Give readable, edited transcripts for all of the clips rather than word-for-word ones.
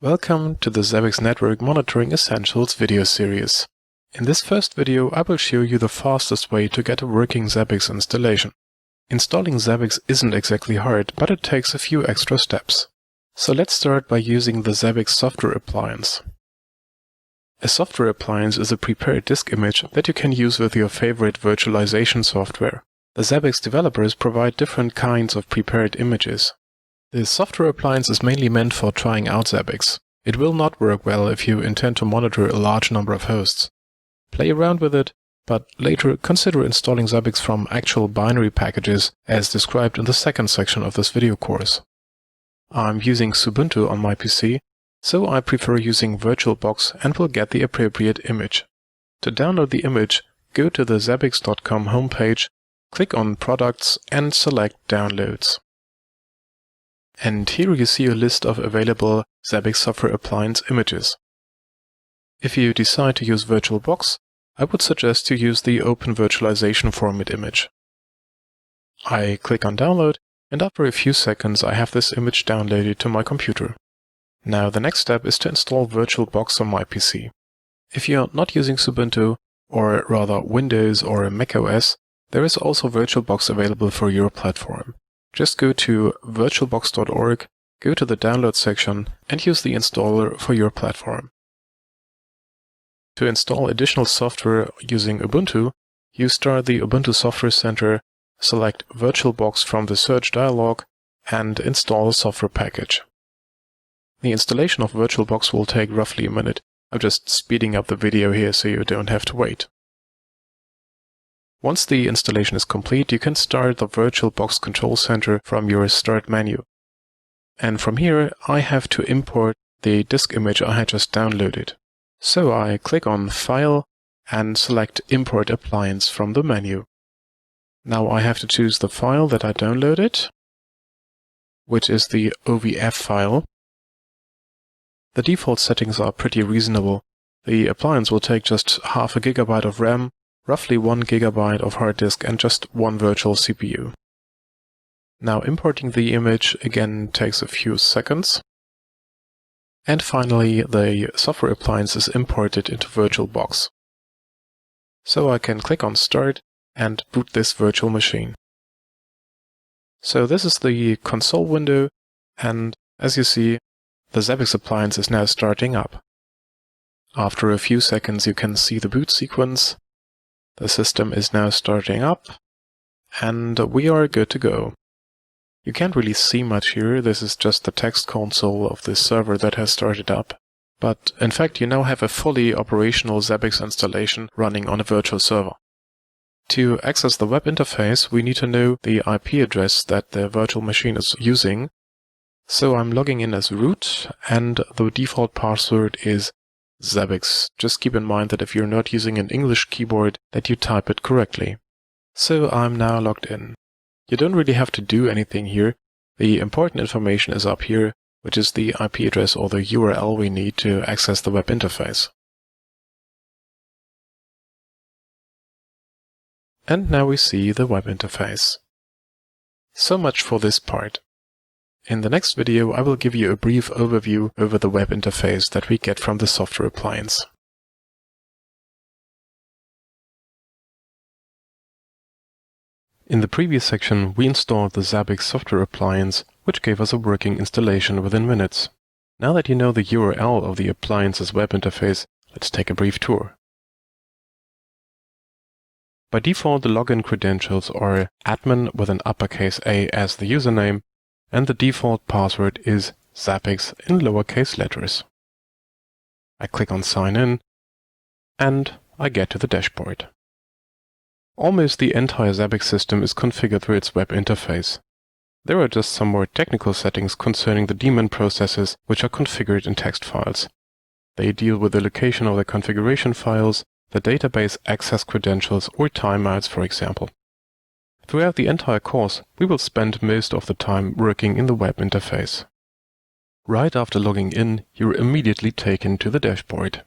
Welcome to the Zabbix Network Monitoring Essentials video series. In this first video I will show you the fastest way to get a working Zabbix installation. Installing Zabbix isn't exactly hard, but it takes a few extra steps. So let's start by using the Zabbix software appliance. A software appliance is a prepared disk image that you can use with your favorite virtualization software. The Zabbix developers provide different kinds of prepared images. The software appliance is mainly meant for trying out Zabbix. It will not work well if you intend to monitor a large number of hosts. Play around with it, but later consider installing Zabbix from actual binary packages as described in the second section of this video course. I'm using Ubuntu on my PC, so I prefer using VirtualBox and will get the appropriate image. To download the image, go to the zabbix.com homepage, click on Products and select Downloads. And here you see a list of available Zabbix software appliance images. If you decide to use VirtualBox, I would suggest to use the Open Virtualization Format image. I click on Download, and after a few seconds I have this image downloaded to my computer. Now the next step is to install VirtualBox on my PC. If you're not using Ubuntu, or rather Windows or macOS, there is also VirtualBox available for your platform. Just go to virtualbox.org, go to the download section and use the installer for your platform. To install additional software using Ubuntu, you start the Ubuntu Software Center, select VirtualBox from the search dialog and install a software package. The installation of VirtualBox will take roughly a minute. I'm just speeding up the video here so you don't have to wait. Once the installation is complete, you can start the VirtualBox Control Center from your Start menu. And from here, I have to import the disk image I had just downloaded. So I click on File and select Import Appliance from the menu. Now I have to choose the file that I downloaded, which is the OVF file. The default settings are pretty reasonable. The appliance will take just half a gigabyte of RAM, roughly 1 GB of hard disk and just one virtual CPU. Now importing the image again takes a few seconds. And finally the software appliance is imported into VirtualBox. So I can click on Start and boot this virtual machine. So this is the console window, and as you see, the Zabbix appliance is now starting up. After a few seconds you can see the boot sequence. The system is now starting up, and we are good to go. You can't really see much here, this is just the text console of the server that has started up. But in fact you now have a fully operational Zabbix installation running on a virtual server. To access the web interface we need to know the IP address that the virtual machine is using. So I'm logging in as root, and the default password is Zabbix. Just keep in mind that if you're not using an English keyboard, that you type it correctly. So I'm now logged in. You don't really have to do anything here. The important information is up here, which is the IP address or the URL we need to access the web interface. And now we see the web interface. So much for this part. In the next video I will give you a brief overview over the web interface that we get from the software appliance. In the previous section we installed the Zabbix software appliance, which gave us a working installation within minutes. Now that you know the URL of the appliance's web interface, let's take a brief tour. By default the login credentials are admin with an uppercase A as the username, and the default password is Zabbix in lowercase letters. I click on Sign In, and I get to the dashboard. Almost the entire Zabbix system is configured through its web interface. There are just some more technical settings concerning the daemon processes which are configured in text files. They deal with the location of the configuration files, the database access credentials or timeouts, for example. Throughout the entire course, we will spend most of the time working in the web interface. Right after logging in, you're immediately taken to the dashboard.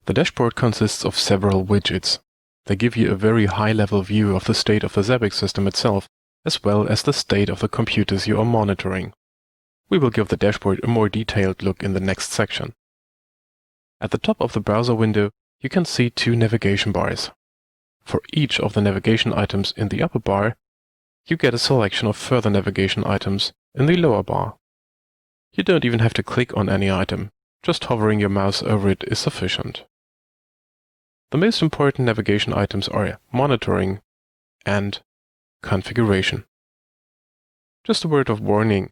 The dashboard consists of several widgets. They give you a very high-level view of the state of the Zabbix system itself, as well as the state of the computers you are monitoring. We will give the dashboard a more detailed look in the next section. At the top of the browser window, you can see two navigation bars. For each of the navigation items in the upper bar, you get a selection of further navigation items in the lower bar. You don't even have to click on any item, just hovering your mouse over it is sufficient. The most important navigation items are monitoring and configuration. Just a word of warning,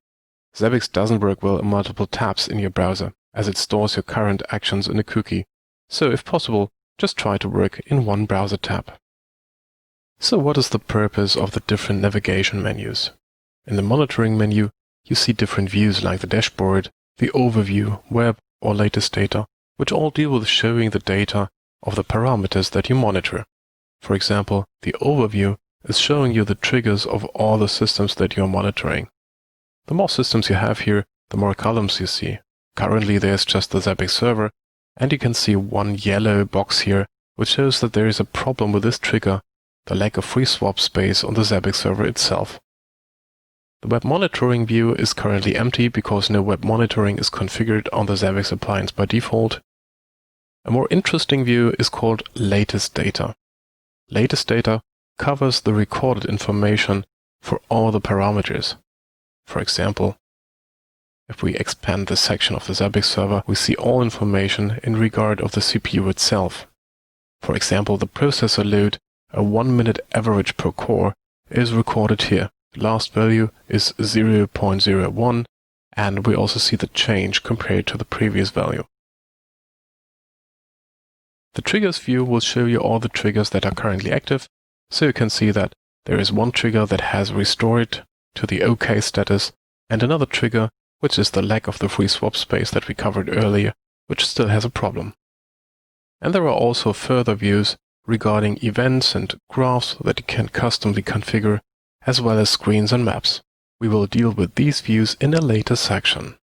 Zabbix doesn't work well in multiple tabs in your browser, as it stores your current actions in a cookie, so if possible, just try to work in one browser tab. So what is the purpose of the different navigation menus? In the monitoring menu, you see different views like the dashboard, the overview, web, or latest data, which all deal with showing the data of the parameters that you monitor. For example, the overview is showing you the triggers of all the systems that you are monitoring. The more systems you have here, the more columns you see. Currently there's just the Zabbix server, and you can see one yellow box here, which shows that there is a problem with this trigger, the lack of free swap space on the Zabbix server itself. The web monitoring view is currently empty because no web monitoring is configured on the Zabbix appliance by default. A more interesting view is called latest data. Latest data covers the recorded information for all the parameters. For example, if we expand this section of the Zabbix server, we see all information in regard of the CPU itself. For example, the processor load, a 1-minute average per core, is recorded here. The last value is 0.01, and we also see the change compared to the previous value. The triggers view will show you all the triggers that are currently active, so you can see that there is one trigger that has restored to the OK status, and another trigger, which is the lack of the free swap space that we covered earlier, which still has a problem. And there are also further views regarding events and graphs that you can customly configure, as well as screens and maps. We will deal with these views in a later section.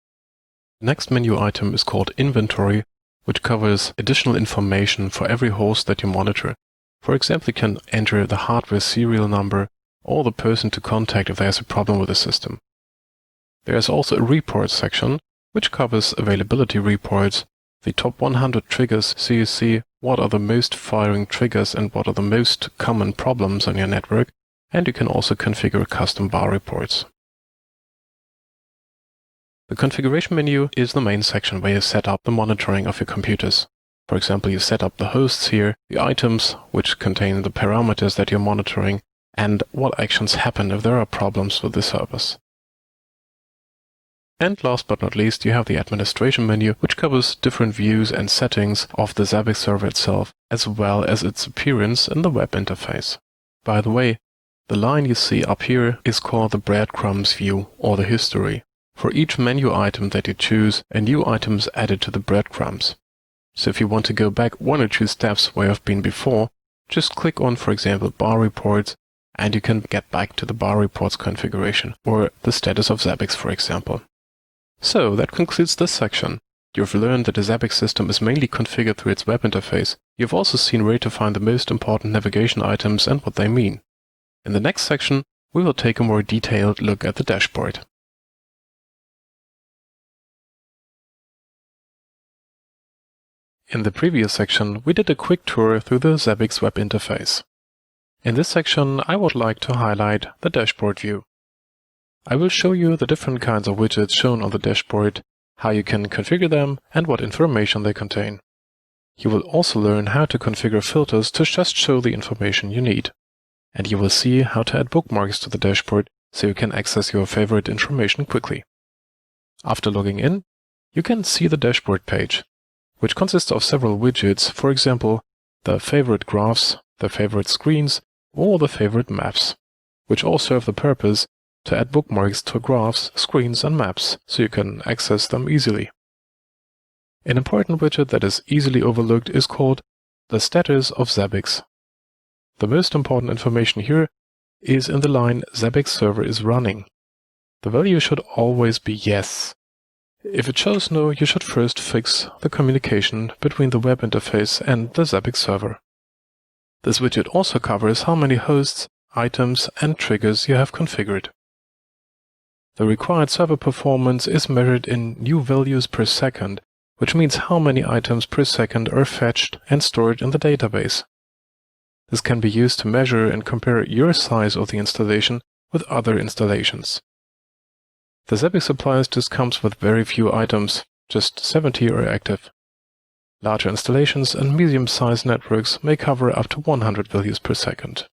The next menu item is called Inventory, which covers additional information for every host that you monitor. For example, you can enter the hardware serial number or the person to contact if there's a problem with the system. There is also a Reports section, which covers availability reports, the top 100 triggers, so you see what are the most firing triggers and what are the most common problems on your network, and you can also configure custom bar reports. The configuration menu is the main section where you set up the monitoring of your computers. For example, you set up the hosts here, the items which contain the parameters that you're monitoring, and what actions happen if there are problems with the servers. And last but not least, you have the administration menu, which covers different views and settings of the Zabbix server itself, as well as its appearance in the web interface. By the way, the line you see up here is called the breadcrumbs view, or the history. For each menu item that you choose, a new item is added to the breadcrumbs. So if you want to go back 1 or 2 steps where you've been before, just click on, for example, bar reports, and you can get back to the bar reports configuration, or the status of Zabbix, for example. So that concludes this section. You've learned that the Zabbix system is mainly configured through its web interface. You've also seen where to find the most important navigation items and what they mean. In the next section, we will take a more detailed look at the dashboard. In the previous section, we did a quick tour through the Zabbix web interface. In this section, I would like to highlight the dashboard view. I will show you the different kinds of widgets shown on the dashboard, how you can configure them, and what information they contain. You will also learn how to configure filters to just show the information you need. And you will see how to add bookmarks to the dashboard so you can access your favorite information quickly. After logging in, you can see the dashboard page, which consists of several widgets, for example, the favorite graphs, the favorite screens, or the favorite maps, which all serve the purpose to add bookmarks to graphs, screens, and maps so you can access them easily. An important widget that is easily overlooked is called the status of Zabbix. The most important information here is in the line Zabbix server is running. The value should always be yes. If it shows no, you should first fix the communication between the web interface and the Zabbix server. This widget also covers how many hosts, items, and triggers you have configured. The required server performance is measured in new values per second, which means how many items per second are fetched and stored in the database. This can be used to measure and compare your size of the installation with other installations. The Zabbix appliance just comes with very few items, just 70 are active. Larger installations and medium-sized networks may cover up to 100 values per second.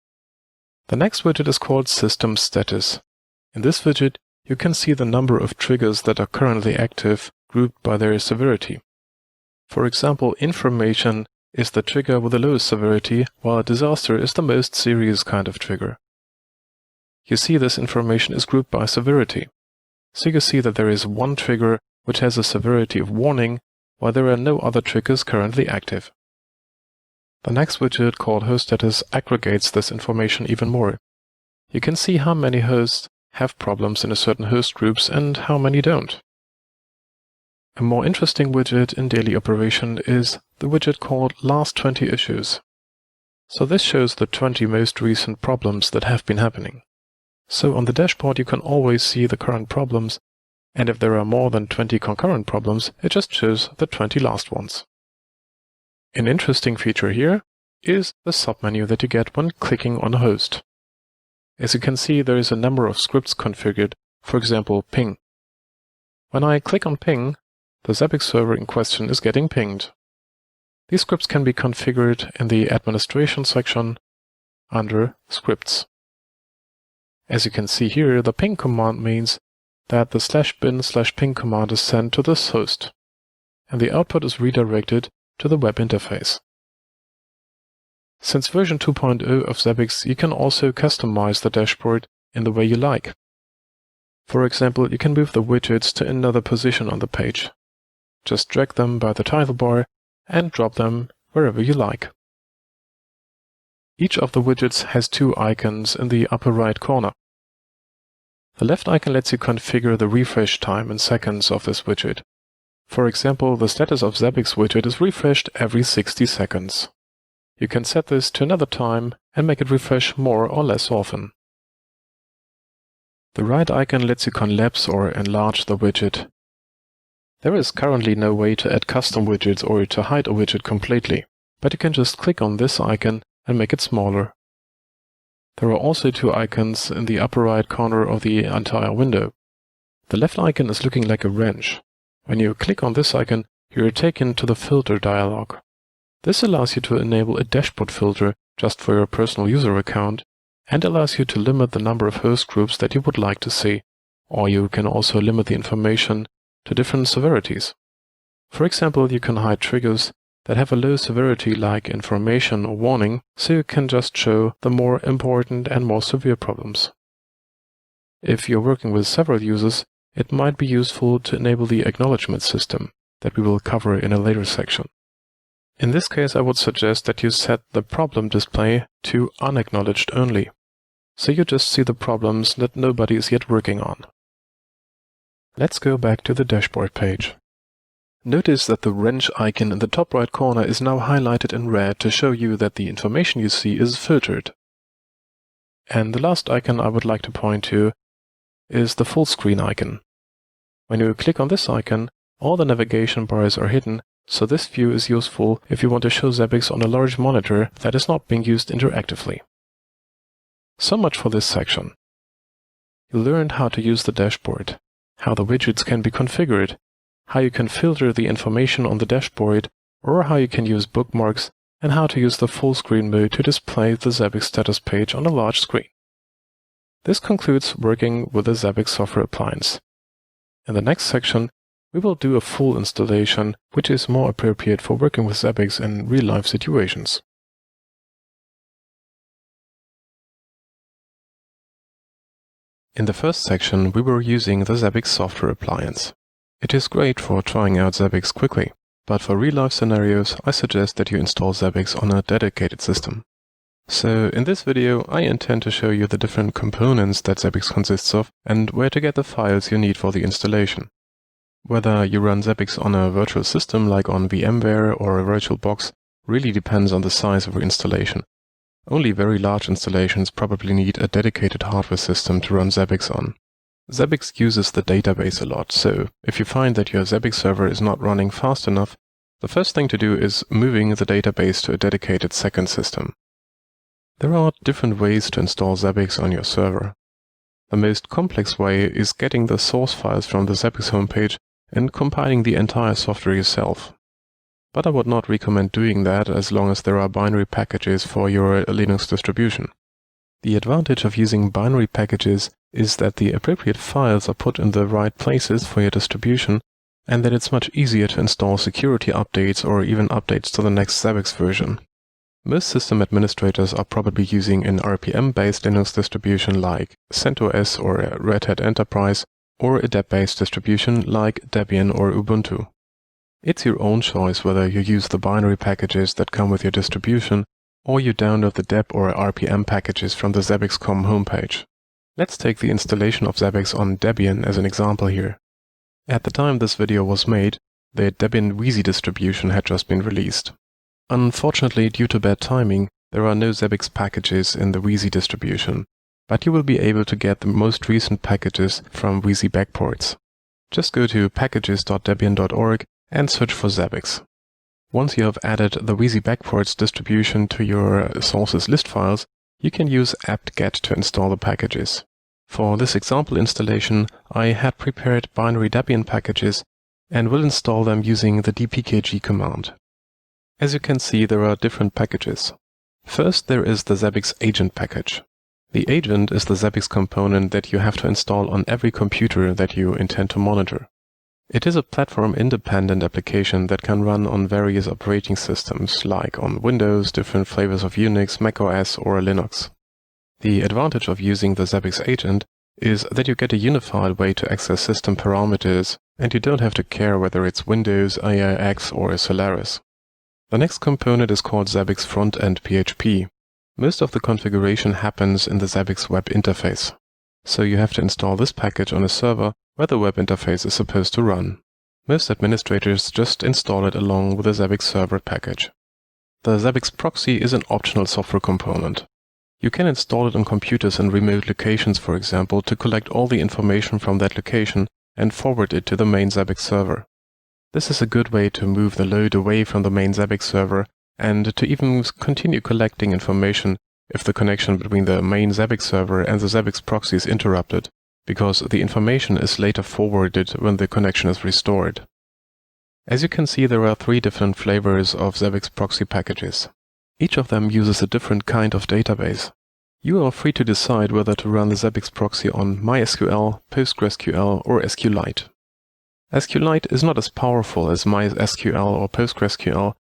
The next widget is called System Status. In this widget, you can see the number of triggers that are currently active, grouped by their severity. For example, information is the trigger with the lowest severity, while disaster is the most serious kind of trigger. You see this information is grouped by severity. So you see that there is one trigger which has a severity of warning, while there are no other triggers currently active. The next widget, called Host Status, aggregates this information even more. You can see how many hosts have problems in a certain host groups and how many don't. A more interesting widget in daily operation is the widget called Last 20 Issues. So this shows the 20 most recent problems that have been happening. So on the dashboard you can always see the current problems, and if there are more than 20 concurrent problems, it just shows the 20 last ones. An interesting feature here is the submenu that you get when clicking on a host. As you can see, there is a number of scripts configured, for example ping. When I click on ping, the Zabbix server in question is getting pinged. These scripts can be configured in the administration section under scripts. As you can see here, the ping command means that the /bin/ping command is sent to this host, and the output is redirected to the web interface. Since version 2.0 of Zabbix, you can also customize the dashboard in the way you like. For example, you can move the widgets to another position on the page. Just drag them by the title bar and drop them wherever you like. Each of the widgets has two icons in the upper right corner. The left icon lets you configure the refresh time in seconds of this widget. For example, the status of Zabbix widget is refreshed every 60 seconds. You can set this to another time and make it refresh more or less often. The right icon lets you collapse or enlarge the widget. There is currently no way to add custom widgets or to hide a widget completely, but you can just click on this icon and make it smaller. There are also two icons in the upper right corner of the entire window. The left icon is looking like a wrench. When you click on this icon, you are taken to the filter dialog. This allows you to enable a dashboard filter just for your personal user account, and allows you to limit the number of host groups that you would like to see, or you can also limit the information to different severities. For example, you can hide triggers that have a low severity like information or warning, so you can just show the more important and more severe problems. If you're working with several users, it might be useful to enable the acknowledgement system that we will cover in a later section. In this case, I would suggest that you set the problem display to unacknowledged only, so you just see the problems that nobody is yet working on. Let's go back to the dashboard page. Notice that the wrench icon in the top right corner is now highlighted in red to show you that the information you see is filtered. And the last icon I would like to point to is the full screen icon. When you click on this icon, all the navigation bars are hidden, so this view is useful if you want to show Zabbix on a large monitor that is not being used interactively. So much for this section. You learned how to use the dashboard, how the widgets can be configured, how you can filter the information on the dashboard, or how you can use bookmarks, and how to use the full screen mode to display the Zabbix status page on a large screen. This concludes working with the Zabbix software appliance. In the next section, we will do a full installation, which is more appropriate for working with Zabbix in real-life situations. In the first section, we were using the Zabbix software appliance. It is great for trying out Zabbix quickly, but for real-life scenarios, I suggest that you install Zabbix on a dedicated system. So in this video, I intend to show you the different components that Zabbix consists of and where to get the files you need for the installation. Whether you run Zabbix on a virtual system like on VMware or a VirtualBox really depends on the size of your installation. Only very large installations probably need a dedicated hardware system to run Zabbix on. Zabbix uses the database a lot, so if you find that your Zabbix server is not running fast enough, the first thing to do is moving the database to a dedicated second system. There are different ways to install Zabbix on your server. The most complex way is getting the source files from the Zabbix homepage and compiling the entire software yourself. But I would not recommend doing that as long as there are binary packages for your Linux distribution. The advantage of using binary packages is that the appropriate files are put in the right places for your distribution, and that it's much easier to install security updates or even updates to the next Zabbix version. Most system administrators are probably using an RPM-based Linux distribution like CentOS or Red Hat Enterprise, or a deb-based distribution like Debian or Ubuntu. It's your own choice whether you use the binary packages that come with your distribution, or you download the deb or RPM packages from the Zabbix.com homepage. Let's take the installation of Zabbix on Debian as an example here. At the time this video was made, the Debian Wheezy distribution had just been released. Unfortunately, due to bad timing, there are no Zabbix packages in the Wheezy distribution, but you will be able to get the most recent packages from Wheezy backports. Just go to packages.debian.org and search for Zabbix. Once you have added the Wheezy backports distribution to your sources list files, you can use apt-get to install the packages. For this example installation, I had prepared binary Debian packages and will install them using the dpkg command. As you can see, there are different packages. First, there is the Zabbix agent package. The agent is the Zabbix component that you have to install on every computer that you intend to monitor. It is a platform-independent application that can run on various operating systems, like on Windows, different flavors of Unix, macOS, or Linux. The advantage of using the Zabbix agent is that you get a unified way to access system parameters, and you don't have to care whether it's Windows, AIX, or Solaris. The next component is called Zabbix frontend PHP. Most of the configuration happens in the Zabbix web interface, so you have to install this package on a server where the web interface is supposed to run. Most administrators just install it along with the Zabbix server package. The Zabbix proxy is an optional software component. You can install it on computers in remote locations, for example, to collect all the information from that location and forward it to the main Zabbix server. This is a good way to move the load away from the main Zabbix server and to even continue collecting information if the connection between the main Zabbix server and the Zabbix proxy is interrupted, because the information is later forwarded when the connection is restored. As you can see, there are 3 different flavors of Zabbix proxy packages. Each of them uses a different kind of database. You are free to decide whether to run the Zabbix proxy on MySQL, PostgreSQL, or SQLite. SQLite is not as powerful as MySQL or PostgreSQL,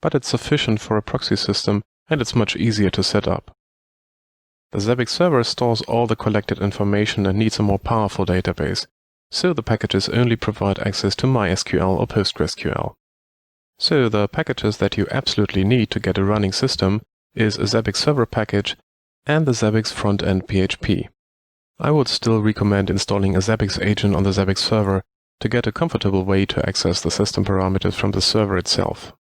but it's sufficient for a proxy system and it's much easier to set up. The Zabbix server stores all the collected information and needs a more powerful database, so the packages only provide access to MySQL or PostgreSQL. So the packages that you absolutely need to get a running system is a Zabbix server package and the Zabbix frontend PHP. I would still recommend installing a Zabbix agent on the Zabbix server to get a comfortable way to access the system parameters from the server itself.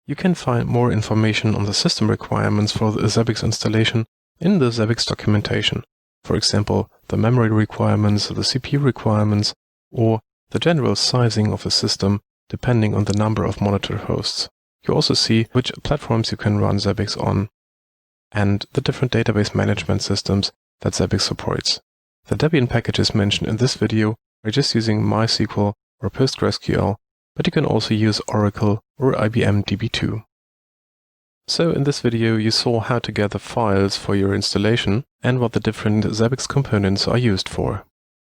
You can find more information on the system requirements for the Zabbix installation in the Zabbix documentation. For example, the memory requirements, the CPU requirements, or the general sizing of the system depending on the number of monitor hosts. You also see which platforms you can run Zabbix on, and the different database management systems that Zabbix supports. The Debian packages mentioned in this video are just using MySQL or PostgreSQL, but you can also use Oracle or IBM DB2. So in this video you saw how to gather files for your installation and what the different Zabbix components are used for.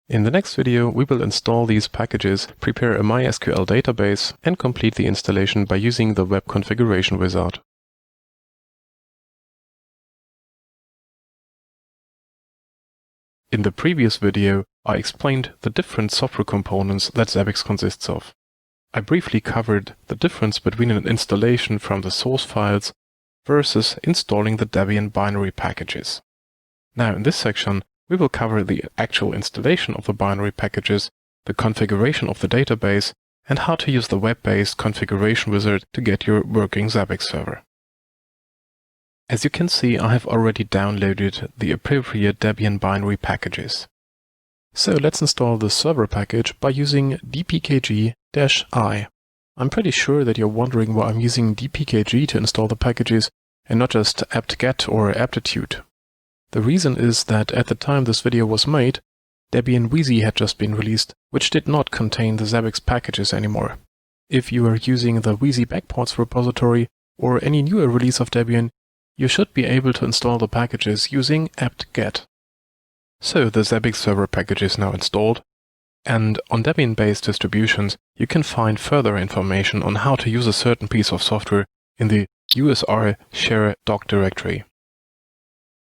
In the next video we will install these packages, prepare a MySQL database, and complete the installation by using the web configuration wizard. In the previous video I explained the different software components that Zabbix consists of. I briefly covered the difference between an installation from the source files versus installing the Debian binary packages. Now in this section we will cover the actual installation of the binary packages, the configuration of the database, and how to use the web-based configuration wizard to get your working Zabbix server. As you can see, I have already downloaded the appropriate Debian binary packages. So let's install the server package by using dpkg-i. I'm pretty sure that you're wondering why I'm using dpkg to install the packages and not just apt-get or aptitude. The reason is that at the time this video was made, Debian Wheezy had just been released, which did not contain the Zabbix packages anymore. If you are using the Wheezy backports repository or any newer release of Debian, you should be able to install the packages using apt-get. So the Zabbix server package is now installed, and on Debian-based distributions you can find further information on how to use a certain piece of software in the usr share doc directory.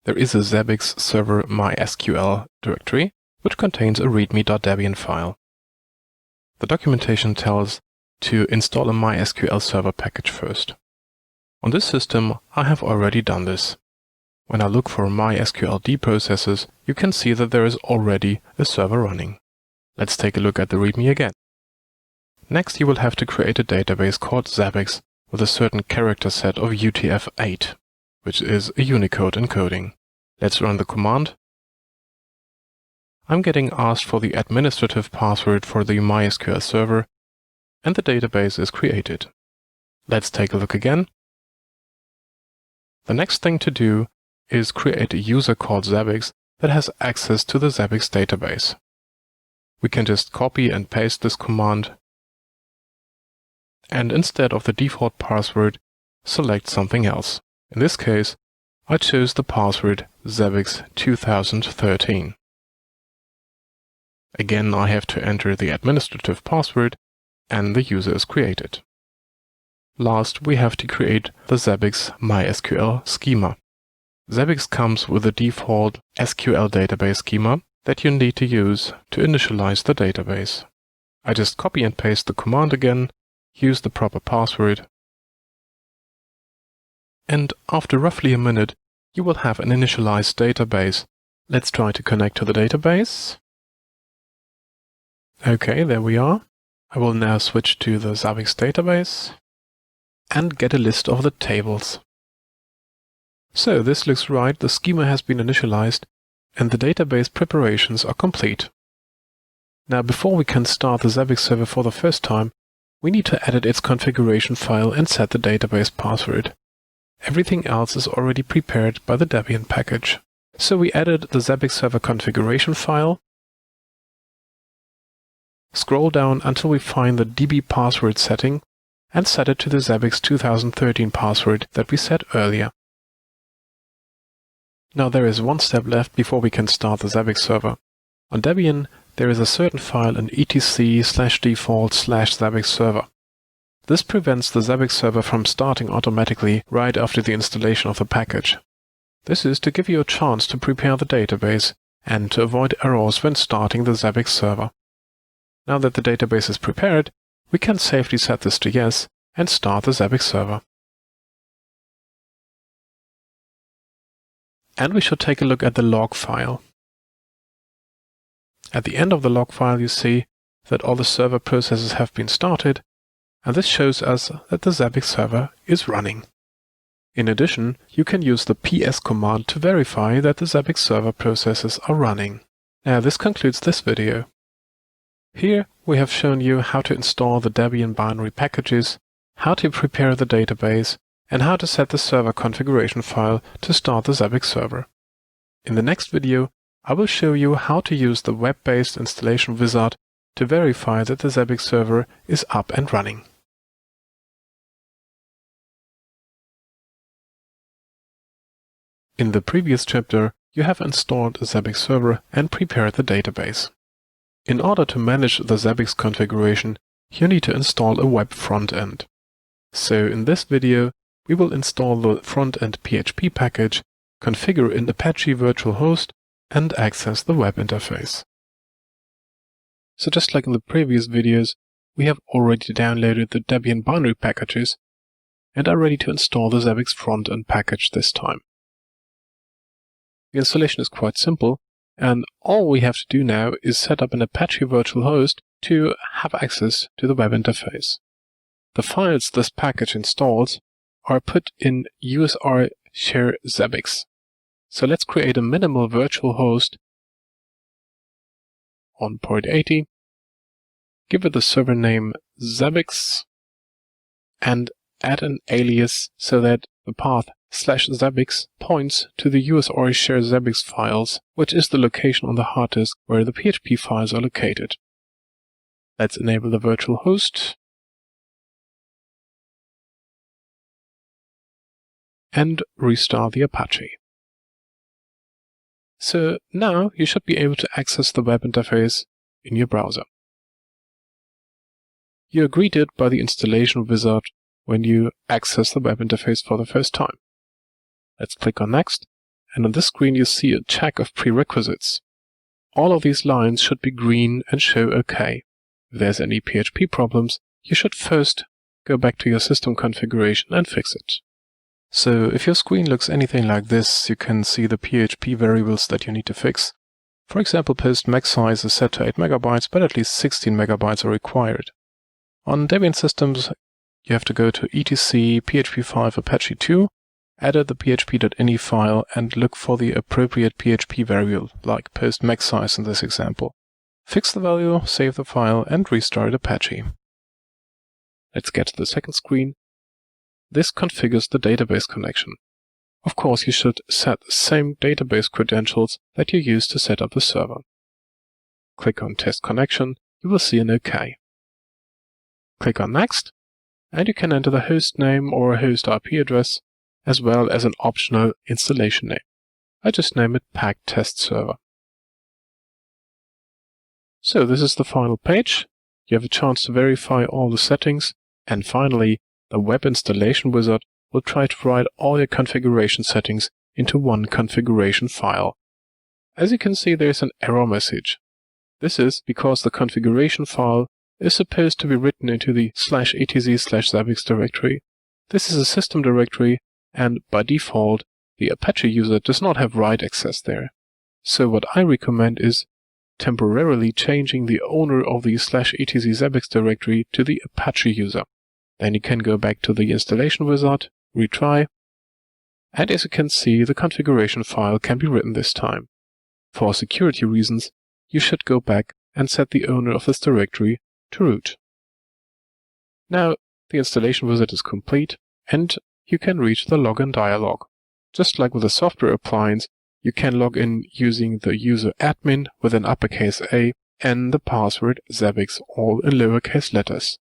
There is a Zabbix server MySQL directory, which contains a readme.debian file. The documentation tells to install a MySQL server package first. On this system, I have already done this. When I look for MySQL processes, you can see that there is already a server running. Let's take a look at the README again. Next, you will have to create a database called Zabbix with a certain character set of UTF-8, which is a Unicode encoding. Let's run the command. I'm getting asked for the administrative password for the MySQL server, and the database is created. Let's take a look again. The next thing to do is create a user called Zabbix that has access to the Zabbix database. We can just copy and paste this command, and instead of the default password, select something else. In this case, I chose the password Zabbix 2013. Again, I have to enter the administrative password, and the user is created. Last, we have to create the Zabbix MySQL schema. Zabbix comes with a default SQL database schema that you need to use to initialize the database. I just copy and paste the command again, use the proper password, and after roughly a minute, you will have an initialized database. Let's try to connect to the database. Okay, there we are. I will now switch to the Zabbix database and get a list of the tables. So this looks right, the schema has been initialized and the database preparations are complete. Now before we can start the Zabbix server for the first time, we need to edit its configuration file and set the database password. Everything else is already prepared by the Debian package. So we added the Zabbix server configuration file, scroll down until we find the DB password setting, and set it to the Zabbix 2013 password that we set earlier. Now there is one step left before we can start the Zabbix server. On Debian, there is a certain file in etc/default/Zabbix server. This prevents the Zabbix server from starting automatically right after the installation of the package. This is to give you a chance to prepare the database and to avoid errors when starting the Zabbix server. Now that the database is prepared, we can safely set this to yes and start the Zabbix server. And we should take a look at the log file. At the end of the log file you see that all the server processes have been started, and this shows us that the Zabbix server is running. In addition, you can use the ps command to verify that the Zabbix server processes are running. Now this concludes this video. Here we have shown you how to install the Debian binary packages, how to prepare the database, and how to set the server configuration file to start the Zabbix server. In the next video, I will show you how to use the web-based installation wizard to verify that the Zabbix server is up and running. In the previous chapter, you have installed a Zabbix server and prepared the database. In order to manage the Zabbix configuration, you need to install a web frontend. So in this video, we will install the frontend PHP package, configure an Apache virtual host, and access the web interface. So just like in the previous videos, we have already downloaded the Debian binary packages and are ready to install the Zabbix frontend package this time. The installation is quite simple, and all we have to do now is set up an Apache virtual host to have access to the web interface. The files this package installs are put in usr share Zabbix. So let's create a minimal virtual host on port 80. Give it the server name Zabbix and add an alias so that the path /Zabbix points to the use or share Zabbix files, which is the location on the hard disk where the PHP files are located. Let's enable the virtual host and restart the Apache. So now you should be able to access the web interface in your browser. You are greeted by the installation wizard when you access the web interface for the first time. Let's click on Next, and on this screen you see a check of prerequisites. All of these lines should be green and show OK. If there's any PHP problems, you should first go back to your system configuration and fix it. So if your screen looks anything like this, you can see the PHP variables that you need to fix. For example, post max size is set to 8 MB, but at least 16 MB are required. On Debian systems, you have to go to etc php5 apache 2, edit the php.ini file, and look for the appropriate PHP variable, like post max size in this example. Fix the value, save the file, and restart Apache. Let's get to the second screen. This configures the database connection. Of course, you should set the same database credentials that you use to set up the server. Click on Test Connection, you will see an OK. Click on Next, and you can enter the host name or host IP address, as well as an optional installation name. I just name it Pack Test Server. So this is the final page. You have a chance to verify all the settings, and finally, the web installation wizard will try to write all your configuration settings into one configuration file. As you can see, there is an error message. This is because the configuration file is supposed to be written into the /etc/Zabbix directory. This is a system directory, and by default, the Apache user does not have write access there. So what I recommend is temporarily changing the owner of the /etc/Zabbix directory to the Apache user. Then you can go back to the installation wizard, retry, and as you can see, the configuration file can be written this time. For security reasons, you should go back and set the owner of this directory to root. Now, the installation wizard is complete, and you can reach the login dialog. Just like with a software appliance, you can log in using the user admin with an uppercase A and the password Zabbix all in lowercase letters.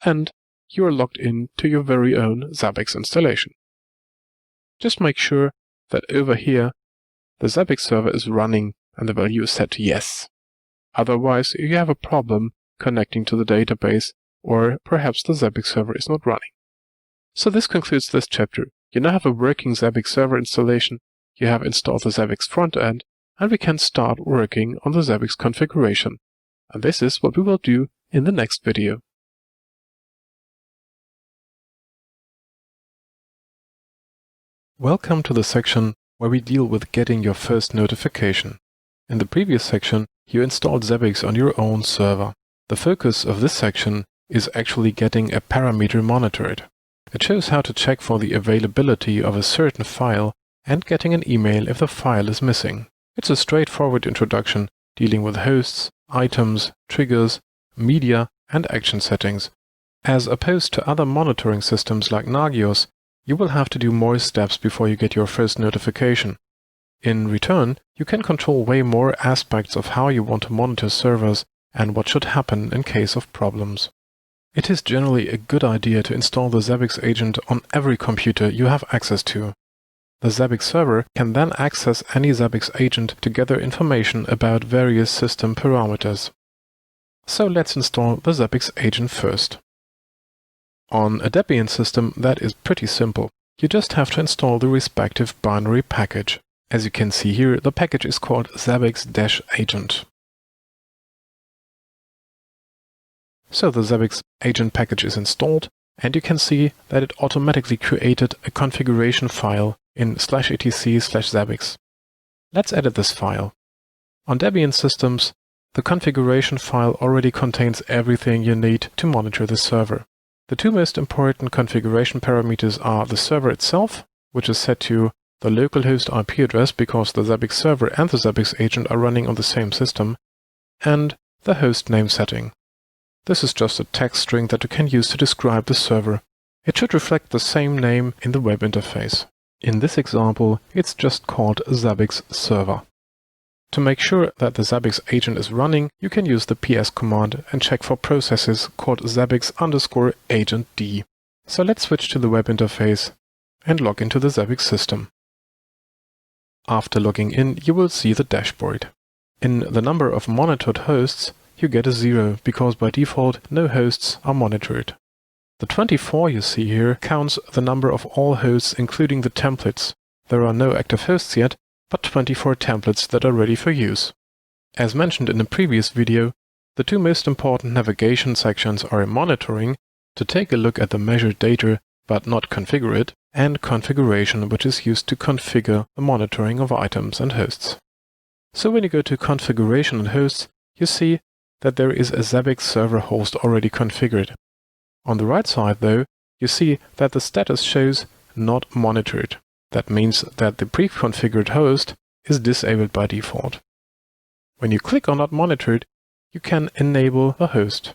And you are logged in to your very own Zabbix installation. Just make sure that over here the Zabbix server is running and the value is set to yes. Otherwise, you have a problem connecting to the database, or perhaps the Zabbix server is not running. So this concludes this chapter. You now have a working Zabbix server installation, you have installed the Zabbix frontend, and we can start working on the Zabbix configuration. And this is what we will do in the next video. Welcome to the section where we deal with getting your first notification. In the previous section, you installed Zabbix on your own server. The focus of this section is actually getting a parameter monitored. It shows how to check for the availability of a certain file and getting an email if the file is missing. It's a straightforward introduction dealing with hosts, items, triggers, media, and action settings. As opposed to other monitoring systems like Nagios, you will have to do more steps before you get your first notification. In return, you can control way more aspects of how you want to monitor servers and what should happen in case of problems. It is generally a good idea to install the Zabbix agent on every computer you have access to. The Zabbix server can then access any Zabbix agent to gather information about various system parameters. So let's install the Zabbix agent first. On a Debian system, that is pretty simple. You just have to install the respective binary package. As you can see here, the package is called Zabbix-agent. So the Zabbix agent package is installed, and you can see that it automatically created a configuration file in /etc/Zabbix. Let's edit this file. On Debian systems, the configuration file already contains everything you need to monitor the server. The two most important configuration parameters are the server itself, which is set to the localhost IP address because the Zabbix server and the Zabbix agent are running on the same system, and the host name setting. This is just a text string that you can use to describe the server. It should reflect the same name in the web interface. In this example, it's just called Zabbix server. To make sure that the Zabbix agent is running, you can use the ps command and check for processes called Zabbix_agentd. So let's switch to the web interface and log into the Zabbix system. After logging in, you will see the dashboard. In the number of monitored hosts, you get a 0 because by default no hosts are monitored. The 24 you see here counts the number of all hosts including the templates. There are no active hosts yet, but 24 templates that are ready for use. As mentioned in the previous video, the two most important navigation sections are monitoring, to take a look at the measured data but not configure it, and configuration, which is used to configure the monitoring of items and hosts. So when you go to configuration and hosts, you see that there is a Zabbix server host already configured. On the right side though, you see that the status shows not monitored. That means that the pre-configured host is disabled by default. When you click on Not Monitored, you can enable the host.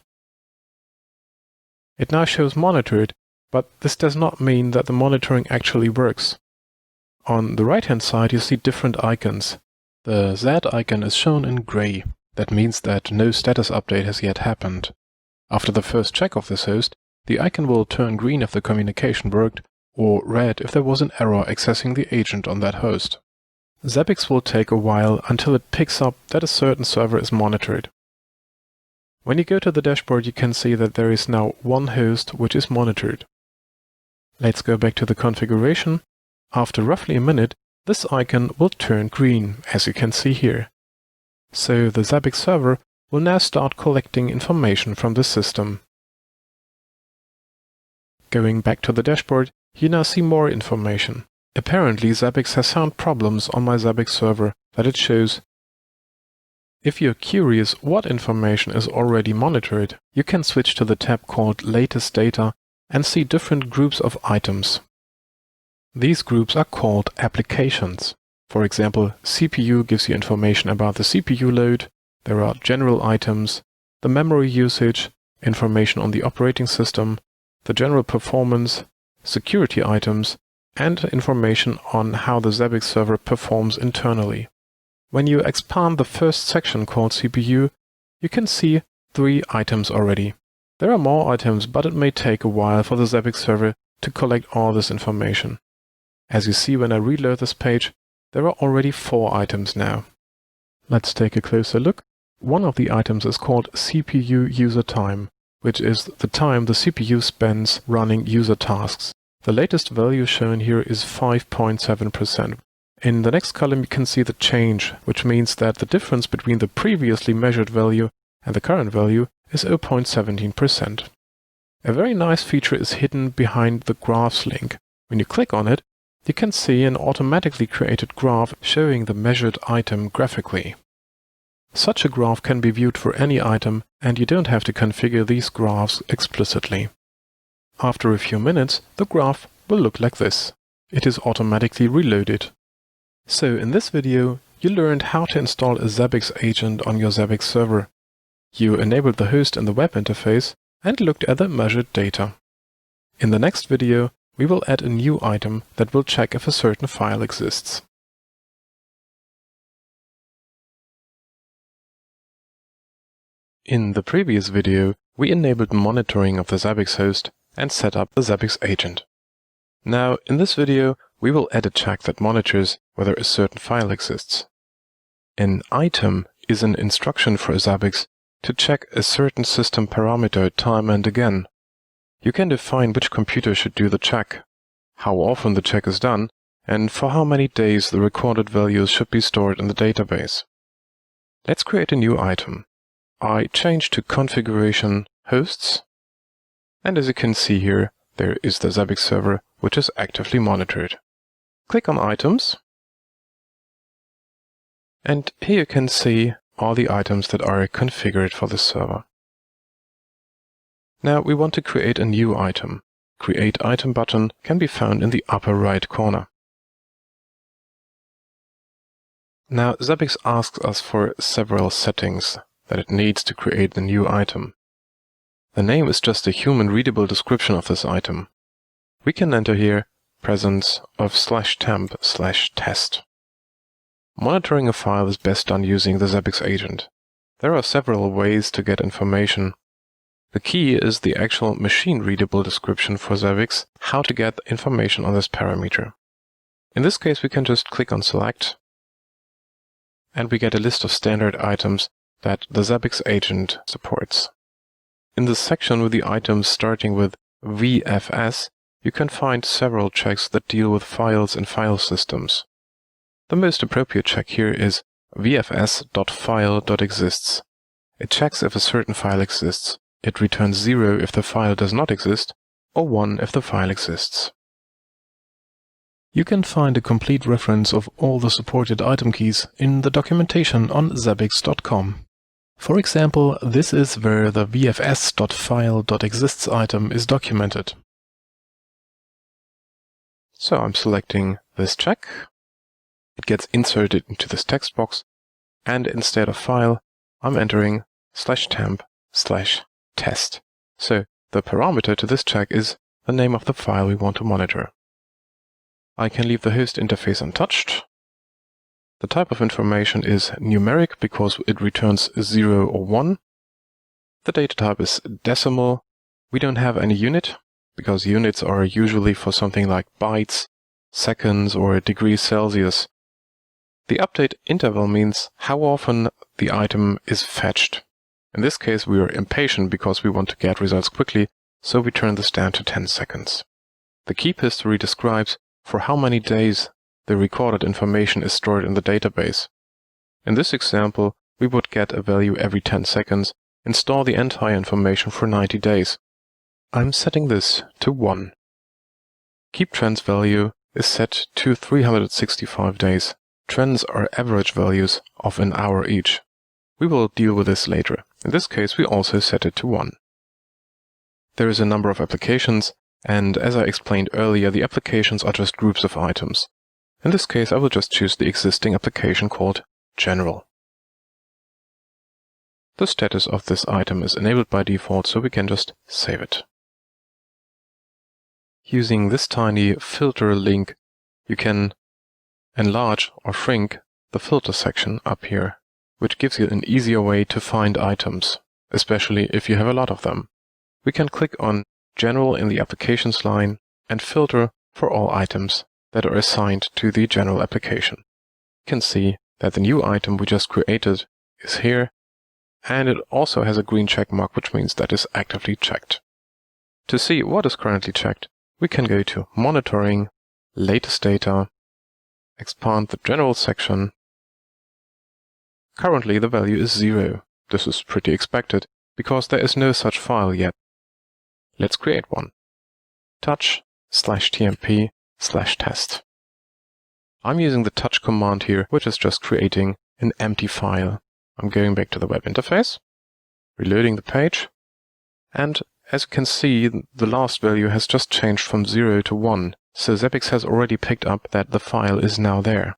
It now shows monitored, but this does not mean that the monitoring actually works. On the right-hand side you see different icons. The Z icon is shown in gray. That means that no status update has yet happened. After the first check of this host, the icon will turn green if the communication worked, or red if there was an error accessing the agent on that host. Zabbix will take a while until it picks up that a certain server is monitored. When you go to the dashboard, you can see that there is now one host which is monitored. Let's go back to the configuration. After roughly a minute, this icon will turn green, as you can see here. So the Zabbix server will now start collecting information from the system. Going back to the dashboard, you now see more information. Apparently Zabbix has found problems on my Zabbix server that it shows. If you're curious what information is already monitored, you can switch to the tab called Latest Data and see different groups of items. These groups are called applications. For example, CPU gives you information about the CPU load, there are general items, the memory usage, information on the operating system, the general performance, security items, and information on how the Zabbix server performs internally. When you expand the first section called CPU, you can see 3 items already. There are more items, but it may take a while for the Zabbix server to collect all this information. As you see when I reload this page, there are already 4 items now. Let's take a closer look. One of the items is called CPU user time, which is the time the CPU spends running user tasks. The latest value shown here is 5.7%. In the next column you can see the change, which means that the difference between the previously measured value and the current value is 0.17%. A very nice feature is hidden behind the graphs link. When you click on it, you can see an automatically created graph showing the measured item graphically. Such a graph can be viewed for any item, and you don't have to configure these graphs explicitly. After a few minutes, the graph will look like this. It is automatically reloaded. So in this video, you learned how to install a Zabbix agent on your Zabbix server. You enabled the host in the web interface and looked at the measured data. In the next video, we will add a new item that will check if a certain file exists. In the previous video, we enabled monitoring of the Zabbix host and set up the Zabbix agent. Now, in this video, we will add a check that monitors whether a certain file exists. An item is an instruction for Zabbix to check a certain system parameter time and again. You can define which computer should do the check, how often the check is done, and for how many days the recorded values should be stored in the database. Let's create a new item. I change to configuration hosts, and as you can see here, there is the Zabbix server which is actively monitored. Click on items, and here you can see all the items that are configured for the server. Now we want to create a new item. Create item button can be found in the upper right corner. Now Zabbix asks us for several settings. that it needs to create the new item. The name is just a human-readable description of this item. We can enter here presence of /temp/test. Monitoring a file is best done using the Zabbix agent. There are several ways to get information. The key is the actual machine-readable description for Zabbix, how to get information on this parameter. In this case, we can just click on Select, and we get a list of standard items that the Zabbix agent supports. In this section with the items starting with VFS, you can find several checks that deal with files and file systems. The most appropriate check here is vfs.file.exists. It checks if a certain file exists. It returns 0 if the file does not exist, or 1 if the file exists. You can find a complete reference of all the supported item keys in the documentation on zabbix.com. For example, this is where the vfs.file.exists item is documented. So I'm selecting this check. It gets inserted into this text box, and instead of file, I'm entering /temp/test. So the parameter to this check is the name of the file we want to monitor. I can leave the host interface untouched. The type of information is numeric because it returns 0 or 1. The data type is decimal. We don't have any unit because units are usually for something like bytes, seconds, or degrees Celsius. The update interval means how often the item is fetched. In this case, we are impatient because we want to get results quickly, so we turn this down to 10 seconds. The keep history describes for how many days the recorded information is stored in the database. In this example, we would get a value every 10 seconds and store the entire information for 90 days. I'm setting this to 1. Keep trends value is set to 365 days. Trends are average values of an hour each. We will deal with this later. In this case, we also set it to 1. There is a number of applications, and as I explained earlier, the applications are just groups of items. In this case, I will just choose the existing application called General. The status of this item is enabled by default, so we can just save it. Using this tiny filter link, you can enlarge or shrink the filter section up here, which gives you an easier way to find items, especially if you have a lot of them. We can click on General in the Applications line and filter for all items that are assigned to the General application. You can see that the new item we just created is here, and it also has a green check mark, which means that is actively checked. To see what is currently checked, we can go to Monitoring, Latest Data, expand the General section. Currently the value is 0. This is pretty expected, because there is no such file yet. Let's create one. touch/tmp/test. I'm using the touch command here, which is just creating an empty file. I'm going back to the web interface, reloading the page, and as you can see, the last value has just changed from 0 to 1, so Zabbix has already picked up that the file is now there.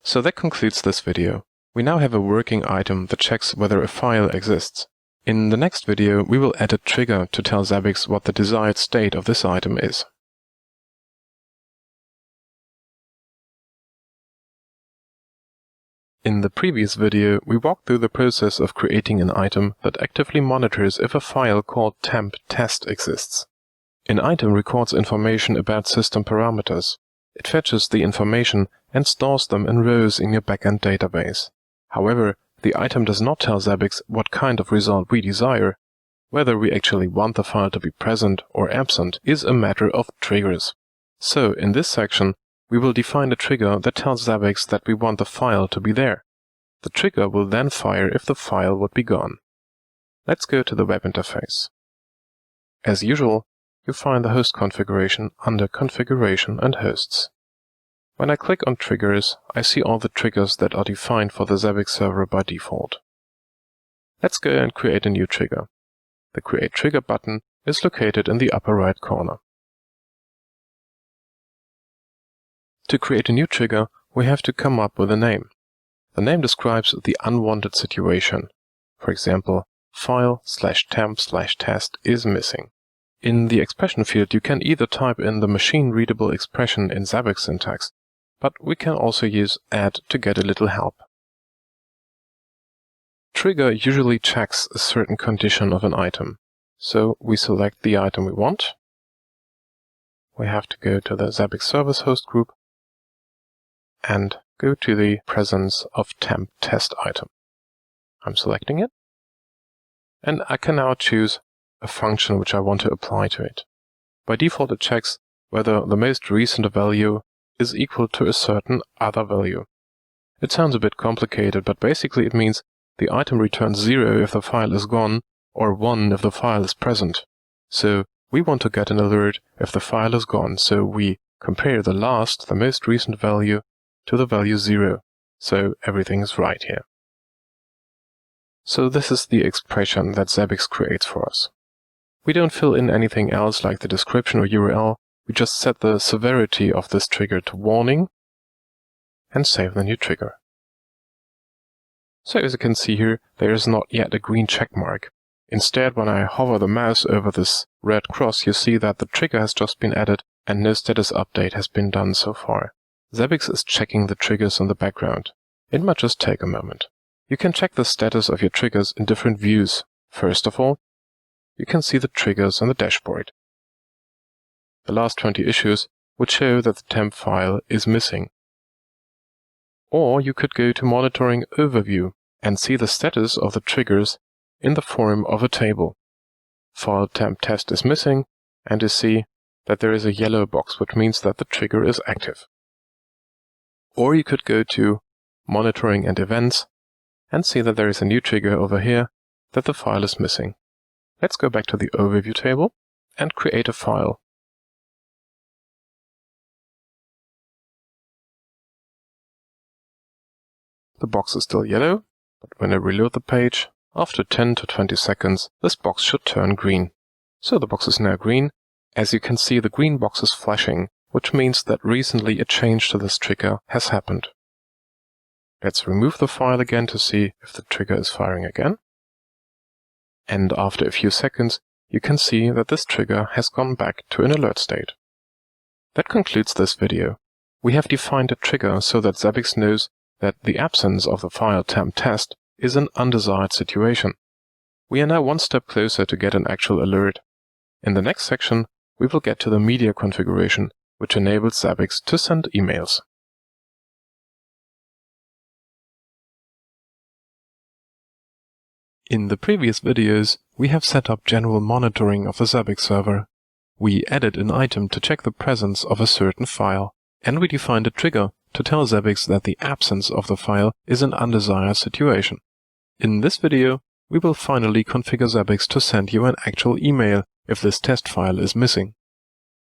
So that concludes this video. We now have a working item that checks whether a file exists. In the next video, we will add a trigger to tell Zabbix what the desired state of this item is. In the previous video, we walked through the process of creating an item that actively monitors if a file called temp/test exists. An item records information about system parameters. It fetches the information and stores them in rows in your backend database. However, the item does not tell Zabbix what kind of result we desire. Whether we actually want the file to be present or absent is a matter of triggers. So, in this section, we will define a trigger that tells Zabbix that we want the file to be there. The trigger will then fire if the file would be gone. Let's go to the web interface. As usual, you find the host configuration under Configuration and Hosts. When I click on Triggers, I see all the triggers that are defined for the Zabbix server by default. Let's go and create a new trigger. The Create Trigger button is located in the upper right corner. To create a new trigger, we have to come up with a name. The name describes the unwanted situation. For example, file/temp/test is missing. In the expression field, you can either type in the machine-readable expression in Zabbix syntax, but we can also use add to get a little help. Trigger usually checks a certain condition of an item. So we select the item we want. We have to go to the Zabbix service host group and go to the presence of temp test item. I'm selecting it, and I can now choose a function which I want to apply to it. By default, it checks whether the most recent value is equal to a certain other value. It sounds a bit complicated, but basically it means the item returns 0 if the file is gone, or 1 if the file is present. So we want to get an alert if the file is gone, so we compare the most recent value to the value 0. So everything is right here. So this is the expression that Zabbix creates for us. We don't fill in anything else like the description or URL, we just set the severity of this trigger to warning and save the new trigger. So as you can see here, there is not yet a green check mark. Instead, when I hover the mouse over this red cross, you see that the trigger has just been added and no status update has been done so far. Zabbix is checking the triggers in the background. It might just take a moment. You can check the status of your triggers in different views. First of all, you can see the triggers on the dashboard. The last 20 issues would show that the temp file is missing. Or you could go to Monitoring Overview and see the status of the triggers in the form of a table. File temp test is missing, and you see that there is a yellow box, which means that the trigger is active. Or you could go to Monitoring and Events and see that there is a new trigger over here that the file is missing. Let's go back to the Overview table and create a file. The box is still yellow, but when I reload the page, after 10 to 20 seconds, this box should turn green. So the box is now green. As you can see, the green box is flashing, which means that recently a change to this trigger has happened. Let's remove the file again to see if the trigger is firing again. And after a few seconds, you can see that this trigger has gone back to an alert state. That concludes this video. We have defined a trigger so that Zabbix knows that the absence of the file temp test is an undesired situation. We are now one step closer to get an actual alert. In the next section, we will get to the media configuration, which enables Zabbix to send emails. In the previous videos, we have set up general monitoring of the Zabbix server. We added an item to check the presence of a certain file, and we defined a trigger to tell Zabbix that the absence of the file is an undesired situation. In this video, we will finally configure Zabbix to send you an actual email if this test file is missing.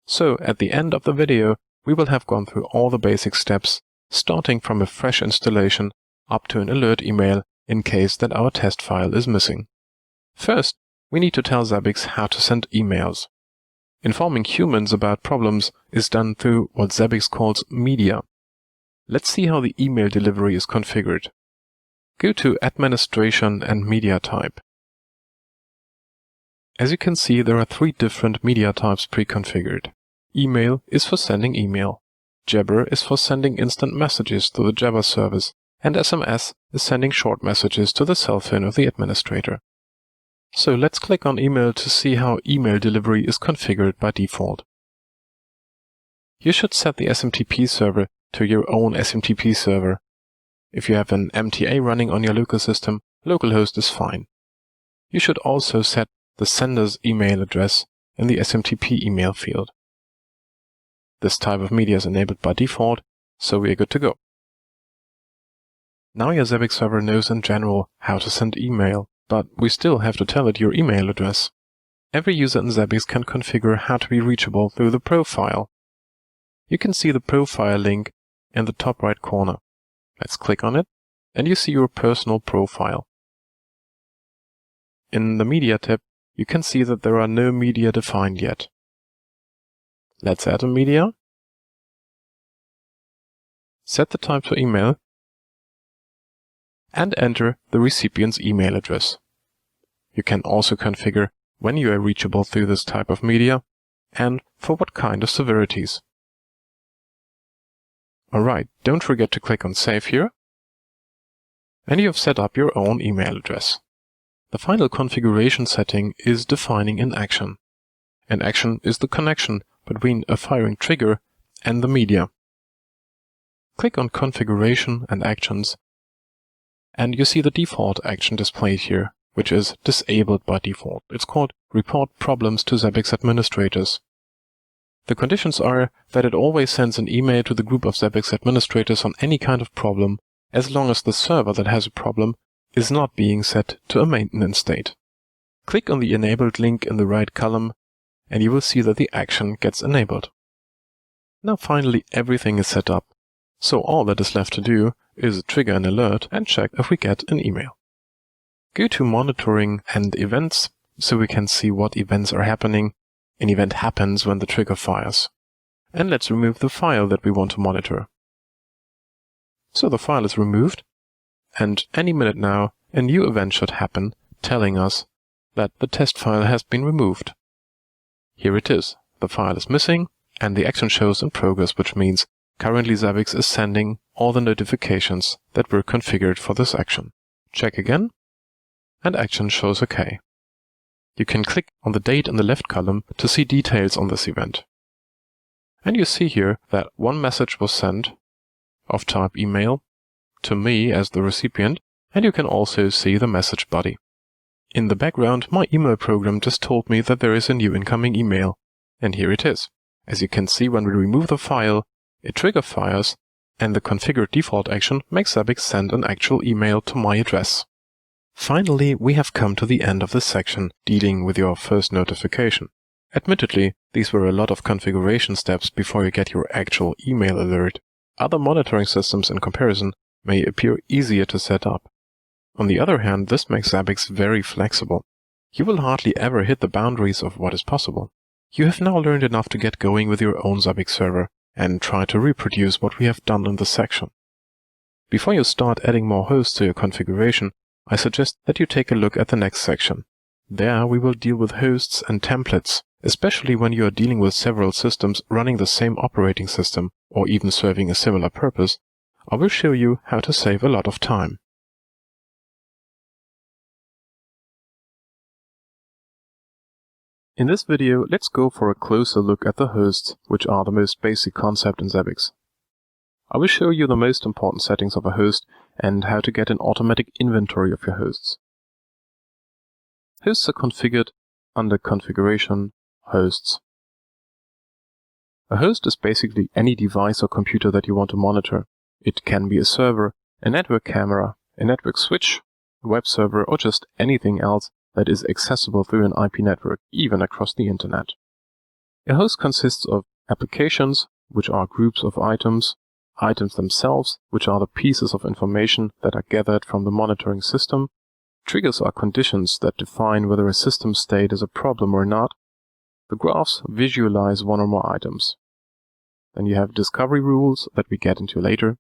So at the end of the video, we will have gone through all the basic steps, starting from a fresh installation up to an alert email in case that our test file is missing. First, we need to tell Zabbix how to send emails. Informing humans about problems is done through what Zabbix calls media. Let's see how the email delivery is configured. Go to Administration and Media Type. As you can see, there are 3 different media types pre-configured. Email is for sending email. Jabber is for sending instant messages to the Jabber service, and SMS is sending short messages to the cell phone of the administrator. So let's click on email to see how email delivery is configured by default. You should set the SMTP server to your own SMTP server. If you have an MTA running on your local system, localhost is fine. You should also set the sender's email address in the SMTP email field. This type of media is enabled by default, so we are good to go. Now your Zabbix server knows in general how to send email, but we still have to tell it your email address. Every user in Zabbix can configure how to be reachable through the profile. You can see the profile link in the top right corner. Let's click on it, and you see your personal profile. In the Media tab, you can see that there are no media defined yet. Let's add a media. Set the type to email, and enter the recipient's email address. You can also configure when you are reachable through this type of media and for what kind of severities. Alright, don't forget to click on Save here, and you have set up your own email address. The final configuration setting is defining an action. An action is the connection between a firing trigger and the media. Click on Configuration and Actions, and you see the default action displayed here, which is disabled by default. It's called Report Problems to Zabbix Administrators. The conditions are that it always sends an email to the group of Zabbix administrators on any kind of problem, as long as the server that has a problem is not being set to a maintenance state. Click on the Enabled link in the right column, and you will see that the action gets enabled. Now finally everything is set up, so all that is left to do is trigger an alert and check if we get an email. Go to Monitoring and Events so we can see what events are happening. An event happens when the trigger fires. And let's remove the file that we want to monitor. So the file is removed, and any minute now a new event should happen telling us that the test file has been removed. Here it is. The file is missing and the action shows in progress, which means currently Zabbix is sending all the notifications that were configured for this action. Check again, and action shows OK. You can click on the date in the left column to see details on this event. And you see here that one message was sent of type email to me as the recipient, and you can also see the message body. In the background, my email program just told me that there is a new incoming email, and here it is. As you can see, when we remove the file, a trigger fires, and the configured default action makes Zabbix send an actual email to my address. Finally, we have come to the end of this section dealing with your first notification. Admittedly, these were a lot of configuration steps before you get your actual email alert. Other monitoring systems in comparison may appear easier to set up. On the other hand, this makes Zabbix very flexible. You will hardly ever hit the boundaries of what is possible. You have now learned enough to get going with your own Zabbix server and try to reproduce what we have done in this section. Before you start adding more hosts to your configuration, I suggest that you take a look at the next section. There we will deal with hosts and templates, especially when you are dealing with several systems running the same operating system or even serving a similar purpose. I will show you how to save a lot of time. In this video, let's go for a closer look at the hosts, which are the most basic concept in Zabbix. I will show you the most important settings of a host and how to get an automatic inventory of your hosts. Hosts are configured under Configuration, Hosts. A host is basically any device or computer that you want to monitor. It can be a server, a network camera, a network switch, a web server, or just anything else that is accessible through an IP network, even across the internet. A host consists of applications, which are groups of items, items themselves, which are the pieces of information that are gathered from the monitoring system. Triggers are conditions that define whether a system state is a problem or not. The graphs visualize one or more items. Then you have discovery rules that we get into later.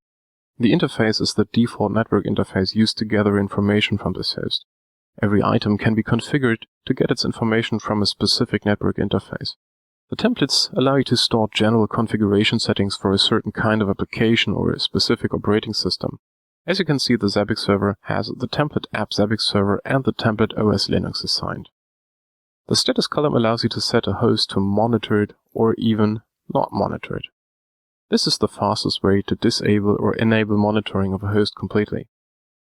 The interface is the default network interface used to gather information from this host. Every item can be configured to get its information from a specific network interface. The templates allow you to store general configuration settings for a certain kind of application or a specific operating system. As you can see, the Zabbix server has the template app Zabbix server and the template OS Linux assigned. The status column allows you to set a host to monitored or even not monitored. This is the fastest way to disable or enable monitoring of a host completely.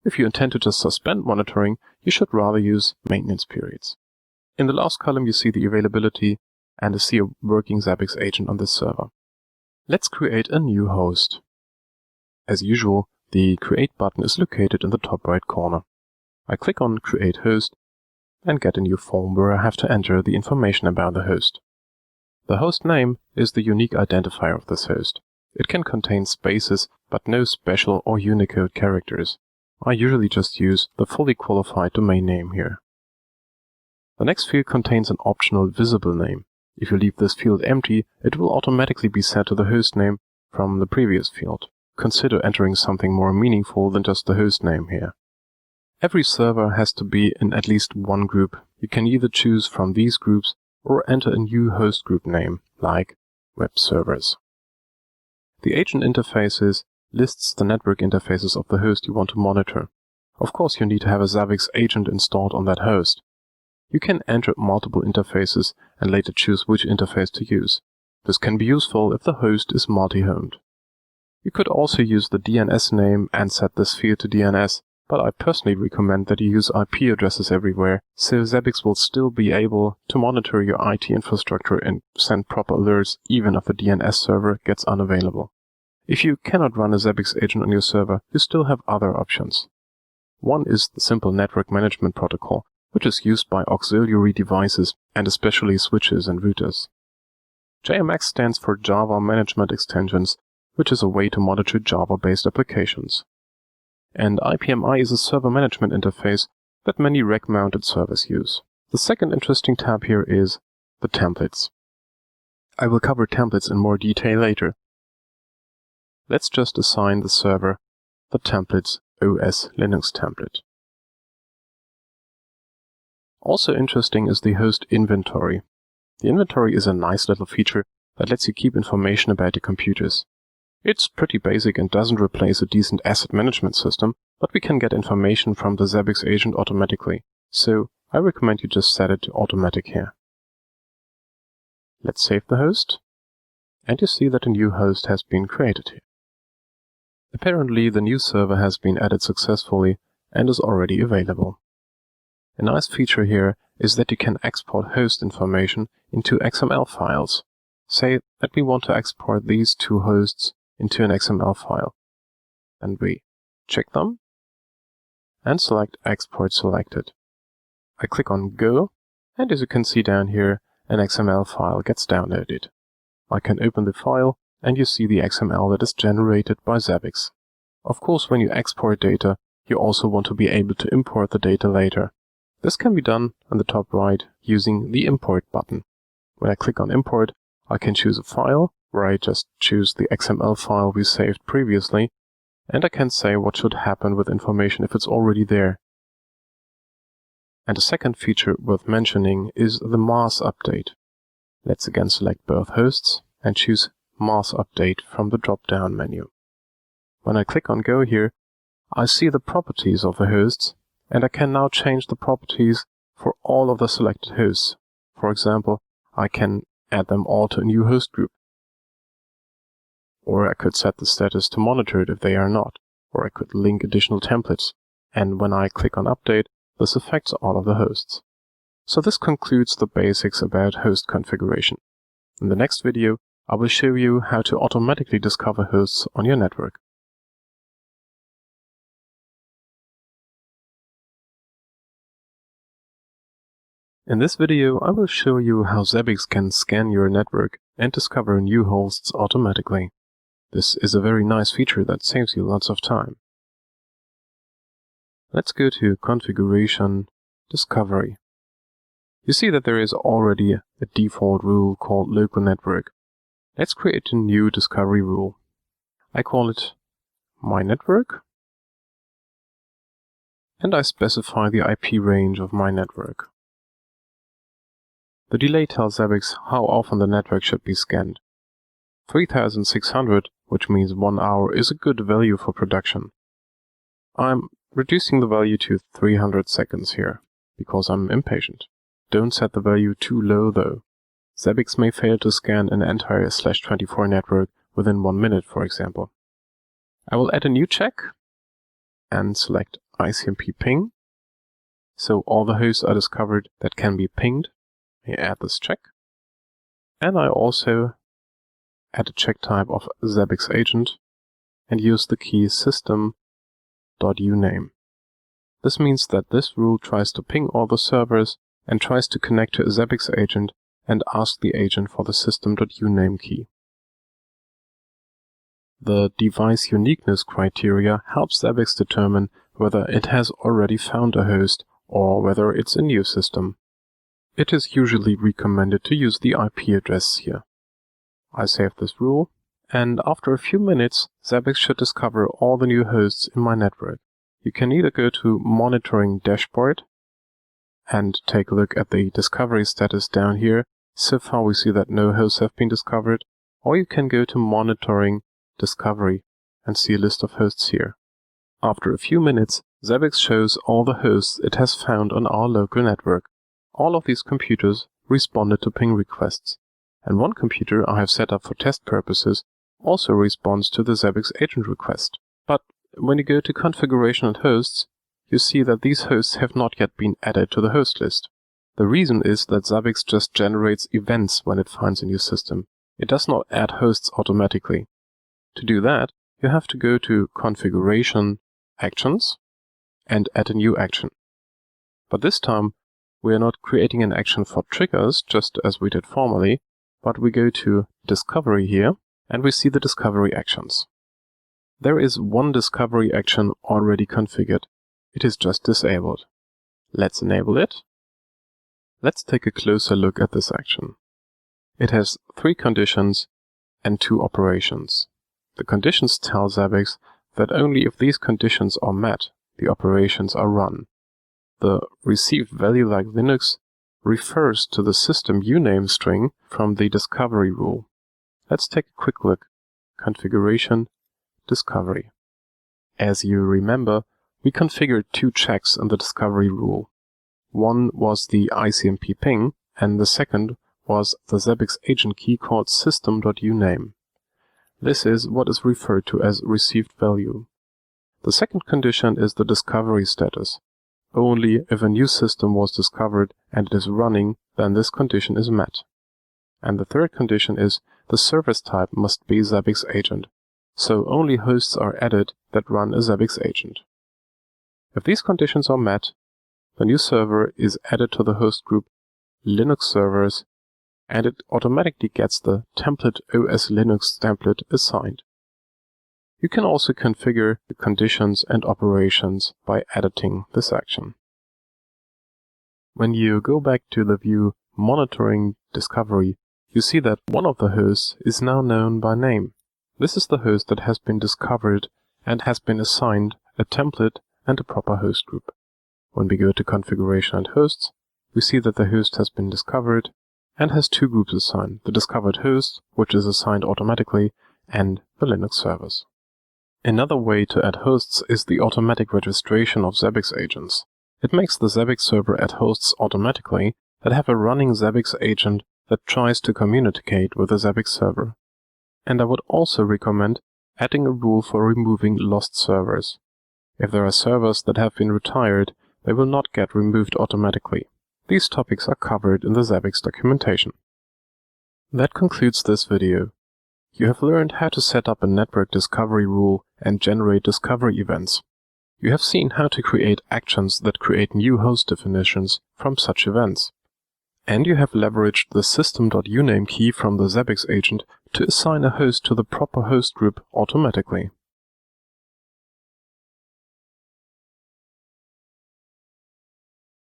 If you intend to just suspend monitoring, you should rather use maintenance periods. In the last column you see the availability and see a working Zabbix agent on this server. Let's create a new host. As usual, the Create button is located in the top right corner. I click on Create Host and get a new form where I have to enter the information about the host. The host name is the unique identifier of this host. It can contain spaces, but no special or Unicode characters. I usually just use the fully qualified domain name here. The next field contains an optional visible name. If you leave this field empty, it will automatically be set to the host name from the previous field. Consider entering something more meaningful than just the host name here. Every server has to be in at least one group. You can either choose from these groups or enter a new host group name, like web servers. The agent interfaces lists the network interfaces of the host you want to monitor. Of course, you need to have a Zabbix agent installed on that host. You can enter multiple interfaces and later choose which interface to use. This can be useful if the host is multi-homed. You could also use the DNS name and set this field to DNS, but I personally recommend that you use IP addresses everywhere, so Zabbix will still be able to monitor your IT infrastructure and send proper alerts even if the DNS server gets unavailable. If you cannot run a Zabbix agent on your server, you still have other options. One is the simple network management protocol, which is used by auxiliary devices and especially switches and routers. JMX stands for Java Management Extensions, which is a way to monitor Java-based applications. And IPMI is a server management interface that many rack-mounted servers use. The second interesting tab here is the templates. I will cover templates in more detail later. Let's just assign the server the templates OS Linux template. Also interesting is the host inventory. The inventory is a nice little feature that lets you keep information about your computers. It's pretty basic and doesn't replace a decent asset management system, but we can get information from the Zabbix agent automatically, so I recommend you just set it to automatic here. Let's save the host, and you see that a new host has been created here. Apparently the new server has been added successfully and is already available. A nice feature here is that you can export host information into XML files. Say that we want to export these two hosts into an XML file. And we check them and select Export Selected. I click on Go, and as you can see down here, an XML file gets downloaded. I can open the file, and you see the XML that is generated by Zabbix. Of course, when you export data, you also want to be able to import the data later. This can be done on the top right using the Import button. When I click on Import, I can choose a file, where I just choose the XML file we saved previously, and I can say what should happen with information if it's already there. And a second feature worth mentioning is the mass update. Let's again select both hosts and choose Mass Update from the drop-down menu. When I click on Go here, I see the properties of the hosts, and I can now change the properties for all of the selected hosts. For example, I can add them all to a new host group. Or I could set the status to monitored if they are not. Or I could link additional templates. And when I click on Update, this affects all of the hosts. So this concludes the basics about host configuration. In the next video, I will show you how to automatically discover hosts on your network. In this video, I will show you how Zabbix can scan your network and discover new hosts automatically. This is a very nice feature that saves you lots of time. Let's go to Configuration, Discovery. You see that there is already a default rule called Local Network. Let's create a new discovery rule. I call it My Network, and I specify the IP range of my network. The delay tells Zabbix how often the network should be scanned. 3600, which means 1 hour, is a good value for production. I'm reducing the value to 300 seconds here, because I'm impatient. Don't set the value too low though. Zabbix may fail to scan an entire /24 network within 1 minute, for example. I will add a new check and select ICMP ping, so all the hosts are discovered that can be pinged. I add this check, and I also add a check type of Zabbix agent and use the key system.uname. This means that this rule tries to ping all the servers and tries to connect to a Zabbix agent and ask the agent for the system.uname key. The device uniqueness criteria helps Zabbix determine whether it has already found a host or whether it's a new system. It is usually recommended to use the IP address here. I save this rule, and after a few minutes, Zabbix should discover all the new hosts in my network. you can either go to Monitoring Dashboard and take a look at the discovery status down here. So far we see that no hosts have been discovered. Or you can go to Monitoring Discovery and see a list of hosts here. After a few minutes, Zabbix shows all the hosts it has found on our local network. All of these computers responded to ping requests, and one computer I have set up for test purposes also responds to the Zabbix agent request. But when you go to Configuration and Hosts, you see that these hosts have not yet been added to the host list. The reason is that Zabbix just generates events when it finds a new system. It does not add hosts automatically. To do that, you have to go to Configuration, Actions, and add a new action. But this time, we are not creating an action for triggers, just as we did formerly, but we go to Discovery here, and we see the discovery actions. There is one discovery action already configured. It is just disabled. Let's enable it. Let's take a closer look at this action. It has 3 conditions and 2 operations. The conditions tell Zabbix that only if these conditions are met, the operations are run. The received value like Linux refers to the system uname string from the discovery rule. Let's take a quick look. Configuration, discovery. As you remember, we configured 2 checks in the discovery rule. One was the ICMP ping, and the second was the Zabbix agent key called system.uname. This is what is referred to as received value. The second condition is the discovery status. Only if a new system was discovered and it is running, then this condition is met. And the third condition is the service type must be Zabbix agent, so only hosts are added that run a Zabbix agent. If these conditions are met, the new server is added to the host group Linux servers, and it automatically gets the template OS Linux template assigned. You can also configure the conditions and operations by editing this action. When you go back to the view Monitoring Discovery, you see that one of the hosts is now known by name. This is the host that has been discovered and has been assigned a template and a proper host group. When we go to Configuration and Hosts, we see that the host has been discovered and has 2 groups assigned, the discovered host, which is assigned automatically, and the Linux servers. Another way to add hosts is the automatic registration of Zabbix agents. It makes the Zabbix server add hosts automatically that have a running Zabbix agent that tries to communicate with the Zabbix server. And I would also recommend adding a rule for removing lost servers. If there are servers that have been retired, they will not get removed automatically. These topics are covered in the Zabbix documentation. That concludes this video. You have learned how to set up a network discovery rule and generate discovery events. You have seen how to create actions that create new host definitions from such events. And you have leveraged the system.uname key from the Zabbix agent to assign a host to the proper host group automatically.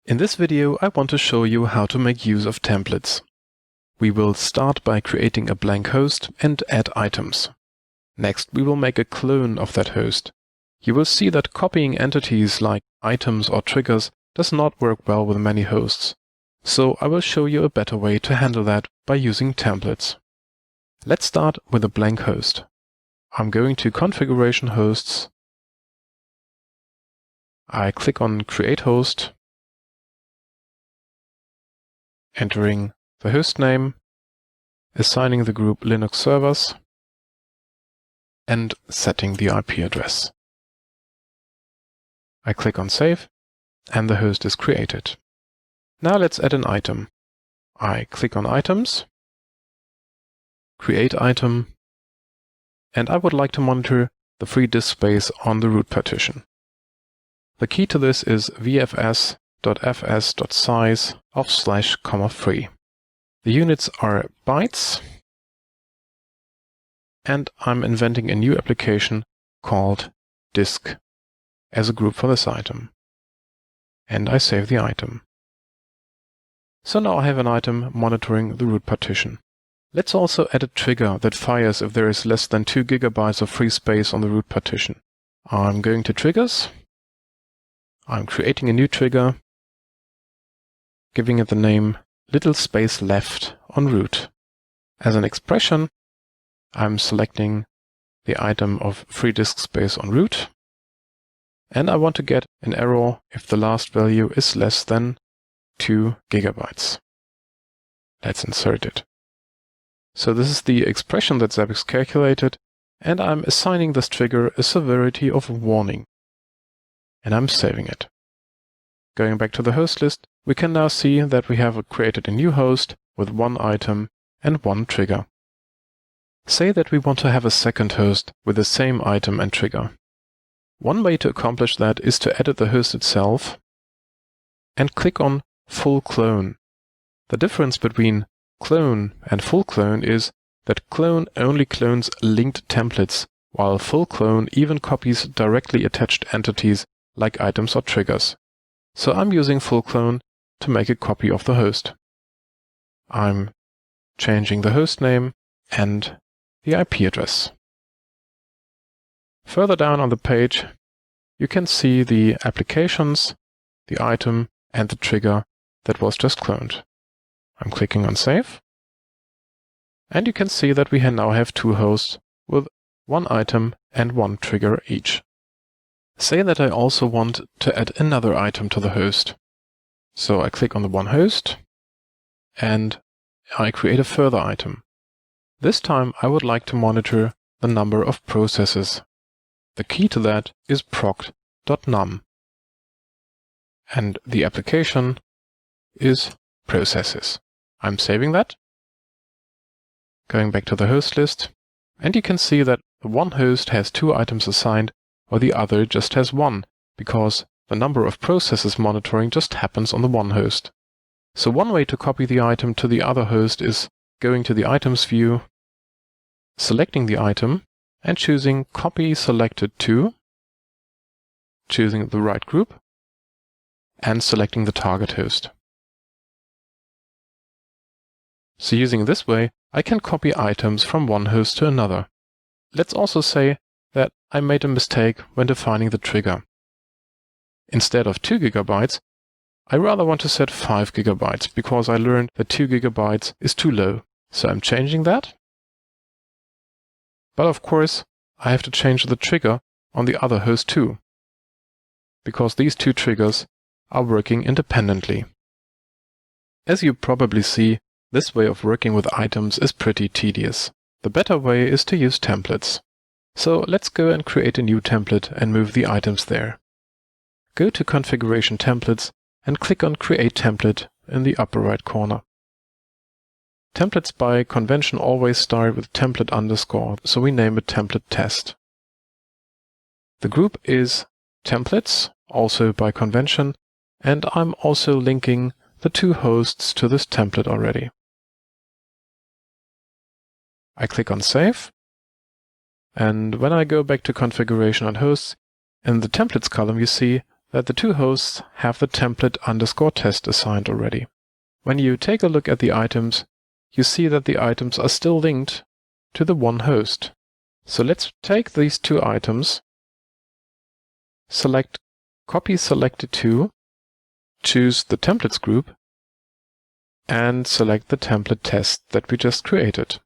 In this video, I want to show you how to make use of templates. We will start by creating a blank host and add items. Next, we will make a clone of that host. You will see that copying entities like items or triggers does not work well with many hosts. So I will show you a better way to handle that by using templates. Let's start with a blank host. I'm going to Configuration Hosts. I click on Create Host, entering the host name, assigning the group Linux servers, and setting the IP address. I click on Save, and the host is created. Now let's add an item. I click on Items, Create Item, and I would like to monitor the free disk space on the root partition. The key to this is vfs.fs.size of /free. The units are bytes, and I'm inventing a new application called disk as a group for this item. And I save the item. So now I have an item monitoring the root partition. Let's also add a trigger that fires if there is less than 2 GB of free space on the root partition. I'm going to Triggers, I'm creating a new trigger, giving it the name little space left on root. As an expression, I'm selecting the item of free disk space on root, and I want to get an error if the last value is less than 2 GB. Let's insert it. So this is the expression that Zabbix calculated, and I'm assigning this trigger a severity of warning. And I'm saving it. Going back to the host list, we can now see that we have created a new host with one item and one trigger. Say that we want to have a second host with the same item and trigger. One way to accomplish that is to edit the host itself and click on Full Clone. The difference between clone and full clone is that clone only clones linked templates, while full clone even copies directly attached entities like items or triggers. So I'm using full clone to make a copy of the host. I'm changing the host name and the IP address. Further down on the page, you can see the applications, the item, and the trigger that was just cloned. I'm clicking on Save, and you can see that we now have two hosts with one item and one trigger each. Say that I also want to add another item to the host. So I click on the one host, and I create a further item. This time I would like to monitor the number of processes. The key to that is proc.num. And the application is processes. I'm saving that. Going back to the host list, and you can see that the one host has two items assigned, while the other just has one, because the number of processes monitoring just happens on the one host. So one way to copy the item to the other host is going to the items view, selecting the item, and choosing Copy Selected To, choosing the right group, and selecting the target host. So using this way, I can copy items from one host to another. Let's also say that I made a mistake when defining the trigger. Instead of 2 GB, I rather want to set 5 GB because I learned that 2 GB is too low. So I'm changing that. But of course, I have to change the trigger on the other host too, because these two triggers are working independently. As you probably see, this way of working with items is pretty tedious. The better way is to use templates. So let's go and create a new template and move the items there. Go to Configuration Templates and click on Create Template in the upper right corner. Templates by convention always start with template underscore, so we name it template test. The group is templates, also by convention, and I'm also linking the two hosts to this template already. I click on Save, and when I go back to Configuration and Hosts, in the Templates column you see that the two hosts have the template underscore test assigned already. When you take a look at the items, you see that the items are still linked to the one host. So let's take these two items, select Copy Selected To, choose the Templates group, and select the template test that we just created.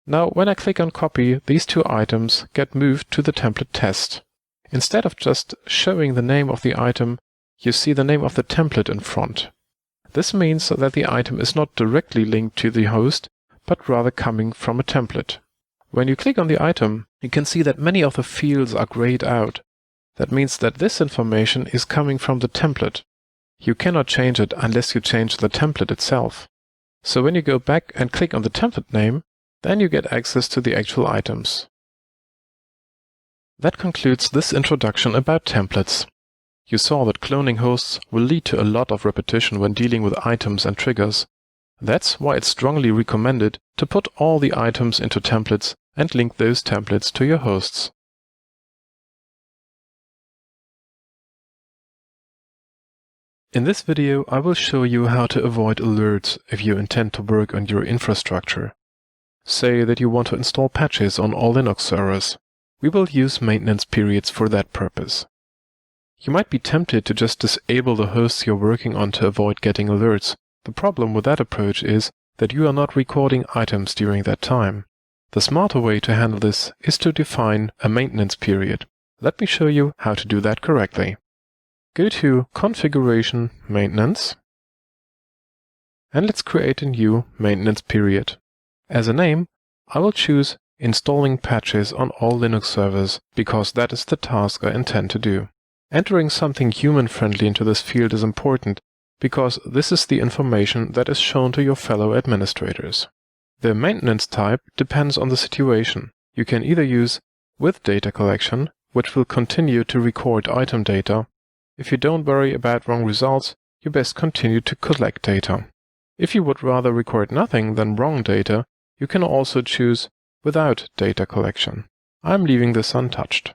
Now, when I click on Copy, these two items get moved to the template test. Instead of just showing the name of the item, you see the name of the template in front. This means that the item is not directly linked to the host, but rather coming from a template. When you click on the item, you can see that many of the fields are grayed out. That means that this information is coming from the template. You cannot change it unless you change the template itself. So when you go back and click on the template name, then you get access to the actual items. That concludes this introduction about templates. You saw that cloning hosts will lead to a lot of repetition when dealing with items and triggers. That's why it's strongly recommended to put all the items into templates and link those templates to your hosts. In this video, I will show you how to avoid alerts if you intend to work on your infrastructure. Say that you want to install patches on all Linux servers. We will use maintenance periods for that purpose. You might be tempted to just disable the hosts you're working on to avoid getting alerts. The problem with that approach is that you are not recording items during that time. The smarter way to handle this is to define a maintenance period. Let me show you how to do that correctly. Go to Configuration, Maintenance, and let's create a new maintenance period. As a name, I will choose Installing patches on all Linux servers, because that is the task I intend to do. Entering something human-friendly into this field is important, because this is the information that is shown to your fellow administrators. The maintenance type depends on the situation. You can either use with data collection, which will continue to record item data. If you don't worry about wrong results, you best continue to collect data. If you would rather record nothing than wrong data, you can also choose without data collection. I'm leaving this untouched.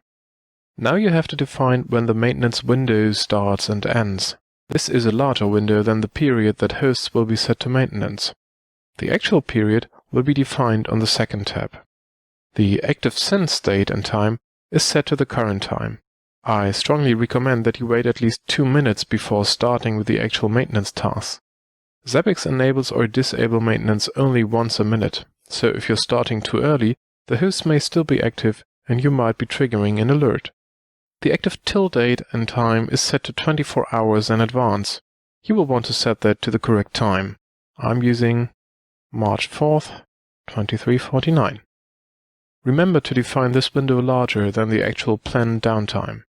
Now you have to define when the maintenance window starts and ends. This is a larger window than the period that hosts will be set to maintenance. The actual period will be defined on the second tab. The active sense date and time is set to the current time. I strongly recommend that you wait at least 2 minutes before starting with the actual maintenance task. Zabbix enables or disables maintenance only once a minute, so if you're starting too early, the host may still be active and you might be triggering an alert. The active till date and time is set to 24 hours in advance. You will want to set that to the correct time. I'm using March 4th, 2349. Remember to define this window larger than the actual planned downtime.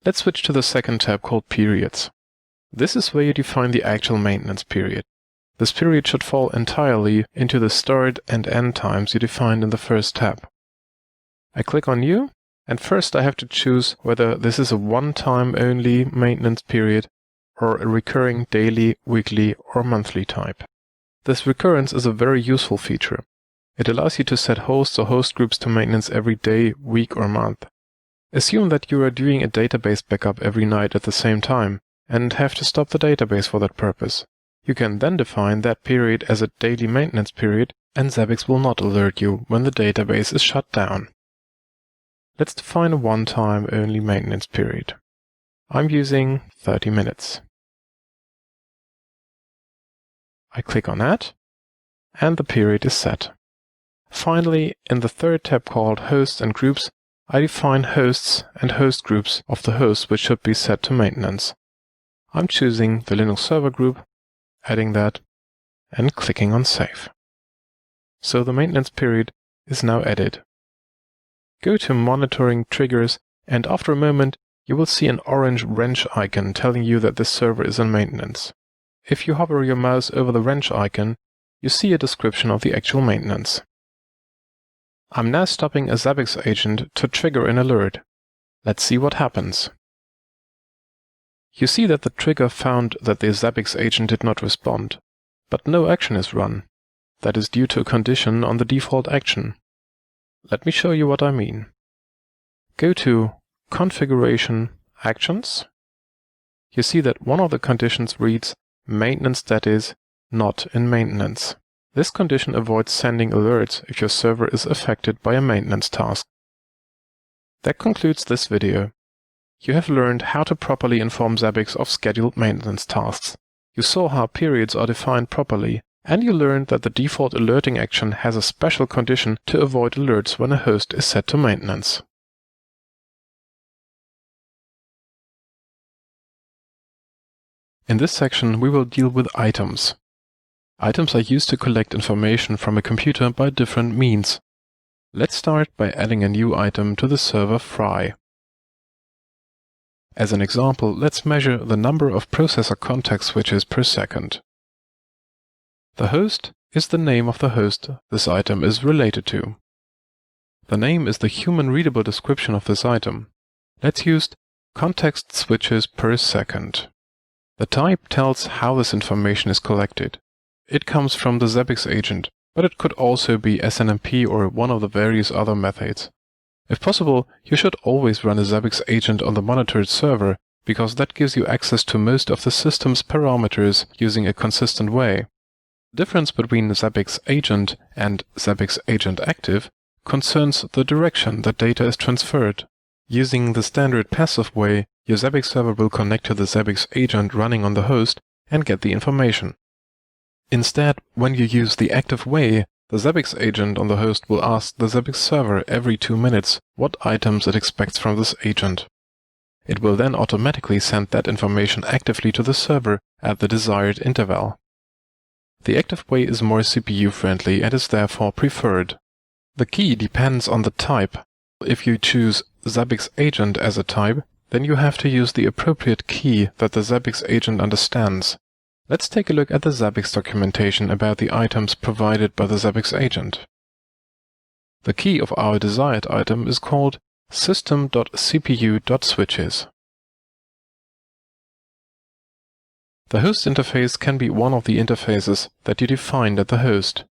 Let's switch to the second tab called Periods. This is where you define the actual maintenance period. This period should fall entirely into the start and end times you defined in the first tab. I click on New, and first I have to choose whether this is a one-time only maintenance period or a recurring daily, weekly, or monthly type. This recurrence is a very useful feature. It allows you to set hosts or host groups to maintenance every day, week, or month. Assume that you are doing a database backup every night at the same time and have to stop the database for that purpose. You can then define that period as a daily maintenance period, and Zabbix will not alert you when the database is shut down. Let's define a one-time only maintenance period. I'm using 30 minutes. I click on Add, and the period is set. Finally, in the third tab called Hosts and Groups, I define hosts and host groups of the hosts which should be set to maintenance. I'm choosing the Linux server group, adding that, and clicking on Save. So the maintenance period is now added. Go to Monitoring Triggers, and after a moment you will see an orange wrench icon telling you that this server is in maintenance. If you hover your mouse over the wrench icon, you see a description of the actual maintenance. I'm now stopping a Zabbix agent to trigger an alert. Let's see what happens. You see that the trigger found that the Zabbix agent did not respond, but no action is run. That is due to a condition on the default action. Let me show you what I mean. Go to Configuration, Actions. You see that one of the conditions reads Maintenance status not in maintenance. This condition avoids sending alerts if your server is affected by a maintenance task. That concludes this video. You have learned how to properly inform Zabbix of scheduled maintenance tasks. You saw how periods are defined properly, and you learned that the default alerting action has a special condition to avoid alerts when a host is set to maintenance. In this section, we will deal with items. Items are used to collect information from a computer by different means. Let's start by adding a new item to the server Fry. As an example, let's measure the number of processor contact switches per second. The host is the name of the host this item is related to. The name is the human-readable description of this item. Let's use context switches per second. The type tells how this information is collected. It comes from the Zabbix agent, but it could also be SNMP or one of the various other methods. If possible, you should always run a Zabbix agent on the monitored server, because that gives you access to most of the system's parameters using a consistent way. The difference between Zabbix agent and Zabbix agent active concerns the direction that data is transferred. Using the standard passive way, Your Zabbix server will connect to the Zabbix agent running on the host and get the information. Instead, when you use the active way, the Zabbix agent on the host will ask the Zabbix server every 2 minutes what items it expects from this agent. It will then automatically send that information actively to the server at the desired interval. The active way is more CPU-friendly and is therefore preferred. The key depends on the type. If you choose Zabbix agent as a type, then you have to use the appropriate key that the Zabbix agent understands. Let's take a look at the Zabbix documentation about the items provided by the Zabbix agent. The key of our desired item is called system.cpu.switches. The host interface can be one of the interfaces that you defined at the host.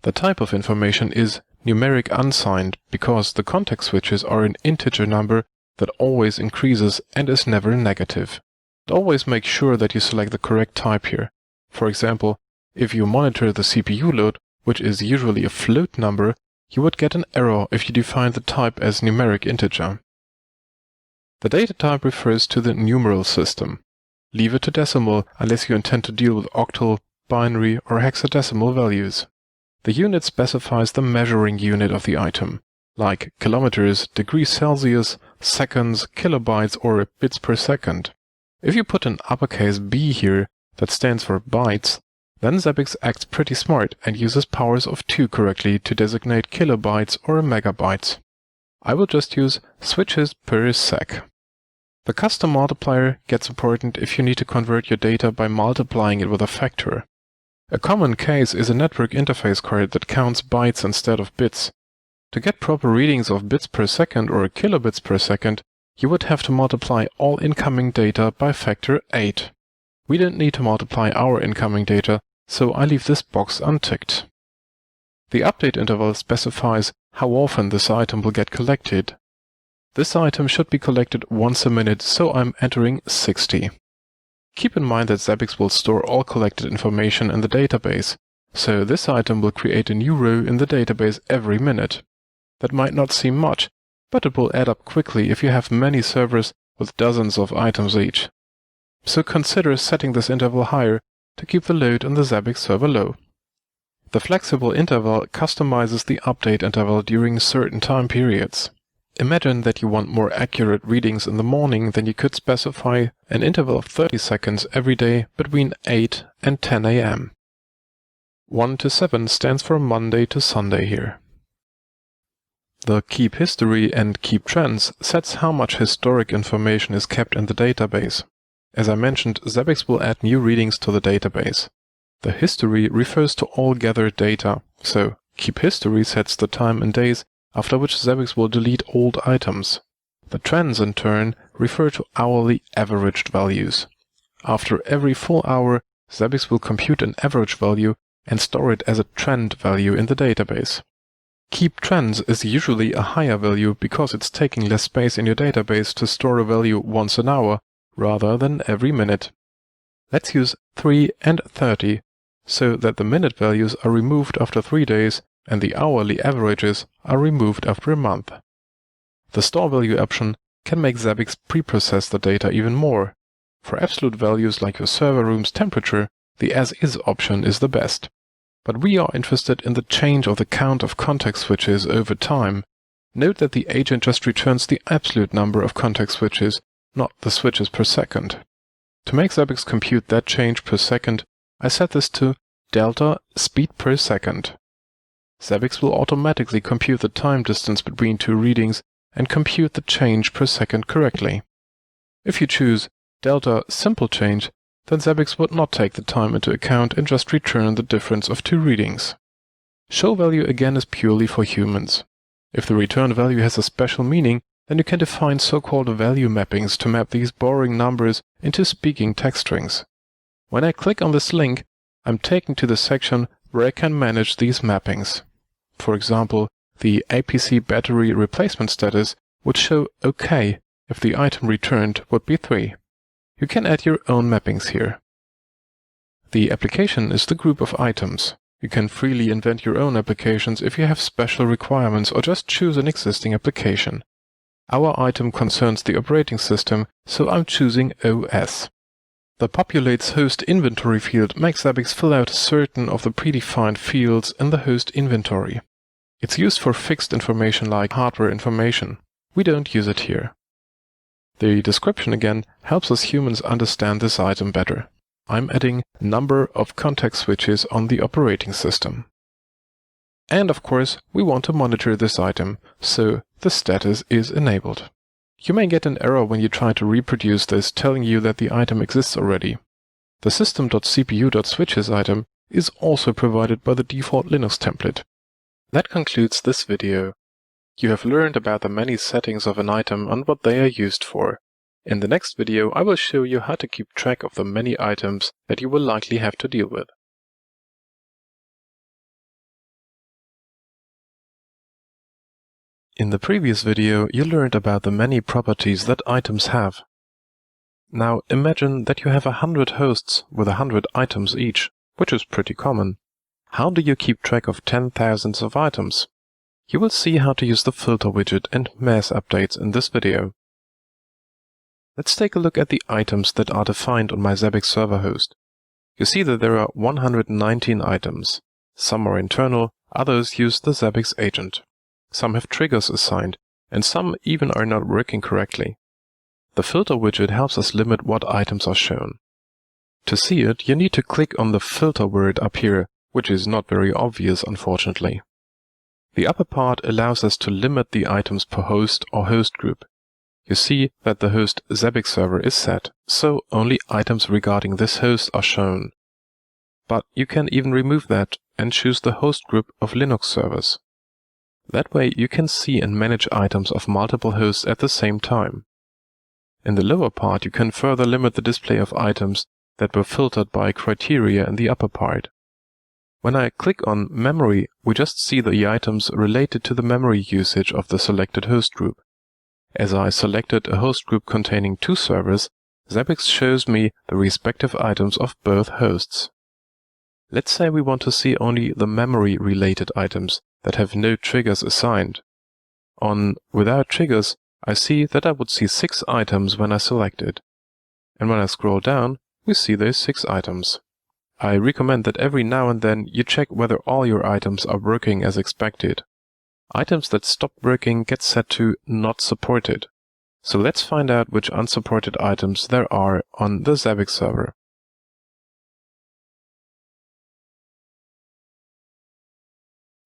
The type of information is numeric unsigned because the context switches are an integer number that always increases and is never negative. Always make sure that you select the correct type here. For example, if you monitor the CPU load, which is usually a float number, you would get an error if you define the type as numeric integer. The data type refers to the numeral system. Leave it to decimal unless you intend to deal with octal, binary, or hexadecimal values. The unit specifies the measuring unit of the item, like kilometers, degrees Celsius, seconds, kilobytes, or bits per second. If you put an uppercase B here that stands for bytes, then Zabbix acts pretty smart and uses powers of 2 correctly to designate kilobytes or megabytes. I will just use switches per sec. The custom multiplier gets important if you need to convert your data by multiplying it with a factor. A common case is a network interface card that counts bytes instead of bits. To get proper readings of bits per second or kilobits per second, you would have to multiply all incoming data by factor 8. We don't need to multiply our incoming data, so I leave this box unticked. The update interval specifies how often this item will get collected. This item should be collected once a minute, so I'm entering 60. Keep in mind that Zabbix will store all collected information in the database, so this item will create a new row in the database every minute. That might not seem much, but it will add up quickly if you have many servers with dozens of items each. So consider setting this interval higher to keep the load on the Zabbix server low. The flexible interval customizes the update interval during certain time periods. Imagine that you want more accurate readings in the morning, then you could specify an interval of 30 seconds every day between 8 and 10 AM. 1 to 7 stands for Monday to Sunday here. The Keep History and Keep Trends sets how much historic information is kept in the database. As I mentioned, Zabbix will add new readings to the database. The history refers to all gathered data, so Keep History sets the time and days after which Zabbix will delete old items. The trends, in turn, refer to hourly averaged values. After every full hour, Zabbix will compute an average value and store it as a trend value in the database. Keep Trends is usually a higher value because it's taking less space in your database to store a value once an hour rather than every minute. Let's use 3 and 30 so that the minute values are removed after 3 days and the hourly averages are removed after a month. The store value option can make Zabbix preprocess the data even more. For absolute values like your server room's temperature, the as-is option is the best. But we are interested in the change of the count of context switches over time. Note that the agent just returns the absolute number of context switches, not the switches per second. To make Zabbix compute that change per second, I set this to delta speed per second. Zabbix will automatically compute the time distance between two readings and compute the change per second correctly. If you choose delta simple change, then Zabbix would not take the time into account and just return the difference of two readings. Show value again is purely for humans. If the return value has a special meaning, then you can define so-called value mappings to map these boring numbers into speaking text strings. When I click on this link, I'm taken to the section where I can manage these mappings. For example, the APC battery replacement status would show OK if the item returned would be 3. You can add your own mappings here. The application is the group of items. You can freely invent your own applications if you have special requirements or just choose an existing application. Our item concerns the operating system, so I'm choosing OS. The populates host inventory field makes Zabbix fill out certain of the predefined fields in the host inventory. It's used for fixed information like hardware information. We don't use it here. The description again helps us humans understand this item better. I'm adding number of context switches on the operating system. And of course, we want to monitor this item, so the status is enabled. You may get an error when you try to reproduce this telling you that the item exists already. The system.cpu.switches item is also provided by the default Linux template. That concludes this video. You have learned about the many settings of an item and what they are used for. In the next video, I will show you how to keep track of the many items that you will likely have to deal with. In the previous video, you learned about the many properties that items have. Now imagine that you have 100 hosts with 100 items each, which is pretty common. How do you keep track of 10,000s of items? You will see how to use the filter widget and mass updates in this video. Let's take a look at the items that are defined on my Zabbix server host. You see that there are 119 items. Some are internal, others use the Zabbix agent. Some have triggers assigned, and some even are not working correctly. The filter widget helps us limit what items are shown. To see it, you need to click on the filter word up here, which is not very obvious unfortunately. The upper part allows us to limit the items per host or host group. You see that the host Zabbix server is set, so only items regarding this host are shown. But you can even remove that and choose the host group of Linux servers. That way you can see and manage items of multiple hosts at the same time. In the lower part you can further limit the display of items that were filtered by criteria in the upper part. When I click on memory, we just see the items related to the memory usage of the selected host group. As I selected a host group containing 2 servers, Zabbix shows me the respective items of both hosts. Let's say we want to see only the memory-related items that have no triggers assigned. On Without Triggers, I see that I would see 6 items when I select it. And when I scroll down, we see those 6 items. I recommend that every now and then you check whether all your items are working as expected. Items that stop working get set to Not Supported. So let's find out which unsupported items there are on the Zabbix server.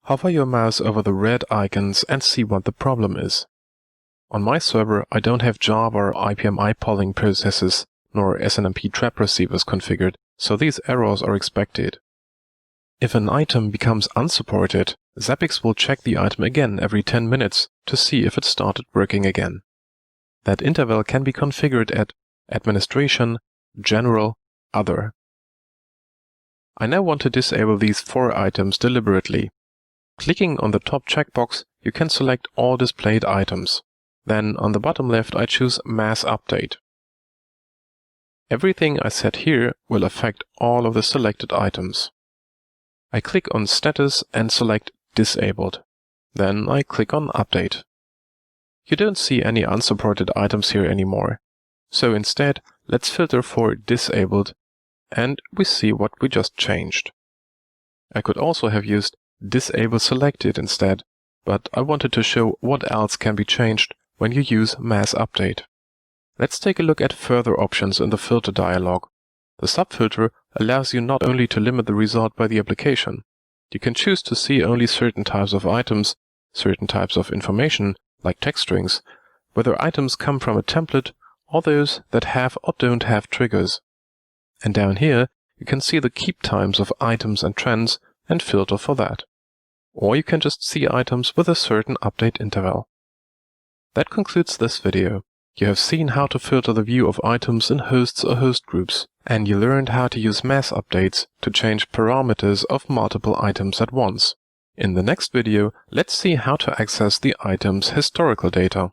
Hover your mouse over the red icons and see what the problem is. On my server, I don't have Java or IPMI polling processes, nor SNMP trap receivers configured, so these errors are expected. If an item becomes unsupported, Zabbix will check the item again every 10 minutes to see if it started working again. That interval can be configured at Administration, General, Other. I now want to disable these 4 items deliberately. Clicking on the top checkbox, you can select all displayed items. Then on the bottom left I choose Mass Update. Everything I set here will affect all of the selected items. I click on Status and select Disabled. Then I click on Update. You don't see any unsupported items here anymore. So instead, let's filter for Disabled, and we see what we just changed. I could also have used Disable Selected instead, but I wanted to show what else can be changed when you use Mass Update. Let's take a look at further options in the filter dialog. The subfilter allows you not only to limit the result by the application. You can choose to see only certain types of items, certain types of information, like text strings, whether items come from a template, or those that have or don't have triggers. And down here, you can see the keep times of items and trends and filter for that. Or you can just see items with a certain update interval. That concludes this video. You have seen how to filter the view of items in hosts or host groups, and you learned how to use mass updates to change parameters of multiple items at once. In the next video, let's see how to access the item's historical data.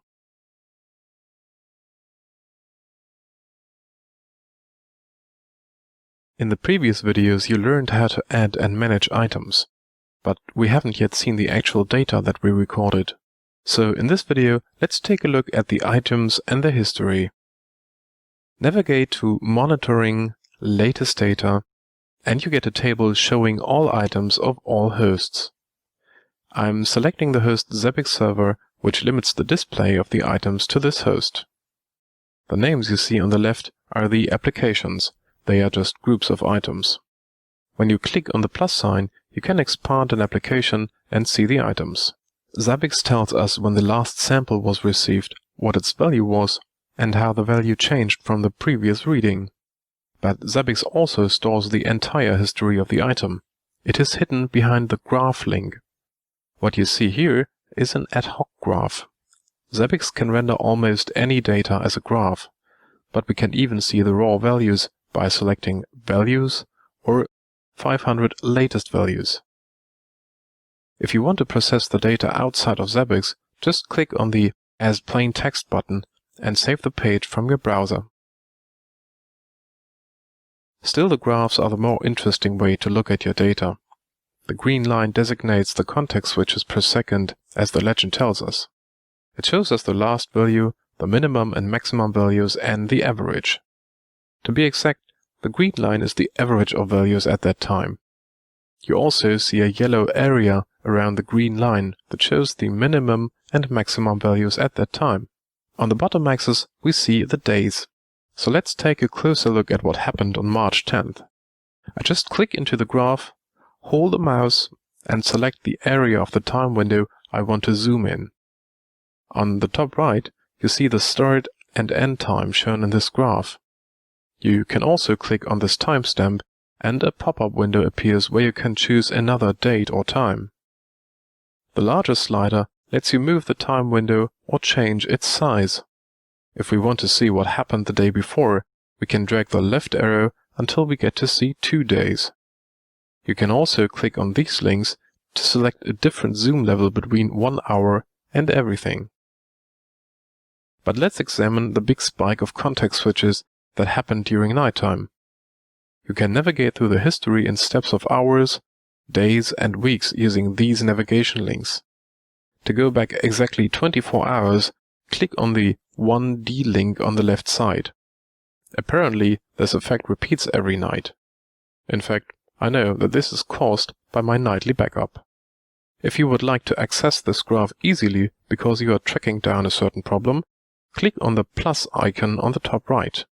In the previous videos you learned how to add and manage items, but we haven't yet seen the actual data that we recorded. So in this video, let's take a look at the items and their history. Navigate to Monitoring, Latest Data, and you get a table showing all items of all hosts. I'm selecting the host Zabbix server, which limits the display of the items to this host. The names you see on the left are the applications. They are just groups of items. When you click on the plus sign, you can expand an application and see the items. Zabbix tells us when the last sample was received, what its value was, and how the value changed from the previous reading. But Zabbix also stores the entire history of the item. It is hidden behind the graph link. What you see here is an ad hoc graph. Zabbix can render almost any data as a graph, but we can even see the raw values by selecting Values or 500 Latest Values. If you want to process the data outside of Zabbix, just click on the As Plain Text button and save the page from your browser. Still, the graphs are the more interesting way to look at your data. The green line designates the context switches per second, as the legend tells us. It shows us the last value, the minimum and maximum values, and the average. To be exact, the green line is the average of values at that time. You also see a yellow area around the green line that shows the minimum and maximum values at that time. On the bottom axis, we see the days. So let's take a closer look at what happened on March 10th. I just click into the graph, hold the mouse, and select the area of the time window I want to zoom in. On the top right, you see the start and end time shown in this graph. You can also click on this timestamp, and a pop-up window appears where you can choose another date or time. The larger slider lets you move the time window or change its size. If we want to see what happened the day before, we can drag the left arrow until we get to see 2 days. You can also click on these links to select a different zoom level between 1 hour and everything. But let's examine the big spike of context switches that happened during nighttime. You can navigate through the history in steps of hours, days, and weeks using these navigation links. To go back exactly 24 hours, click on the 1D link on the left side. Apparently, this effect repeats every night. In fact, I know that this is caused by my nightly backup. If you would like to access this graph easily because you are tracking down a certain problem, click on the plus icon on the top right.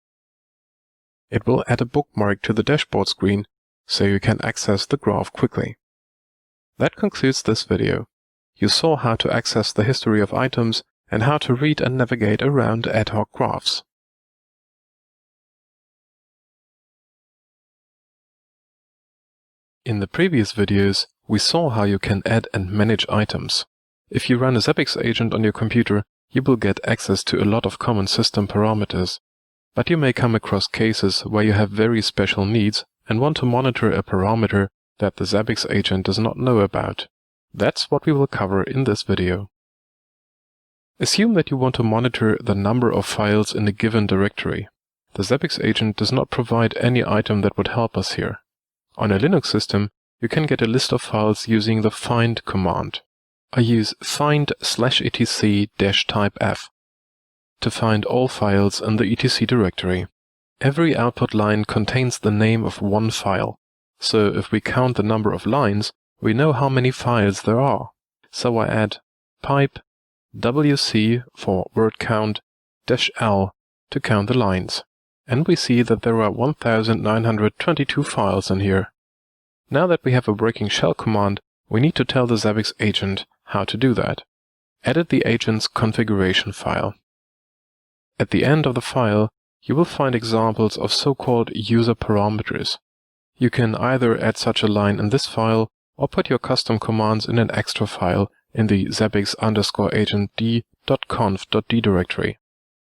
It will add a bookmark to the dashboard screen, so you can access the graph quickly. That concludes this video. You saw how to access the history of items and how to read and navigate around ad hoc graphs. In the previous videos, we saw how you can add and manage items. If you run a Zabbix agent on your computer, you will get access to a lot of common system parameters. But you may come across cases where you have very special needs and want to monitor a parameter that the Zabbix agent does not know about. That's what we will cover in this video. Assume that you want to monitor the number of files in a given directory. The Zabbix agent does not provide any item that would help us here. On a Linux system, you can get a list of files using the find command. I use find/etc-typef to find all files in the etc directory. Every output line contains the name of one file, so if we count the number of lines, we know how many files there are. So I add pipe wc for word count -l to count the lines, and we see that there are 1922 files in here. Now that we have a working shell command, we need to tell the Zabbix agent how to do that. Edit the agent's configuration file. At the end of the file, you will find examples of so-called user parameters. You can either add such a line in this file or put your custom commands in an extra file in the zabbix_agentd.conf.d directory.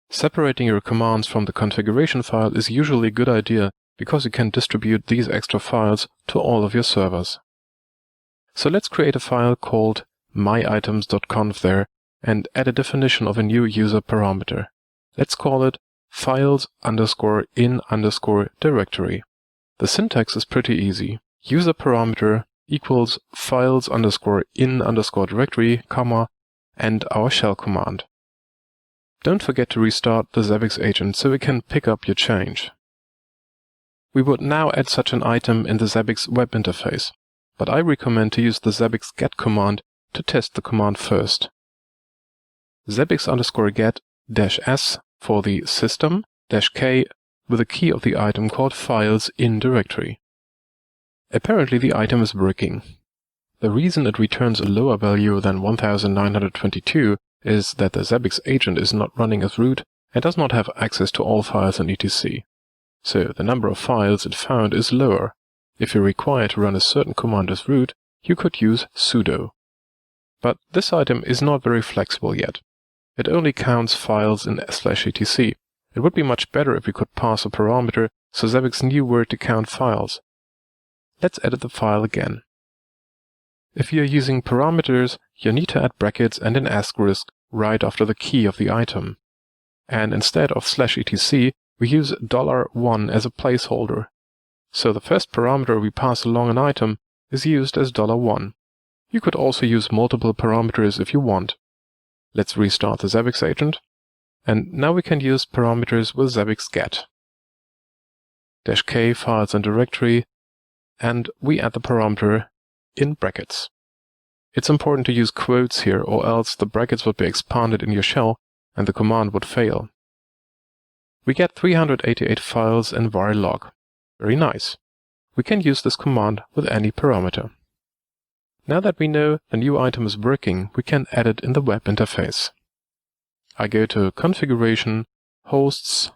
Separating your commands from the configuration file is usually a good idea because you can distribute these extra files to all of your servers. So let's create a file called myitems.conf there and add a definition of a new user parameter. Let's call it files_in_directory. The syntax is pretty easy. User parameter equals files_in_directory, comma, and our shell command. Don't forget to restart the Zabbix agent so it can pick up your change. We would now add such an item in the Zabbix web interface, but I recommend to use the Zabbix get command to test the command first. Zabbix_get-s for the system-k with a key of the item called files in directory. Apparently the item is working. The reason it returns a lower value than 1922 is that the Zabbix agent is not running as root and does not have access to all files in etc. So the number of files it found is lower. If you're required to run a certain command as root, you could use sudo. But this item is not very flexible yet. It only counts files in /etc. It would be much better if we could pass a parameter so Zabbix knew where to count files. Let's edit the file again. If you're using parameters, you need to add brackets and an asterisk right after the key of the item. And instead of /etc, we use $1 as a placeholder. So the first parameter we pass along an item is used as $1. You could also use multiple parameters if you want. Let's restart the Zabbix agent. And now we can use parameters with Zabbix get. -k files and directory, and we add the parameter in brackets. It's important to use quotes here, or else the brackets would be expanded in your shell and the command would fail. We get 388 files in var log. Very nice. We can use this command with any parameter. Now that we know the new item is working, we can add it in the web interface. I go to Configuration, Hosts,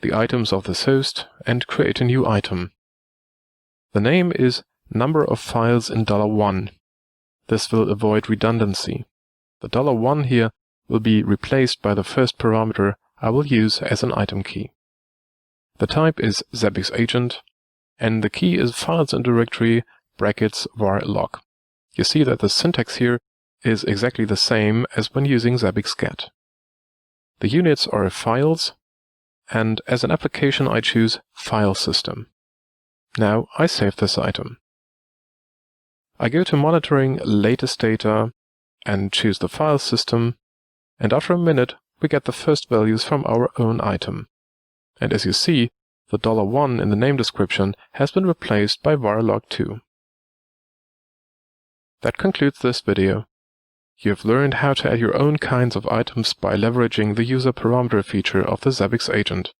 the items of this host, and create a new item. The name is number of files in $1. This will avoid redundancy. The $1 here will be replaced by the first parameter I will use as an item key. The type is Zabbix agent, and the key is files in directory brackets var log. You see that the syntax here is exactly the same as when using Zabbix get. The units are files, and as an application I choose File System. Now I save this item. I go to Monitoring Latest Data and choose the File System, and after a minute we get the first values from our own item. And as you see, the $1 in the name description has been replaced by varlog2. That concludes this video. You have learned how to add your own kinds of items by leveraging the user parameter feature of the Zabbix agent.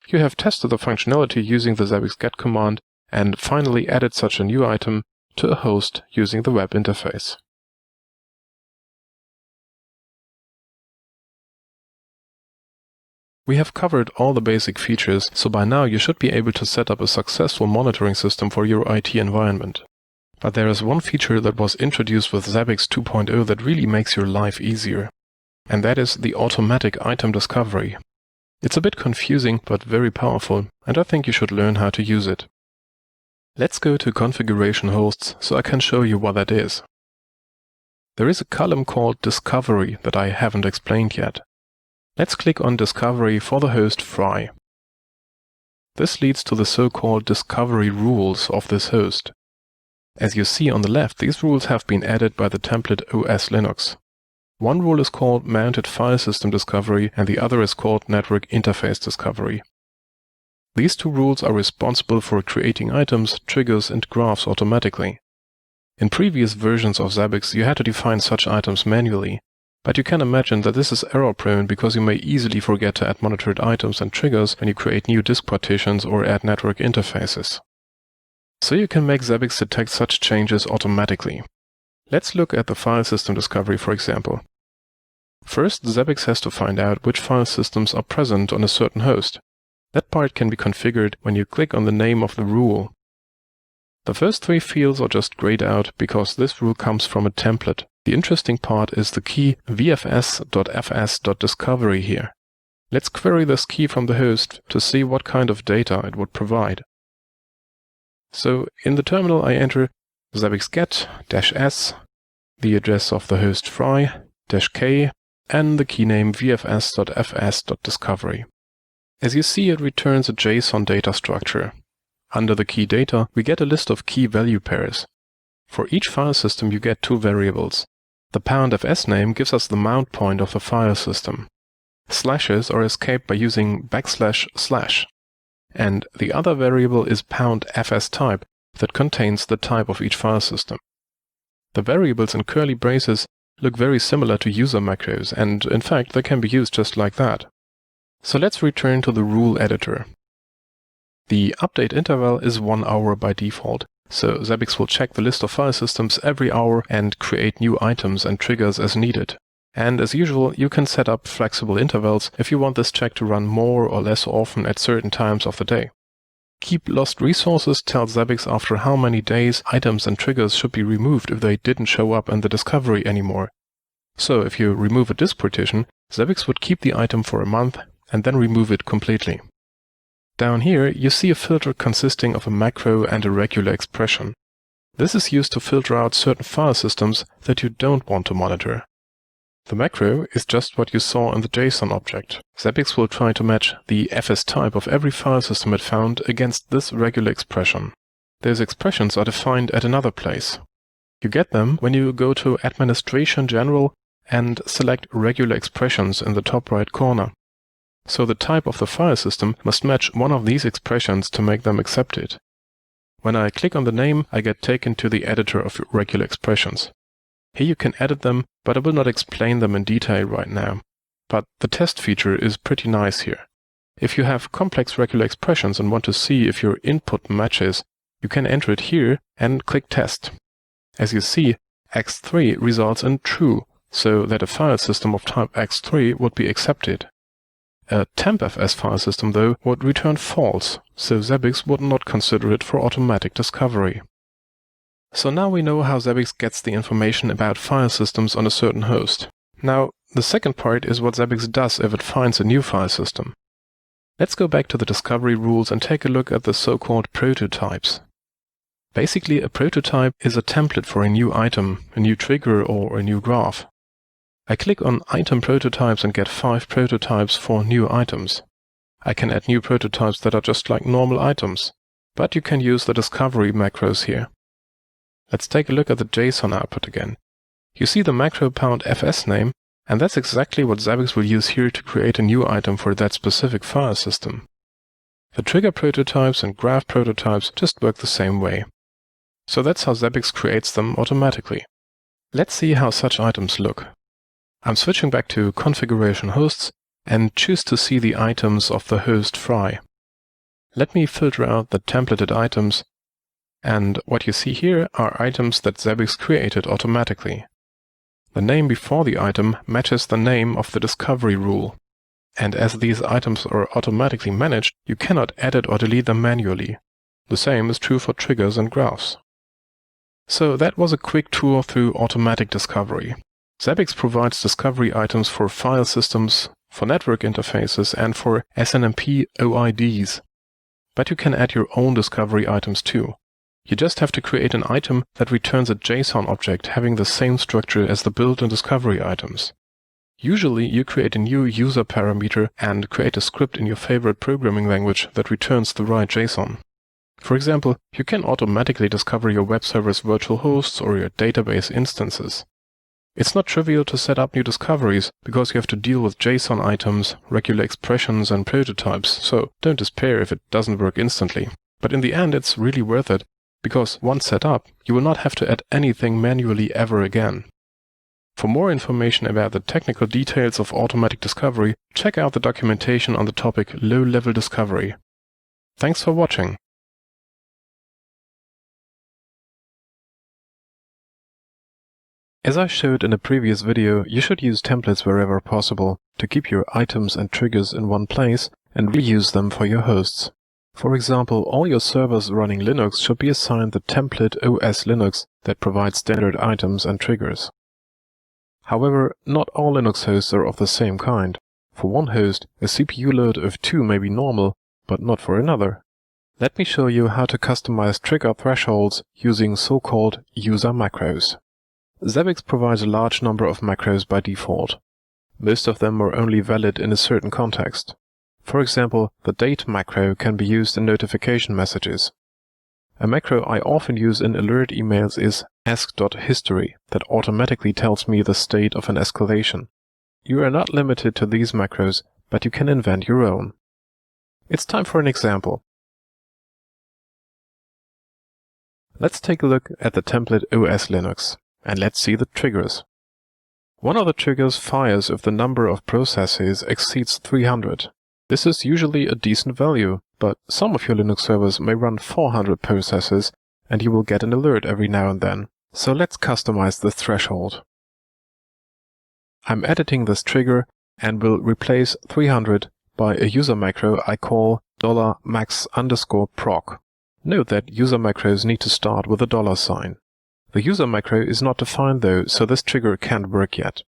You have tested the functionality using the Zabbix get command and finally added such a new item to a host using the web interface. We have covered all the basic features, so by now you should be able to set up a successful monitoring system for your IT environment. But there is one feature that was introduced with Zabbix 2.0 that really makes your life easier. And that is the automatic item discovery. It's a bit confusing but very powerful, and I think you should learn how to use it. Let's go to Configuration Hosts so I can show you what that is. There is a column called Discovery that I haven't explained yet. Let's click on Discovery for the host Fry. This leads to the so-called discovery rules of this host. As you see on the left, these rules have been added by the template OS Linux. One rule is called Mounted File System Discovery and the other is called Network Interface Discovery. These two rules are responsible for creating items, triggers and graphs automatically. In previous versions of Zabbix you had to define such items manually, but you can imagine that this is error-prone because you may easily forget to add monitored items and triggers when you create new disk partitions or add network interfaces. So you can make Zabbix detect such changes automatically. Let's look at the file system discovery, for example. First, Zabbix has to find out which file systems are present on a certain host. That part can be configured when you click on the name of the rule. The first three fields are just grayed out because this rule comes from a template. The interesting part is the key vfs.fs.discovery here. Let's query this key from the host to see what kind of data it would provide. So in the terminal I enter Zabbix get-s, the address of the host Fry-k, and the key name vfs.fs.discovery. As you see, it returns a JSON data structure. Under the key data, we get a list of key value pairs. For each file system you get two variables. The `fs name gives us the mount point of the file system. Slashes are escaped by using \// and the other variable is `fs type that contains the type of each file system. The variables in curly braces look very similar to user macros, and in fact they can be used just like that. So let's return to the rule editor. The update interval is 1 hour by default, so Zabbix will check the list of file systems every hour and create new items and triggers as needed. And as usual, you can set up flexible intervals if you want this check to run more or less often at certain times of the day. Keep lost resources tells Zabbix after how many days items and triggers should be removed if they didn't show up in the discovery anymore. So if you remove a disk partition, Zabbix would keep the item for a month and then remove it completely. Down here you see a filter consisting of a macro and a regular expression. This is used to filter out certain file systems that you don't want to monitor. The macro is just what you saw in the JSON object. Zabbix will try to match the fs type of every file system it found against this regular expression. Those expressions are defined at another place. You get them when you go to Administration General and select Regular Expressions in the top right corner. So the type of the file system must match one of these expressions to make them accepted. When I click on the name, I get taken to the editor of regular expressions. Here you can edit them, but I will not explain them in detail right now. But the test feature is pretty nice here. If you have complex regular expressions and want to see if your input matches, you can enter it here and click Test. As you see, x3 results in true, so that a file system of type x3 would be accepted. A tempfs file system, though, would return false, so Zabbix would not consider it for automatic discovery. So now we know how Zabbix gets the information about file systems on a certain host. Now, the second part is what Zabbix does if it finds a new file system. Let's go back to the discovery rules and take a look at the so-called prototypes. Basically, a prototype is a template for a new item, a new trigger, or a new graph. I click on Item Prototypes and get 5 prototypes for new items. I can add new prototypes that are just like normal items, but you can use the discovery macros here. Let's take a look at the JSON output again. You see the macro `fs name, and that's exactly what Zabbix will use here to create a new item for that specific file system. The trigger prototypes and graph prototypes just work the same way. So that's how Zabbix creates them automatically. Let's see how such items look. I'm switching back to Configuration Hosts and choose to see the items of the host fry. Let me filter out the templated items, and what you see here are items that Zabbix created automatically. The name before the item matches the name of the discovery rule, and as these items are automatically managed, you cannot edit or delete them manually. The same is true for triggers and graphs. So that was a quick tour through automatic discovery. Zabbix provides discovery items for file systems, for network interfaces, and for SNMP OIDs. But you can add your own discovery items too. You just have to create an item that returns a JSON object having the same structure as the built-in discovery items. Usually you create a new user parameter and create a script in your favorite programming language that returns the right JSON. For example, you can automatically discover your web server's virtual hosts or your database instances. It's not trivial to set up new discoveries, because you have to deal with JSON items, regular expressions, and prototypes, so don't despair if it doesn't work instantly. But in the end it's really worth it, because once set up, you will not have to add anything manually ever again. For more information about the technical details of automatic discovery, check out the documentation on the topic Low-Level Discovery. Thanks for watching. As I showed in a previous video, you should use templates wherever possible to keep your items and triggers in one place and reuse them for your hosts. For example, all your servers running Linux should be assigned the template OS Linux that provides standard items and triggers. However, not all Linux hosts are of the same kind. For one host, a CPU load of 2 may be normal, but not for another. Let me show you how to customize trigger thresholds using so-called user macros. Zabbix provides a large number of macros by default. Most of them are only valid in a certain context. For example, the date macro can be used in notification messages. A macro I often use in alert emails is ask.history that automatically tells me the state of an escalation. You are not limited to these macros, but you can invent your own. It's time for an example. Let's take a look at the template OS Linux, and let's see the triggers. One of the triggers fires if the number of processes exceeds 300. This is usually a decent value, but some of your Linux servers may run 400 processes, and you will get an alert every now and then. So let's customize the threshold. I'm editing this trigger and will replace 300 by a user macro I call $max_proc. Note that user macros need to start with a $sign. The user macro is not defined though, so this trigger can't work yet.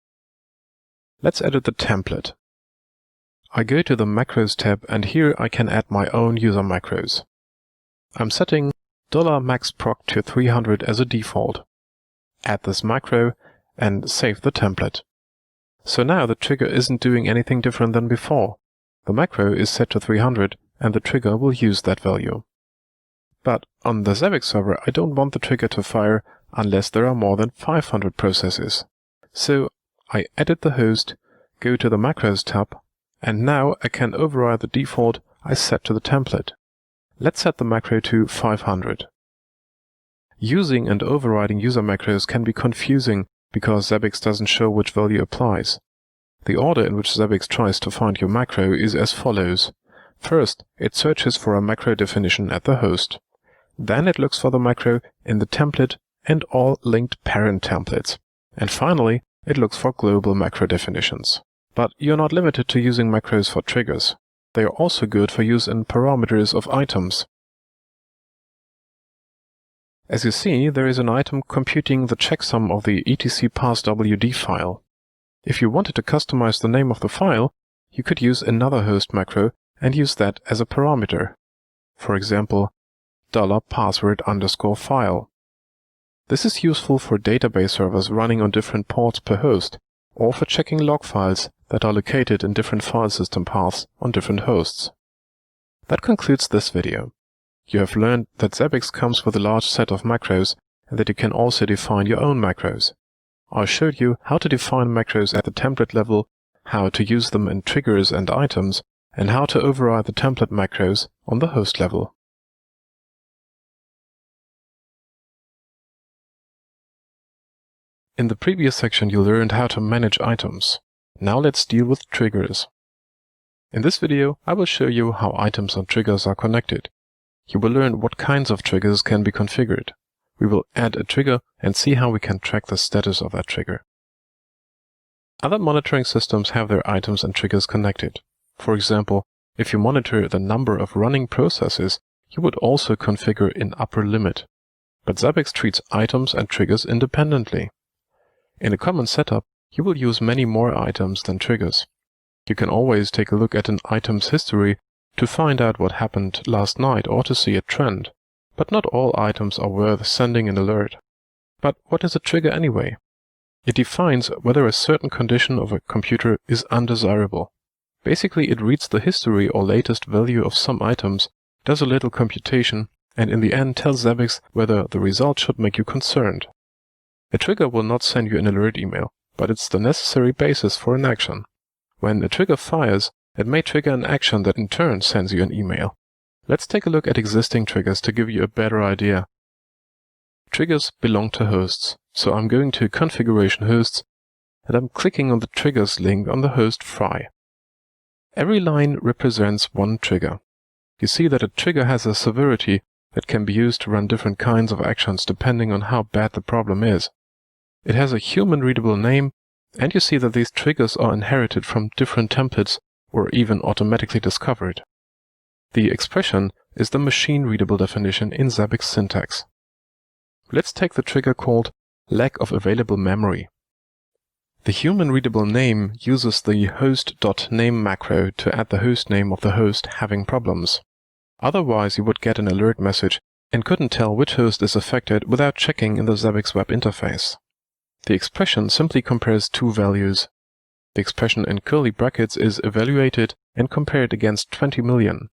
Let's edit the template. I go to the Macros tab, and here I can add my own user macros. I'm setting $maxproc to 300 as a default. Add this macro and save the template. So now the trigger isn't doing anything different than before. The macro is set to 300 and the trigger will use that value. But on the Zabbix server I don't want the trigger to fire unless there are more than 500 processes. So I edit the host, go to the Macros tab, and now I can override the default I set to the template. Let's set the macro to 500. Using and overriding user macros can be confusing because Zabbix doesn't show which value applies. The order in which Zabbix tries to find your macro is as follows. First, it searches for a macro definition at the host. Then it looks for the macro in the template and all linked parent templates. And finally, it looks for global macro definitions. But you're not limited to using macros for triggers. They are also good for use in parameters of items. As you see, there is an item computing the checksum of the etc passwd file. If you wanted to customize the name of the file, you could use another host macro and use that as a parameter. For example, $password_file. This is useful for database servers running on different ports per host, or for checking log files that are located in different file system paths on different hosts. That concludes this video. You have learned that Zabbix comes with a large set of macros and that you can also define your own macros. I showed you how to define macros at the template level, how to use them in triggers and items, and how to override the template macros on the host level. In the previous section you learned how to manage items. Now let's deal with triggers. In this video I will show you how items and triggers are connected. You will learn what kinds of triggers can be configured. We will add a trigger and see how we can track the status of that trigger. Other monitoring systems have their items and triggers connected. For example, if you monitor the number of running processes, you would also configure an upper limit. But Zabbix treats items and triggers independently. In a common setup, you will use many more items than triggers. You can always take a look at an item's history to find out what happened last night or to see a trend. But not all items are worth sending an alert. But what is a trigger anyway? It defines whether a certain condition of a computer is undesirable. Basically, it reads the history or latest value of some items, does a little computation, and in the end tells Zabbix whether the result should make you concerned. A trigger will not send you an alert email, but it's the necessary basis for an action. When a trigger fires, it may trigger an action that in turn sends you an email. Let's take a look at existing triggers to give you a better idea. Triggers belong to hosts, so I'm going to Configuration Hosts, and I'm clicking on the Triggers link on the host Fry. Every line represents one trigger. You see that a trigger has a severity that can be used to run different kinds of actions depending on how bad the problem is. It has a human-readable name, and you see that these triggers are inherited from different templates or even automatically discovered. The expression is the machine-readable definition in Zabbix syntax. Let's take the trigger called lack of available memory. The human-readable name uses the host.name macro to add the host name of the host having problems. Otherwise you would get an alert message and couldn't tell which host is affected without checking in the Zabbix web interface. The expression simply compares two values. The expression in curly brackets is evaluated and compared against 20 million.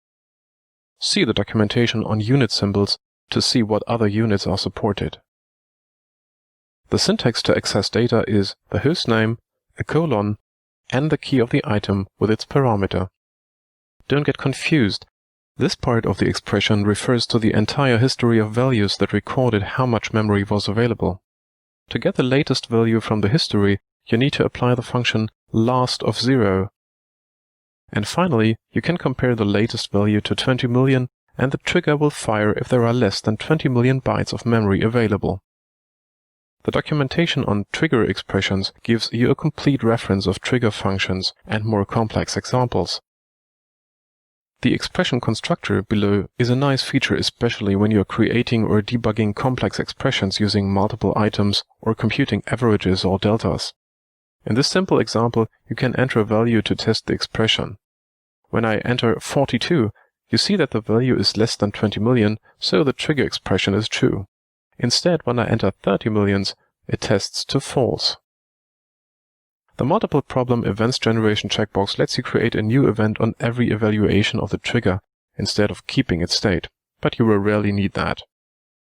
See the documentation on unit symbols to see what other units are supported. The syntax to access data is the hostname, a colon, and the key of the item with its parameter. Don't get confused. This part of the expression refers to the entire history of values that recorded how much memory was available. To get the latest value from the history, you need to apply the function last of 0. And finally, you can compare the latest value to 20 million, and the trigger will fire if there are less than 20 million bytes of memory available. The documentation on trigger expressions gives you a complete reference of trigger functions and more complex examples. The expression constructor below is a nice feature, especially when you are creating or debugging complex expressions using multiple items or computing averages or deltas. In this simple example, you can enter a value to test the expression. When I enter 42, you see that the value is less than 20 million, so the trigger expression is true. Instead, when I enter 30 millions, it tests to false. The multiple problem events generation checkbox lets you create a new event on every evaluation of the trigger instead of keeping its state, but you will rarely need that.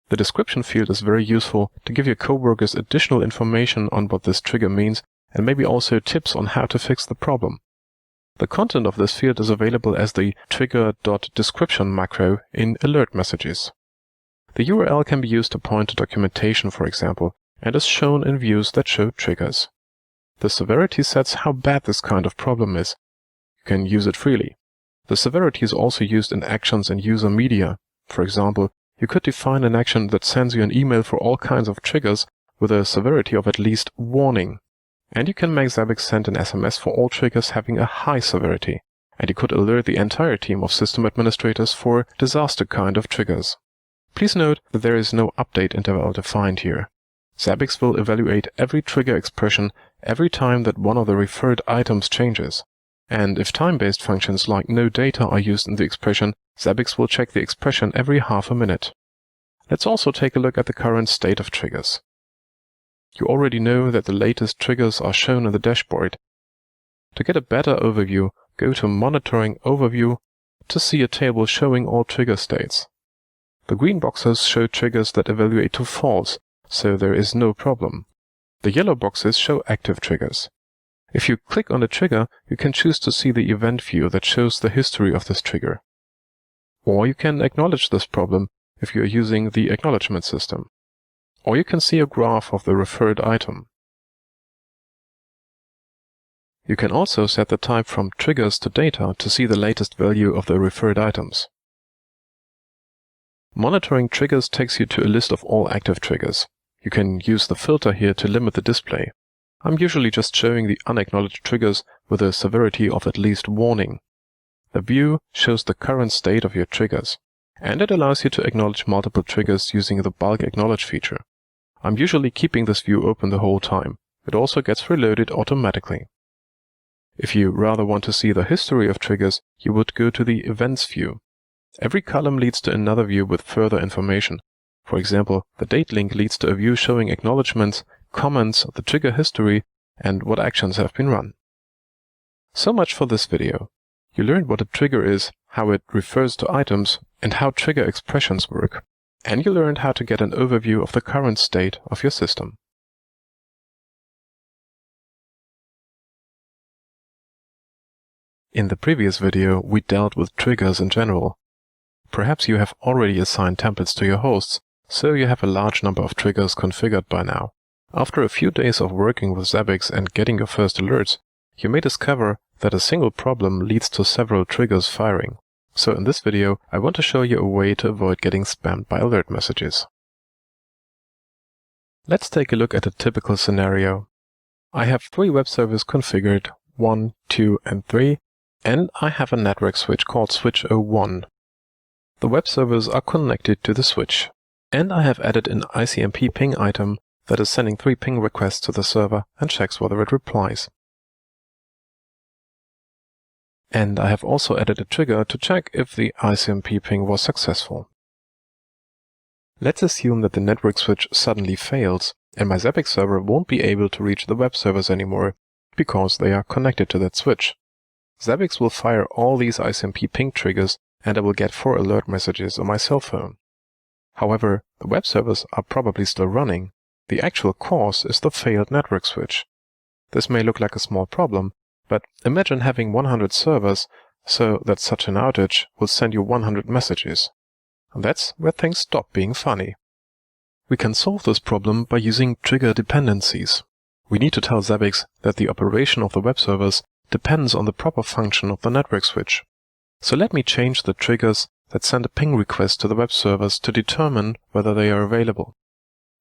The description field is very useful to give your coworkers additional information on what this trigger means and maybe also tips on how to fix the problem. The content of this field is available as the trigger.description macro in alert messages. The URL can be used to point to documentation, for example, and is shown in views that show triggers. The severity sets how bad this kind of problem is. You can use it freely. The severity is also used in actions and user media. For example, you could define an action that sends you an email for all kinds of triggers with a severity of at least warning. And you can make Zabbix send an SMS for all triggers having a high severity. And you could alert the entire team of system administrators for disaster kind of triggers. Please note that there is no update interval defined here. Zabbix will evaluate every trigger expression every time that one of the referred items changes. And if time-based functions like noData are used in the expression, Zabbix will check the expression every half a minute. Let's also take a look at the current state of triggers. You already know that the latest triggers are shown in the dashboard. To get a better overview, go to Monitoring Overview to see a table showing all trigger states. The green boxes show triggers that evaluate to false, so there is no problem. The yellow boxes show active triggers. If you click on a trigger, you can choose to see the event view that shows the history of this trigger. Or you can acknowledge this problem if you are using the acknowledgement system. Or you can see a graph of the referred item. You can also set the type from triggers to data to see the latest value of the referred items. Monitoring triggers takes you to a list of all active triggers. You can use the filter here to limit the display. I'm usually just showing the unacknowledged triggers with a severity of at least warning. The view shows the current state of your triggers, and it allows you to acknowledge multiple triggers using the bulk acknowledge feature. I'm usually keeping this view open the whole time. It also gets reloaded automatically. If you rather want to see the history of triggers, you would go to the Events view. Every column leads to another view with further information. For example, the date link leads to a view showing acknowledgements, comments, the trigger history, and what actions have been run. So much for this video. You learned what a trigger is, how it refers to items, and how trigger expressions work. And you learned how to get an overview of the current state of your system. In the previous video, we dealt with triggers in general. Perhaps you have already assigned templates to your hosts, so you have a large number of triggers configured by now. After a few days of working with Zabbix and getting your first alerts, you may discover that a single problem leads to several triggers firing. So in this video, I want to show you a way to avoid getting spammed by alert messages. Let's take a look at a typical scenario. I have 3 web servers configured, 1, 2, and 3, and I have a network switch called switch 01. The web servers are connected to the switch, and I have added an ICMP ping item that is sending 3 ping requests to the server and checks whether it replies. And I have also added a trigger to check if the ICMP ping was successful. Let's assume that the network switch suddenly fails, and my Zabbix server won't be able to reach the web servers anymore, because they are connected to that switch. Zabbix will fire all these ICMP ping triggers, and I will get 4 alert messages on my cell phone. However, the web servers are probably still running. The actual cause is the failed network switch. This may look like a small problem, but imagine having 100 servers so that such an outage will send you 100 messages. And that's where things stop being funny. We can solve this problem by using trigger dependencies. We need to tell Zabbix that the operation of the web servers depends on the proper function of the network switch. So let me change the triggers that send a ping request to the web servers to determine whether they are available.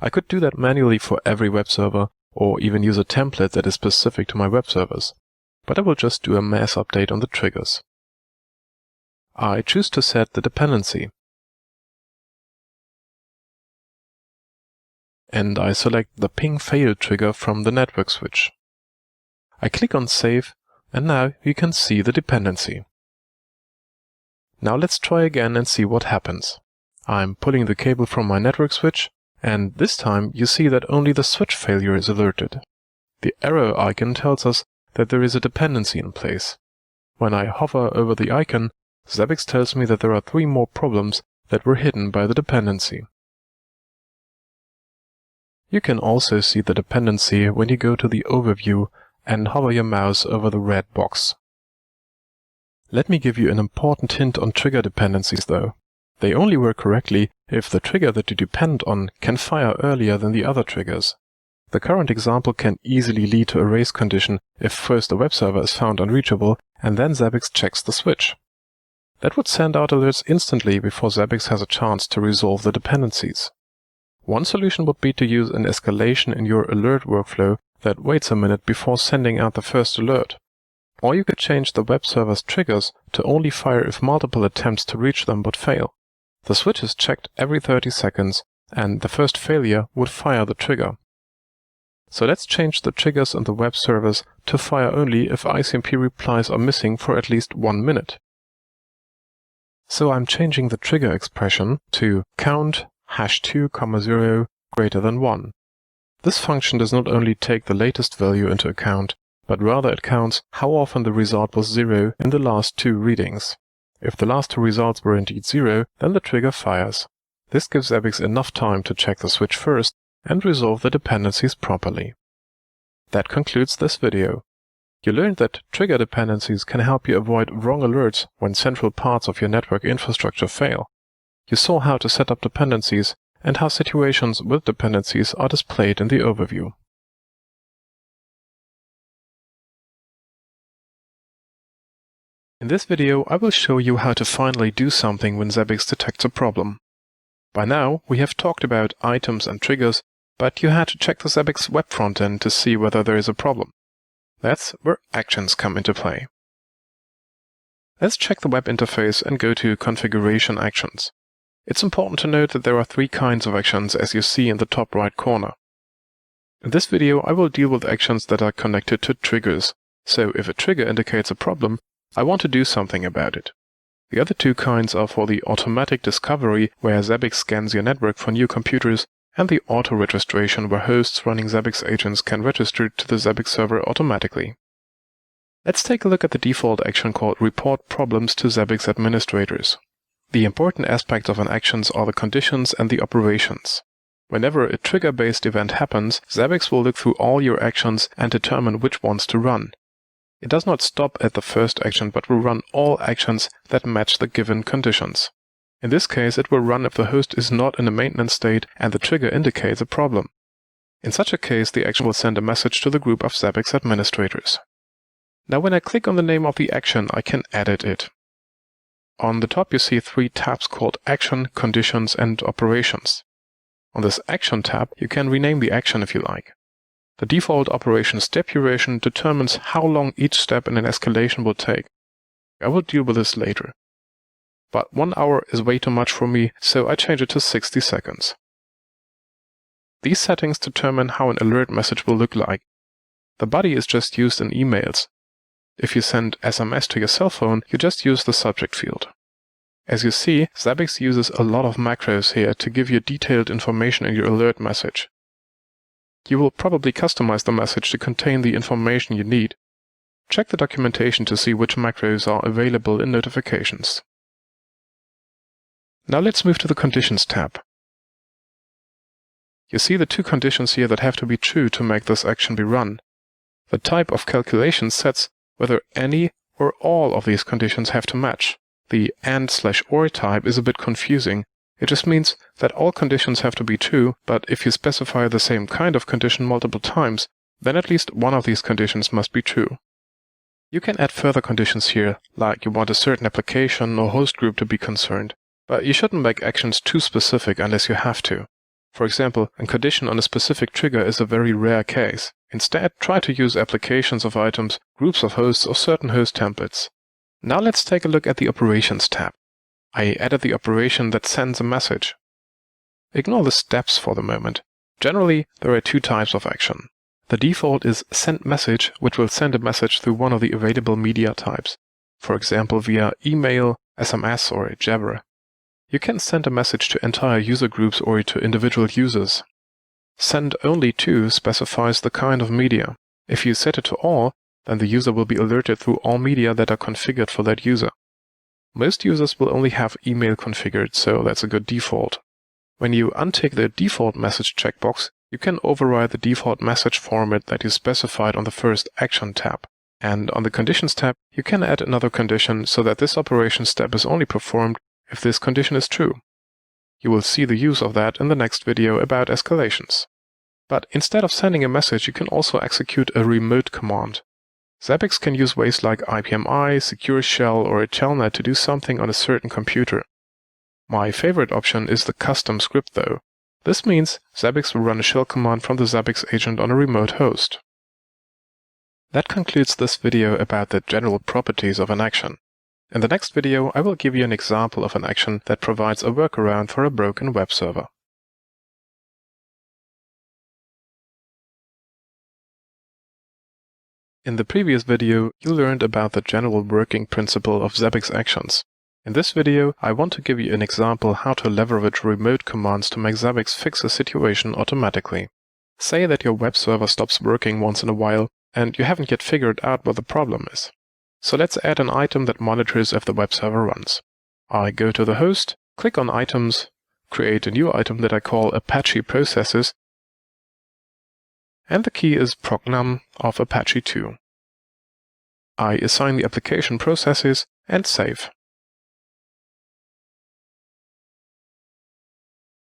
I could do that manually for every web server, or even use a template that is specific to my web servers. But I will just do a mass update on the triggers. I choose to set the dependency. And I select the ping failed trigger from the network switch. I click on Save, and now you can see the dependency. Now let's try again and see what happens. I'm pulling the cable from my network switch, and this time you see that only the switch failure is alerted. The arrow icon tells us that there is a dependency in place. When I hover over the icon, Zabbix tells me that there are 3 more problems that were hidden by the dependency. You can also see the dependency when you go to the overview and hover your mouse over the red box. Let me give you an important hint on trigger dependencies though. They only work correctly if the trigger that you depend on can fire earlier than the other triggers. The current example can easily lead to a race condition if first a web server is found unreachable and then Zabbix checks the switch. That would send out alerts instantly before Zabbix has a chance to resolve the dependencies. One solution would be to use an escalation in your alert workflow that waits a minute before sending out the first alert. Or you could change the web server's triggers to only fire if multiple attempts to reach them would fail. The switch is checked every 30 seconds, and the first failure would fire the trigger. So let's change the triggers in the web servers to fire only if ICMP replies are missing for at least 1 minute. So I'm changing the trigger expression to count #2,0 greater than 1. This function does not only take the latest value into account, but rather it counts how often the result was 0 in the last 2 readings. If the last 2 results were indeed 0, then the trigger fires. This gives Zabbix enough time to check the switch first and resolve the dependencies properly. That concludes this video. You learned that trigger dependencies can help you avoid wrong alerts when central parts of your network infrastructure fail. You saw how to set up dependencies and how situations with dependencies are displayed in the overview. In this video, I will show you how to finally do something when Zabbix detects a problem. By now, we have talked about items and triggers, but you had to check the Zabbix web frontend to see whether there is a problem. That's where actions come into play. Let's check the web interface and go to Configuration Actions. It's important to note that there are 3 kinds of actions as you see in the top right corner. In this video, I will deal with actions that are connected to triggers. So if a trigger indicates a problem, I want to do something about it. The other 2 kinds are for the automatic discovery, where Zabbix scans your network for new computers, and the auto-registration, where hosts running Zabbix agents can register to the Zabbix server automatically. Let's take a look at the default action called Report Problems to Zabbix Administrators. The important aspects of an action are the conditions and the operations. Whenever a trigger-based event happens, Zabbix will look through all your actions and determine which ones to run. It does not stop at the first action, but will run all actions that match the given conditions. In this case, it will run if the host is not in a maintenance state and the trigger indicates a problem. In such a case, the action will send a message to the group of Zabbix administrators. Now when I click on the name of the action, I can edit it. On the top you see 3 tabs called Action, Conditions and Operations. On this Action tab, you can rename the action if you like. The default operation step duration determines how long each step in an escalation will take. I will deal with this later. But 1 hour is way too much for me, so I change it to 60 seconds. These settings determine how an alert message will look like. The body is just used in emails. If you send SMS to your cell phone, you just use the subject field. As you see, Zabbix uses a lot of macros here to give you detailed information in your alert message. You will probably customize the message to contain the information you need. Check the documentation to see which macros are available in notifications. Now let's move to the Conditions tab. You see the two conditions here that have to be true to make this action be run. The type of calculation sets whether any or all of these conditions have to match. The AND/OR type is a bit confusing. It just means that all conditions have to be true, but if you specify the same kind of condition multiple times, then at least one of these conditions must be true. You can add further conditions here, like you want a certain application or host group to be concerned, but you shouldn't make actions too specific unless you have to. For example, a condition on a specific trigger is a very rare case. Instead, try to use applications of items, groups of hosts, or certain host templates. Now let's take a look at the Operations tab. I added the operation that sends a message. Ignore the steps for the moment. Generally, there are two types of action. The default is sendMessage, which will send a message through one of the available media types, for example via email, SMS, or Jabber. You can send a message to entire user groups or to individual users. SendOnly2 specifies the kind of media. If you set it to all, then the user will be alerted through all media that are configured for that user. Most users will only have email configured, so that's a good default. When you untick the default message checkbox, you can override the default message format that you specified on the first Action tab. And on the Conditions tab, you can add another condition so that this operation step is only performed if this condition is true. You will see the use of that in the next video about escalations. But instead of sending a message, you can also execute a remote command. Zabbix can use ways like IPMI, Secure Shell, or a telnet to do something on a certain computer. My favorite option is the custom script though. This means Zabbix will run a shell command from the Zabbix agent on a remote host. That concludes this video about the general properties of an action. In the next video, I will give you an example of an action that provides a workaround for a broken web server. In the previous video, you learned about the general working principle of Zabbix actions. In this video, I want to give you an example how to leverage remote commands to make Zabbix fix a situation automatically. Say that your web server stops working once in a while, and you haven't yet figured out what the problem is. So let's add an item that monitors if the web server runs. I go to the host, click on Items, create a new item that I call Apache Processes, and the key is procnum of Apache 2. I assign the application processes and save.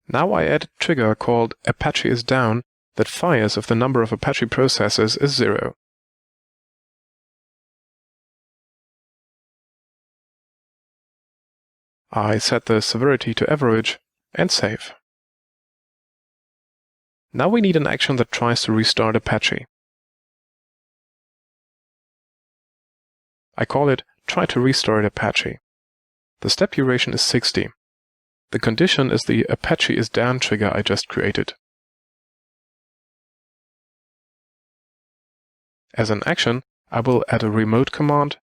Now I add a trigger called Apache is down that fires if the number of Apache processes is 0. I set the severity to average and save. Now we need an action that tries to restart Apache. I call it try to restart Apache. The step duration is 60. The condition is the Apache is down trigger I just created. As an action, I will add a remote command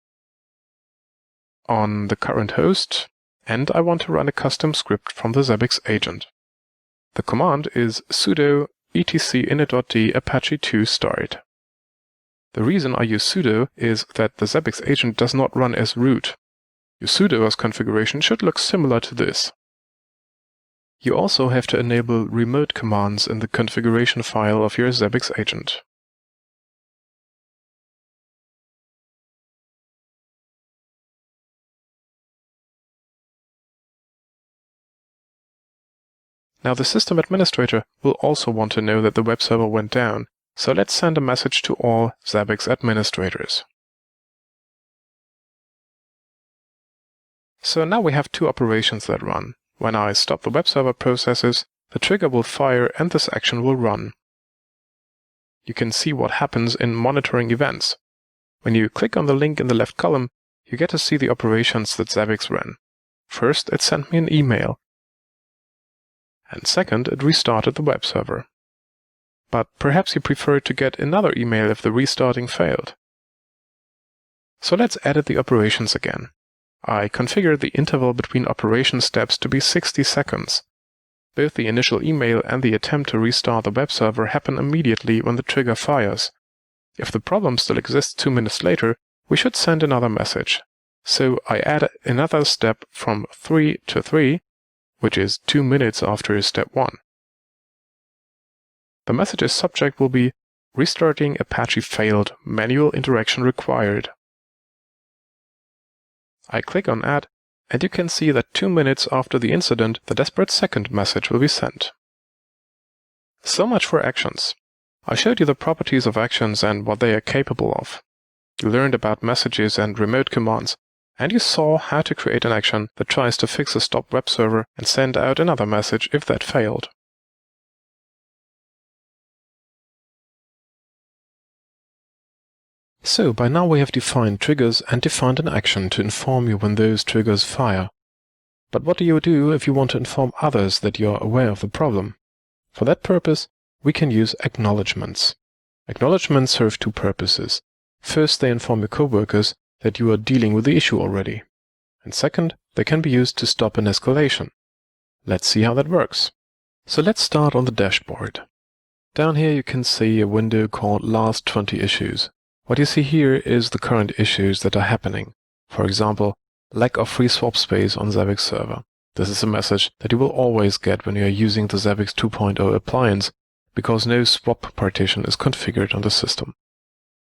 on the current host, and I want to run a custom script from the Zabbix agent. The command is sudo etc init.d apache2 start. The reason I use sudo is that the Zabbix agent does not run as root. Your sudoers configuration should look similar to this. You also have to enable remote commands in the configuration file of your Zabbix agent. Now the system administrator will also want to know that the web server went down, so let's send a message to all Zabbix administrators. So now we have two operations that run. When I stop the web server processes, the trigger will fire and this action will run. You can see what happens in monitoring events. When you click on the link in the left column, you get to see the operations that Zabbix ran. First, it sent me an email. And second, it restarted the web server. But perhaps you prefer to get another email if the restarting failed. So let's edit the operations again. I configured the interval between operation steps to be 60 seconds. Both the initial email and the attempt to restart the web server happen immediately when the trigger fires. If the problem still exists 2 minutes later, we should send another message. So I add another step from 3 to 3, which is 2 minutes after step 1. The message's subject will be restarting Apache failed, manual interaction required. I click on Add, and you can see that 2 minutes after the incident, the desperate second message will be sent. So much for actions. I showed you the properties of actions and what they are capable of. You learned about messages and remote commands, and you saw how to create an action that tries to fix a stopped web server and send out another message if that failed. So, by now we have defined triggers and defined an action to inform you when those triggers fire. But what do you do if you want to inform others that you are aware of the problem? For that purpose, we can use acknowledgements. Acknowledgements serve two purposes. First, they inform your coworkers that you are dealing with the issue already. And second, they can be used to stop an escalation. Let's see how that works. So let's start on the dashboard. Down here you can see a window called Last 20 Issues. What you see here is the current issues that are happening. For example, lack of free swap space on Zabbix server. This is a message that you will always get when you are using the Zabbix 2.0 appliance, because no swap partition is configured on the system.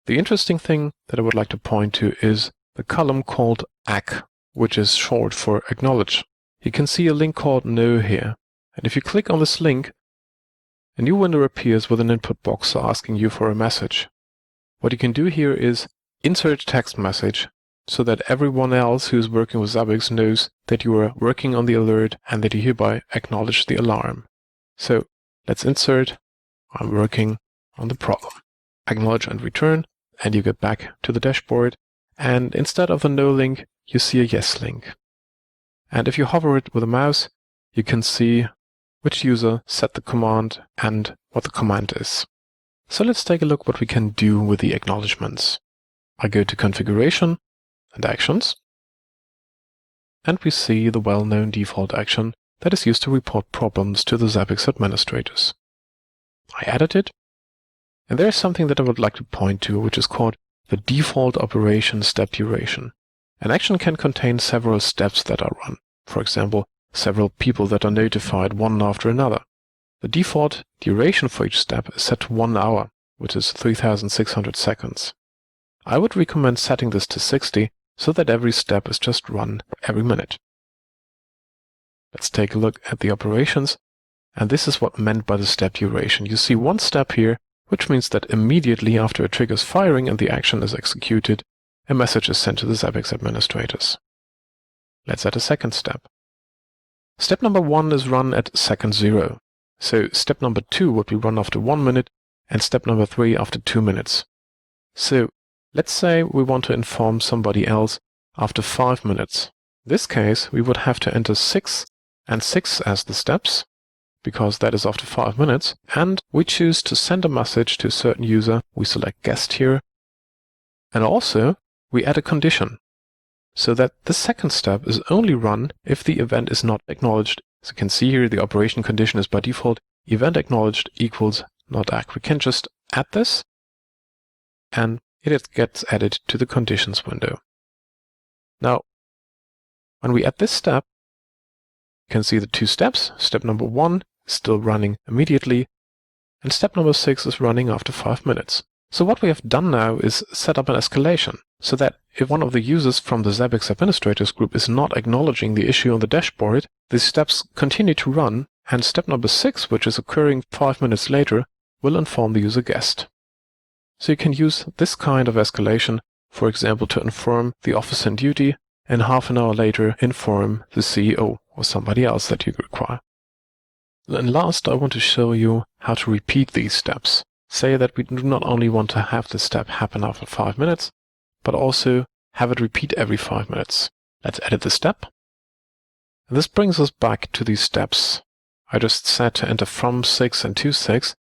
The interesting thing that I would like to point to is the column called ACK, which is short for acknowledge. You can see a link called No here, and if you click on this link, a new window appears with an input box asking you for a message. What you can do here is insert text message so that everyone else who is working with Zabbix knows that you are working on the alert and that you hereby acknowledge the alarm. So let's insert I'm working on the problem. Acknowledge and return, and you get back to the dashboard, and instead of the no link, you see a yes link. And if you hover it with a mouse, you can see which user set the command and what the command is. So let's take a look what we can do with the acknowledgements. I go to Configuration and Actions, and we see the well-known default action that is used to report problems to the Zabbix administrators. I added it, and there is something that I would like to point to, which is called the default operation step duration. An action can contain several steps that are run, for example, several people that are notified one after another. The default duration for each step is set to 1 hour, which is 3,600 seconds. I would recommend setting this to 60 so that every step is just run every minute. Let's take a look at the operations, and this is what meant by the step duration. You see one step here, which means that immediately after a trigger is firing and the action is executed, a message is sent to the Zabbix administrators. Let's add a second step. Step number 1 is run at second 0. So step number 2 would be run after 1 minute, and step number 3 after 2 minutes. So let's say we want to inform somebody else after 5 minutes. In this case, we would have to enter 6 and 6 as the steps, because that is after 5 minutes, and we choose to send a message to a certain user. We select guest here, and also we add a condition, so that the second step is only run if the event is not acknowledged. As you can see here, the operation condition is by default event acknowledged equals not ACK. We can just add this, and it gets added to the conditions window. Now, when we add this step, you can see the 2 steps. Step number 1 is still running immediately, and step number 6 is running after 5 minutes. So what we have done now is set up an escalation, so that if one of the users from the Zabbix administrators group is not acknowledging the issue on the dashboard, these steps continue to run, and step number 6, which is occurring 5 minutes later, will inform the user guest. So you can use this kind of escalation, for example, to inform the officer on duty, and half an hour later inform the CEO or somebody else that you require. And last, I want to show you how to repeat these steps. Say that we do not only want to have the step happen after 5 minutes, but also have it repeat every 5 minutes. Let's edit the step. And this brings us back to these steps. I just said to enter from 6 and to 6,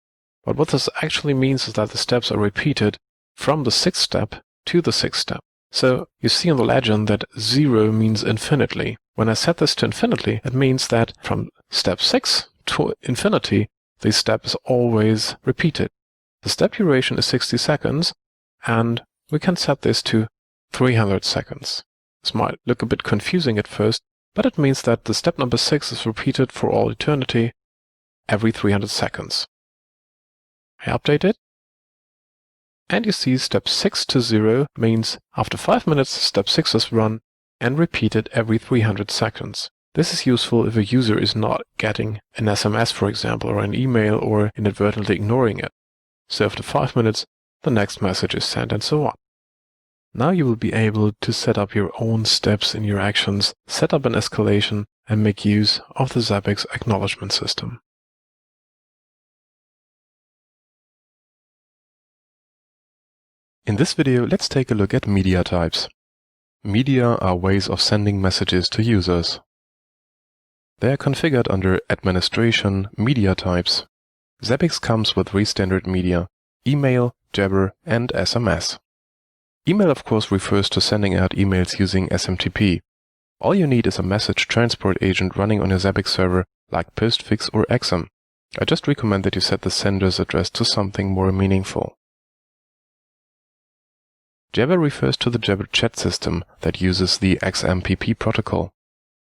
but what this actually means is that the steps are repeated from the 6th step to the 6th step. So you see in the legend that 0 means infinitely. When I set this to infinitely, it means that from step 6 to infinity, this step is always repeated. The step duration is 60 seconds, and we can set this to 300 seconds. This might look a bit confusing at first, but it means that the step number 6 is repeated for all eternity every 300 seconds. I update it, and you see step 6 to 0 means after 5 minutes step 6 is run and repeated every 300 seconds. This is useful if a user is not getting an SMS, for example, or an email, or inadvertently ignoring it. So after 5 minutes, the next message is sent, and so on. Now you will be able to set up your own steps in your actions, set up an escalation, and make use of the Zabbix acknowledgement system. In this video, let's take a look at media types. Media are ways of sending messages to users. They are configured under Administration, Media Types. Zabbix comes with 3 standard media: email, Jabber, and SMS. Email, of course, refers to sending out emails using SMTP. All you need is a message transport agent running on your Zabbix server, like Postfix or Exam. I just recommend that you set the sender's address to something more meaningful. Jabber refers to the Jabber chat system that uses the XMPP protocol.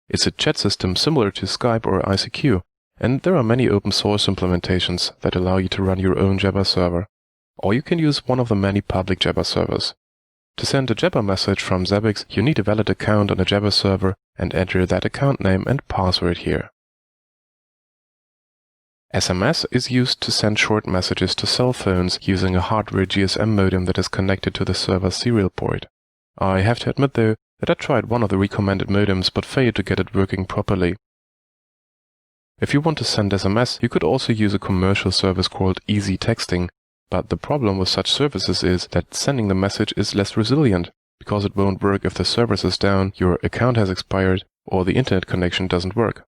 It's a chat system similar to Skype or ICQ, and there are many open source implementations that allow you to run your own Jabber server. Or you can use one of the many public Jabber servers. To send a Jabber message from Zabbix, you need a valid account on a Jabber server and enter that account name and password here. SMS is used to send short messages to cell phones using a hardware GSM modem that is connected to the server's serial port. I have to admit, though, that I tried one of the recommended modems but failed to get it working properly. If you want to send SMS, you could also use a commercial service called Easy Texting, but the problem with such services is that sending the message is less resilient, because it won't work if the service is down, your account has expired, or the internet connection doesn't work.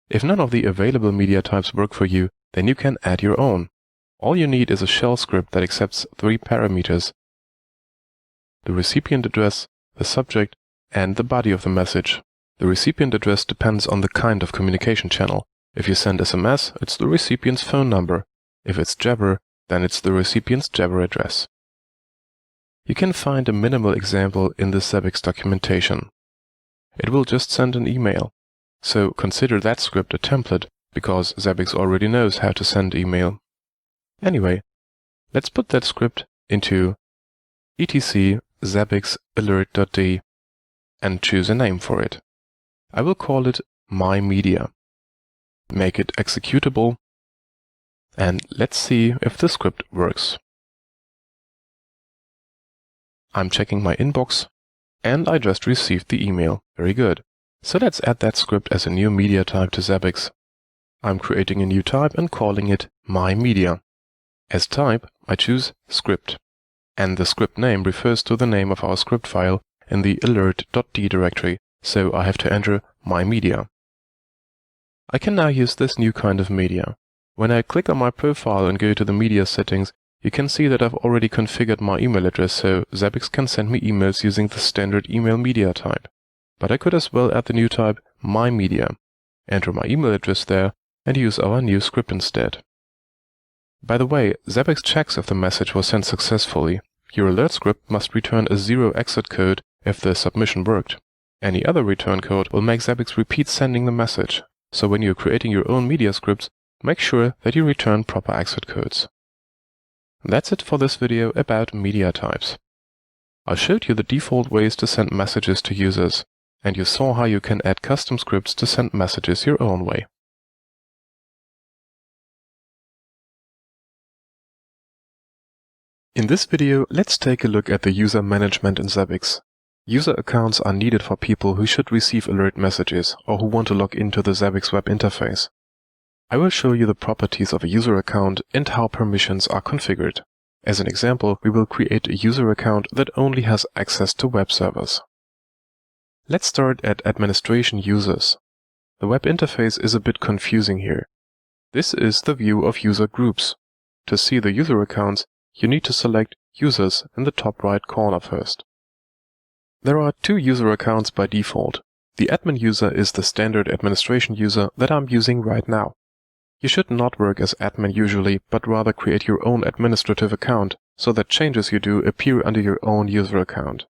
If none of the available media types work for you, then you can add your own. All you need is a shell script that accepts 3 parameters: the recipient address, the subject, and the body of the message. The recipient address depends on the kind of communication channel. If you send SMS, it's the recipient's phone number. If it's Jabber, then it's the recipient's Jabber address. You can find a minimal example in the Zabbix documentation. It will just send an email. So consider that script a template, because Zabbix already knows how to send email. Anyway, let's put that script into etc zabbix alert.d and choose a name for it. I will call it My Media. Make it executable, and let's see if the script works. I'm checking my inbox, and I just received the email. Very good. So let's add that script as a new media type to Zabbix. I'm creating a new type and calling it My Media. As type, I choose script, and the script name refers to the name of our script file in the alert.d directory, so I have to enter My Media. I can now use this new kind of media. When I click on my profile and go to the media settings, you can see that I've already configured my email address, so Zabbix can send me emails using the standard email media type. But I could as well add the new type My Media, enter my email address there, and use our new script instead. By the way, Zabbix checks if the message was sent successfully. Your alert script must return a 0 exit code if the submission worked. Any other return code will make Zabbix repeat sending the message, so when you're creating your own media scripts, make sure that you return proper exit codes. That's it for this video about media types. I showed you the default ways to send messages to users, and you saw how you can add custom scripts to send messages your own way. In this video, let's take a look at the user management in Zabbix. User accounts are needed for people who should receive alert messages or who want to log into the Zabbix web interface. I will show you the properties of a user account and how permissions are configured. As an example, we will create a user account that only has access to web servers. Let's start at Administration Users. The web interface is a bit confusing here. This is the view of user groups. To see the user accounts, you need to select Users in the top right corner first. There are 2 user accounts by default. The admin user is the standard administration user that I'm using right now. You should not work as admin usually, but rather create your own administrative account, so that changes you do appear under your own user account.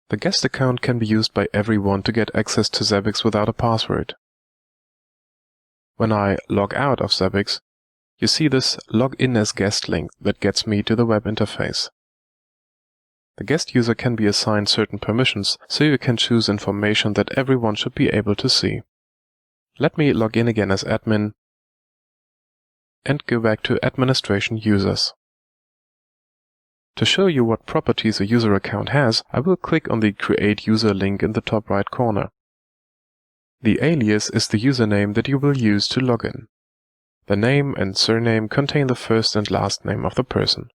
The guest account can be used by everyone to get access to Zabbix without a password. When I log out of Zabbix, You see this log in as guest link that gets me to the web interface. The guest user can be assigned certain permissions, so you can choose information that everyone should be able to see. Let me log in again as admin and go back to Administration Users. To show you what properties a user account has, I will click on the Create User link in the top right corner. The alias is the username that you will use to log in. The name and surname contain the first and last name of the person.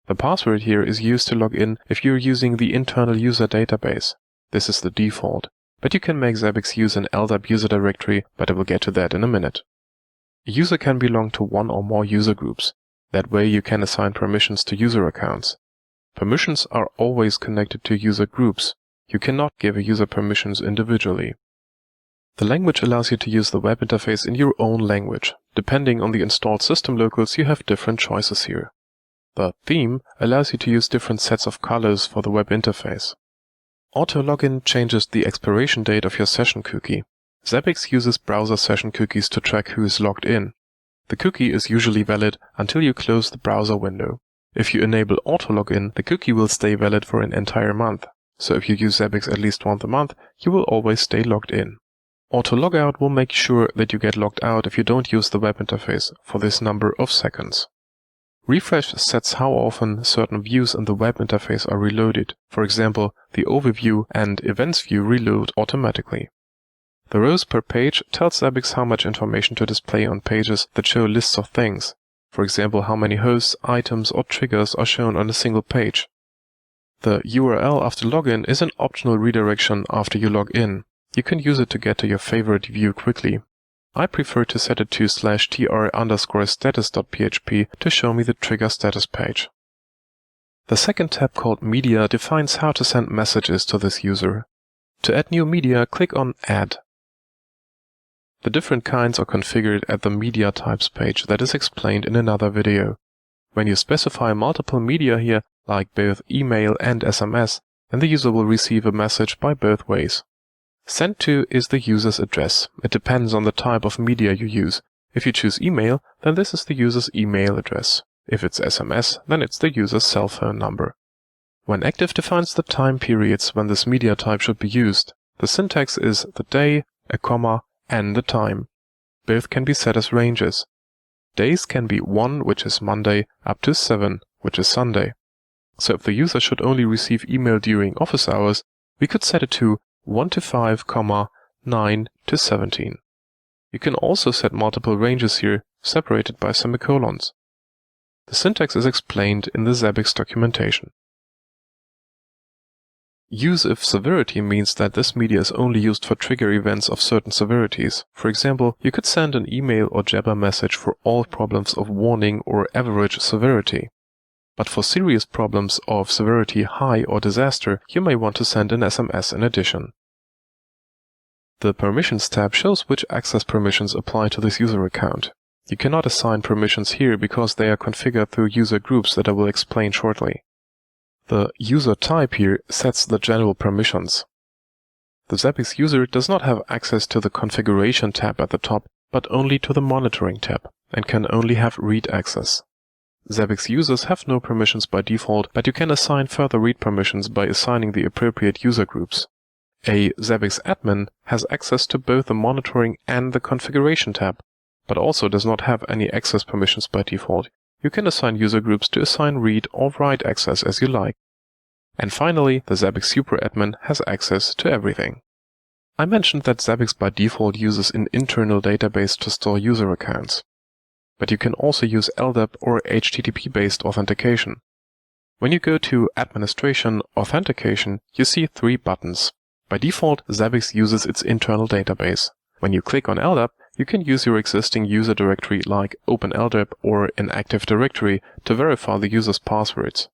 The password here is used to log in if you're using the internal user database. This is the default, but you can make Zabbix use an LDAP user directory, but I will get to that in a minute. A user can belong to one or more user groups. That way you can assign permissions to user accounts. Permissions are always connected to user groups. You cannot give a user permissions individually. The language allows you to use the web interface in your own language. Depending on the installed system locals, you have different choices here. The theme allows you to use different sets of colors for the web interface. Auto login changes the expiration date of your session cookie. Zabbix uses browser session cookies to track who is logged in. The cookie is usually valid until you close the browser window. If you enable auto login, the cookie will stay valid for an entire month. So if you use Zabbix at least once a month, you will always stay logged in. Auto logout will make sure that you get logged out if you don't use the web interface for this number of seconds. Refresh sets how often certain views in the web interface are reloaded. For example, the overview and events view reload automatically. The rows per page tells Zabbix how much information to display on pages that show lists of things. For example, how many hosts, items, or triggers are shown on a single page. The URL after login is an optional redirection after you log in. You can use it to get to your favorite view quickly. I prefer to set it to /tr_status.php to show me the trigger status page. The second tab called Media defines how to send messages to this user. To add new media, click on Add. The different kinds are configured at the Media Types page that is explained in another video. When you specify multiple media here, like both email and SMS, then the user will receive a message by both ways. Send to is the user's address. It depends on the type of media you use. If you choose email, then this is the user's email address. If it's SMS, then it's the user's cell phone number. When active defines the time periods when this media type should be used. The syntax is the day, a comma, and the time. Both can be set as ranges. Days can be 1, which is Monday, up to 7, which is Sunday. So if the user should only receive email during office hours, we could set it to 1 to 5, 9 to 17. You can also set multiple ranges here, separated by semicolons. The syntax is explained in the Zabbix documentation. Use if severity means that this media is only used for trigger events of certain severities. For example, you could send an email or Jabber message for all problems of warning or average severity. But for serious problems of severity high or disaster, you may want to send an SMS in addition. The Permissions tab shows which access permissions apply to this user account. You cannot assign permissions here because they are configured through user groups that I will explain shortly. The user type here sets the general permissions. The Zabbix user does not have access to the Configuration tab at the top, but only to the Monitoring tab, and can only have read access. Zabbix users have no permissions by default, but you can assign further read permissions by assigning the appropriate user groups. A Zabbix admin has access to both the Monitoring and the Configuration tab, but also does not have any access permissions by default. You can assign user groups to assign read or write access as you like. And finally, the Zabbix superadmin has access to everything. I mentioned that Zabbix by default uses an internal database to store user accounts. But you can also use LDAP or HTTP-based authentication. When you go to Administration Authentication, you see 3 buttons. By default, Zabbix uses its internal database. When you click on LDAP, you can use your existing user directory like OpenLDAP or an Active Directory to verify the user's passwords.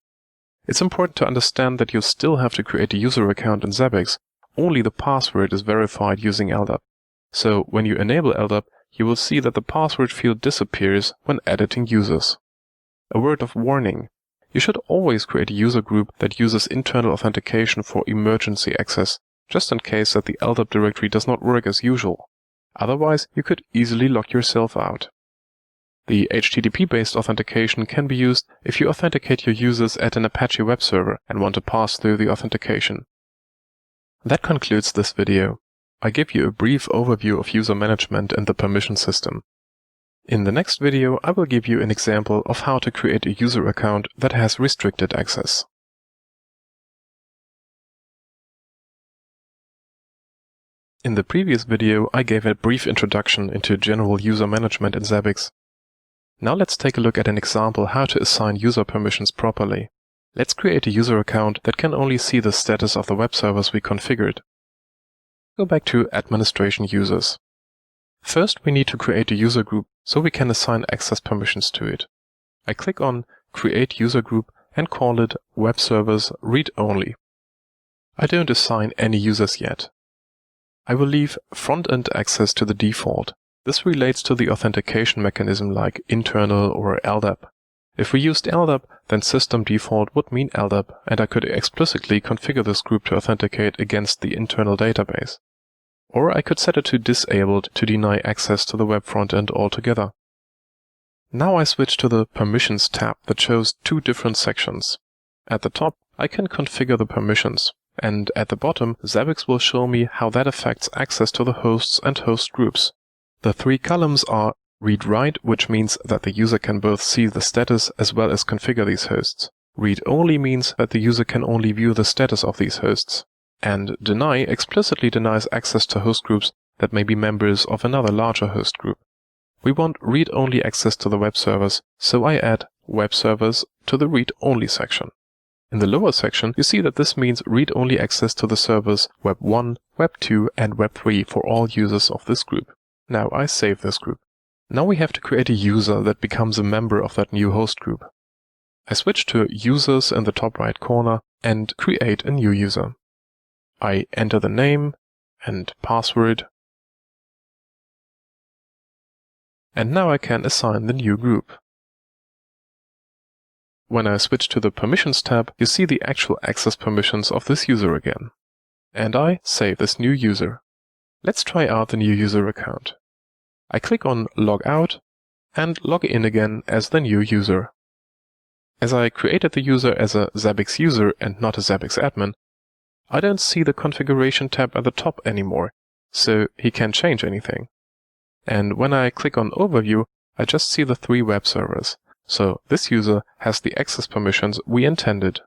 It's important to understand that you still have to create a user account in Zabbix. Only the password is verified using LDAP. So when you enable LDAP, you will see that the password field disappears when editing users. A word of warning. You should always create a user group that uses internal authentication for emergency access, just in case that the LDAP directory does not work as usual. Otherwise, you could easily lock yourself out. The HTTP-based authentication can be used if you authenticate your users at an Apache web server and want to pass through the authentication. That concludes this video. I give you a brief overview of user management and the permission system. In the next video, I will give you an example of how to create a user account that has restricted access. In the previous video, I gave a brief introduction into general user management in Zabbix. Now let's take a look at an example how to assign user permissions properly. Let's create a user account that can only see the status of the web servers we configured. Go back to Administration Users. First, we need to create a user group so we can assign access permissions to it. I click on Create User Group and call it Web Servers Read Only. I don't assign any users yet. I will leave front-end access to the default. This relates to the authentication mechanism like internal or LDAP. If we used LDAP, then system default would mean LDAP, and I could explicitly configure this group to authenticate against the internal database. Or I could set it to disabled to deny access to the web frontend altogether. Now I switch to the Permissions tab that shows two different sections. At the top, I can configure the permissions, and at the bottom, Zabbix will show me how that affects access to the hosts and host groups. The three columns are Read-Write, which means that the user can both see the status as well as configure these hosts. Read-Only means that the user can only view the status of these hosts. And Deny explicitly denies access to host groups that may be members of another larger host group. We want read-only access to the web servers, so I add Web Servers to the Read-Only section. In the lower section, you see that this means read-only access to the servers Web 1, Web 2, and Web 3 for all users of this group. Now I save this group. Now we have to create a user that becomes a member of that new host group. I switch to Users in the top right corner and create a new user. I enter the name and password, and now I can assign the new group. When I switch to the Permissions tab, you see the actual access permissions of this user again. And I save this new user. Let's try out the new user account. I click on Log Out and log in again as the new user. As I created the user as a Zabbix user and not a Zabbix admin, I don't see the Configuration tab at the top anymore, so he can't change anything. And when I click on Overview, I just see the three web servers, so this user has the access permissions we intended.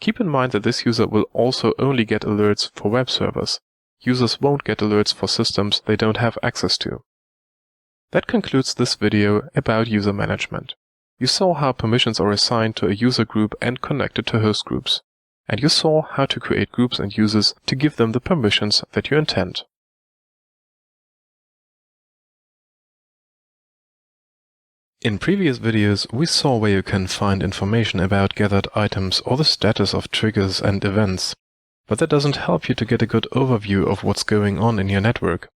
Keep in mind that this user will also only get alerts for web servers. Users won't get alerts for systems they don't have access to. That concludes this video about user management. You saw how permissions are assigned to a user group and connected to host groups. And you saw how to create groups and users to give them the permissions that you intend. In previous videos, we saw where you can find information about gathered items or the status of triggers and events. But that doesn't help you to get a good overview of what's going on in your network.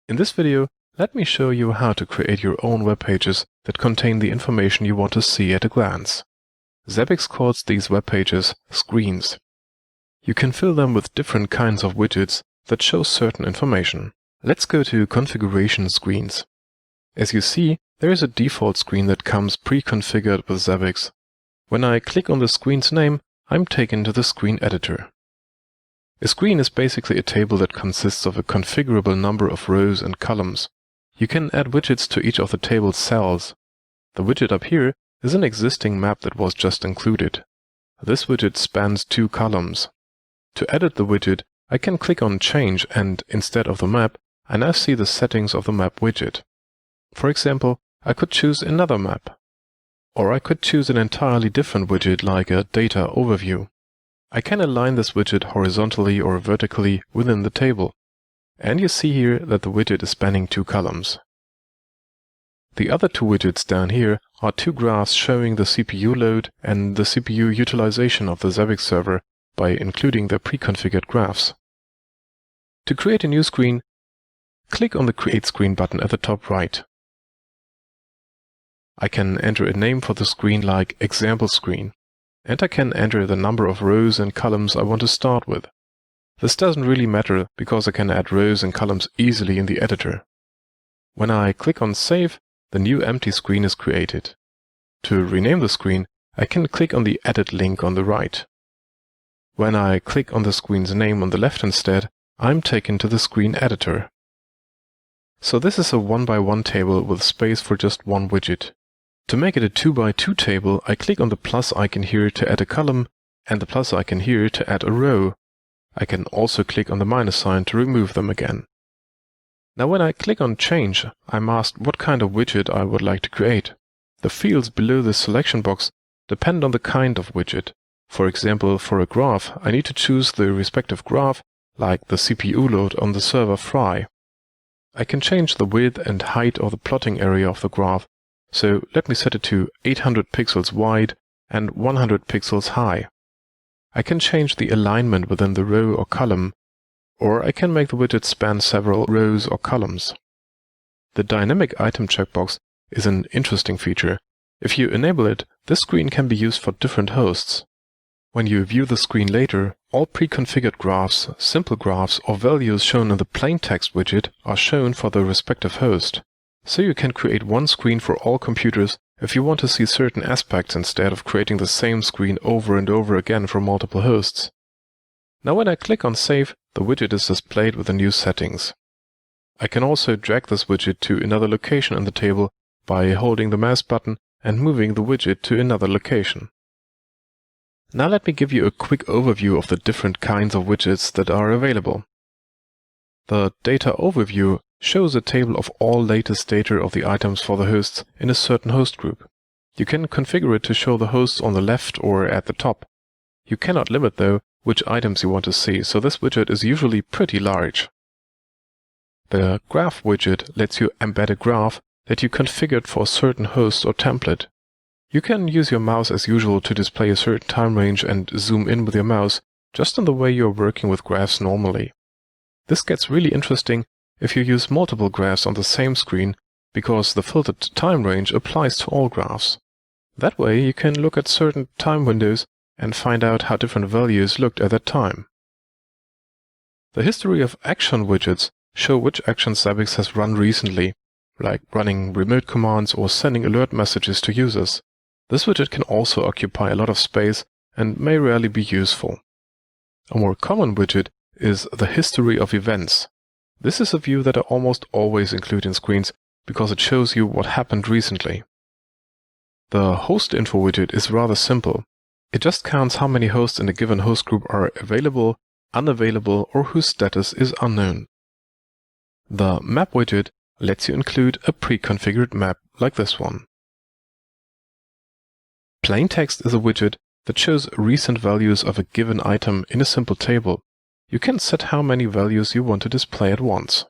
In this video, let me show you how to create your own web pages that contain the information you want to see at a glance. Zabbix calls these web pages screens. You can fill them with different kinds of widgets that show certain information. Let's go to Configuration Screens. As you see, there is a default screen that comes pre-configured with Zabbix. When I click on the screen's name, I'm taken to the screen editor. A screen is basically a table that consists of a configurable number of rows and columns. You can add widgets to each of the table's cells. The widget up here is an existing map that was just included. This widget spans two columns. To edit the widget, I can click on Change and, instead of the map, I now see the settings of the map widget. For example, I could choose another map. Or I could choose an entirely different widget like a data overview. I can align this widget horizontally or vertically within the table. And you see here that the widget is spanning two columns. The other two widgets down here are two graphs showing the CPU load and the CPU utilization of the Zabbix server by including the pre-configured graphs. To create a new screen, click on the Create Screen button at the top right. I can enter a name for the screen like Example Screen, and I can enter the number of rows and columns I want to start with. This doesn't really matter because I can add rows and columns easily in the editor. When I click on Save, the new empty screen is created. To rename the screen, I can click on the Edit link on the right. When I click on the screen's name on the left instead, I'm taken to the screen editor. So this is a 1x1 table with space for just one widget. To make it a 2x2 table, I click on the plus icon here to add a column and the plus icon here to add a row. I can also click on the minus sign to remove them again. Now when I click on Change, I'm asked what kind of widget I would like to create. The fields below the selection box depend on the kind of widget. For example, for a graph, I need to choose the respective graph, like the CPU load on the server Fry. I can change the width and height of the plotting area of the graph, so let me set it to 800 pixels wide and 100 pixels high. I can change the alignment within the row or column, or I can make the widget span several rows or columns. The dynamic item checkbox is an interesting feature. If you enable it, this screen can be used for different hosts. When you view the screen later, all pre-configured graphs, simple graphs, or values shown in the plain text widget are shown for the respective host. So you can create one screen for all computers if you want to see certain aspects instead of creating the same screen over and over again for multiple hosts. Now when I click on Save, the widget is displayed with the new settings. I can also drag this widget to another location in the table by holding the mouse button and moving the widget to another location. Now let me give you a quick overview of the different kinds of widgets that are available. The Data Overview shows a table of all latest data of the items for the hosts in a certain host group. You can configure it to show the hosts on the left or at the top. You cannot limit, though, which items you want to see, so this widget is usually pretty large. The Graph widget lets you embed a graph that you configured for a certain host or template. You can use your mouse as usual to display a certain time range and zoom in with your mouse, just in the way you're working with graphs normally. This gets really interesting if you use multiple graphs on the same screen, because the filtered time range applies to all graphs. That way you can look at certain time windows and find out how different values looked at that time. The history of action widgets show which actions Zabbix has run recently, like running remote commands or sending alert messages to users. This widget can also occupy a lot of space and may rarely be useful. A more common widget is the history of events. This is a view that I almost always include in screens because it shows you what happened recently. The host info widget is rather simple. It just counts how many hosts in a given host group are available, unavailable, or whose status is unknown. The map widget lets you include a pre-configured map like this one. Plain text is a widget that shows recent values of a given item in a simple table. You can set how many values you want to display at once.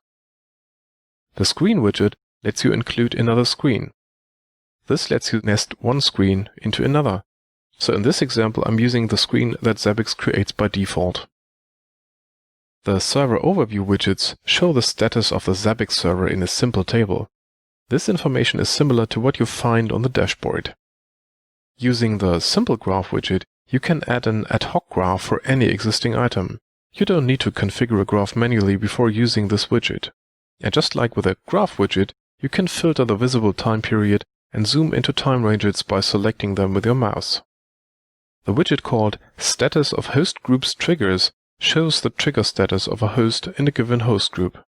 The screen widget lets you include another screen. This lets you nest one screen into another. So in this example, I'm using the screen that Zabbix creates by default. The server overview widgets show the status of the Zabbix server in a simple table. This information is similar to what you find on the dashboard. Using the Simple Graph widget, you can add an ad hoc graph for any existing item. You don't need to configure a graph manually before using this widget. And just like with a graph widget, you can filter the visible time period and zoom into time ranges by selecting them with your mouse. The widget called Status of Host Groups Triggers shows the trigger status of a host in a given host group.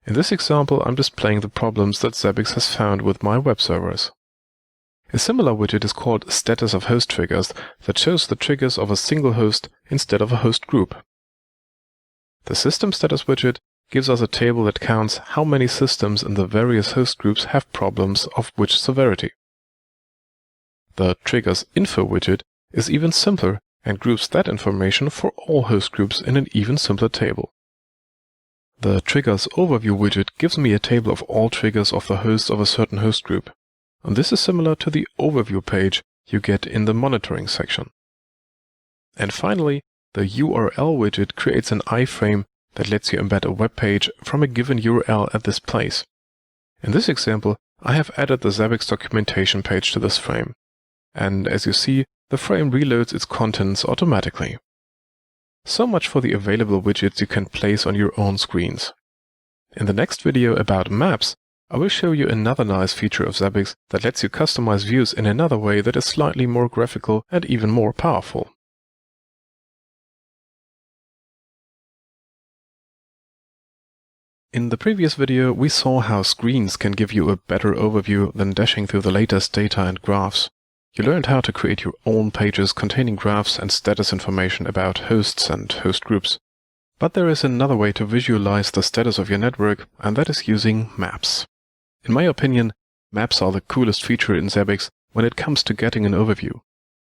In this example, I'm displaying the problems that Zabbix has found with my web servers. A similar widget is called Status of Host Triggers that shows the triggers of a single host instead of a host group. The System Status widget gives us a table that counts how many systems in the various host groups have problems of which severity. The Triggers Info widget is even simpler and groups that information for all host groups in an even simpler table. The Triggers Overview widget gives me a table of all triggers of the hosts of a certain host group. And this is similar to the overview page you get in the monitoring section. And finally, the URL widget creates an iframe that lets you embed a web page from a given URL at this place. In this example, I have added the Zabbix documentation page to this frame. And as you see, the frame reloads its contents automatically. So much for the available widgets you can place on your own screens. In the next video about maps, I will show you another nice feature of Zabbix that lets you customize views in another way that is slightly more graphical and even more powerful. In the previous video, we saw how screens can give you a better overview than dashing through the latest data and graphs. You learned how to create your own pages containing graphs and status information about hosts and host groups. But there is another way to visualize the status of your network, and that is using maps. In my opinion, maps are the coolest feature in Zabbix when it comes to getting an overview.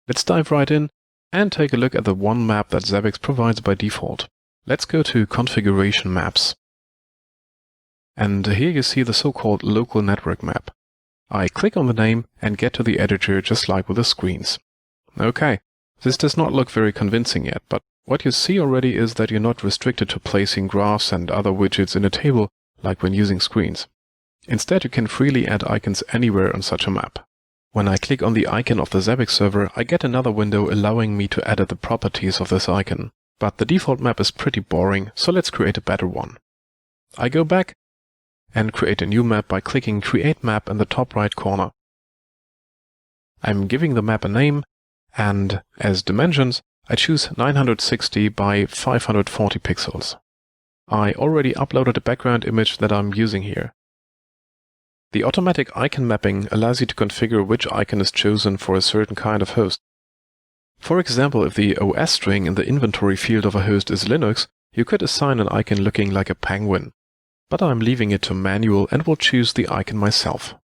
Let's dive right in and take a look at the one map that Zabbix provides by default. Let's go to Configuration Maps. And here you see the so-called local network map. I click on the name and get to the editor just like with the screens. Okay, this does not look very convincing yet, but what you see already is that you're not restricted to placing graphs and other widgets in a table like when using screens. Instead, you can freely add icons anywhere on such a map. When I click on the icon of the Zabbix server, I get another window allowing me to edit the properties of this icon. But the default map is pretty boring, so let's create a better one. I go back and create a new map by clicking Create Map in the top right corner. I'm giving the map a name, and as dimensions, I choose 960 by 540 pixels. I already uploaded a background image that I'm using here. The automatic icon mapping allows you to configure which icon is chosen for a certain kind of host. For example, if the OS string in the inventory field of a host is Linux, you could assign an icon looking like a penguin. But I'm leaving it to manual and will choose the icon myself.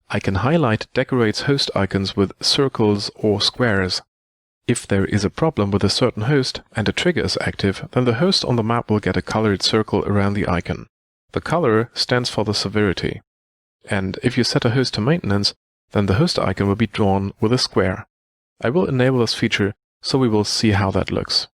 Icon Highlight decorates host icons with circles or squares. If there is a problem with a certain host and a trigger is active, then the host on the map will get a colored circle around the icon. The color stands for the severity. And if you set a host to maintenance, then the host icon will be drawn with a square. I will enable this feature, so we will see how that looks.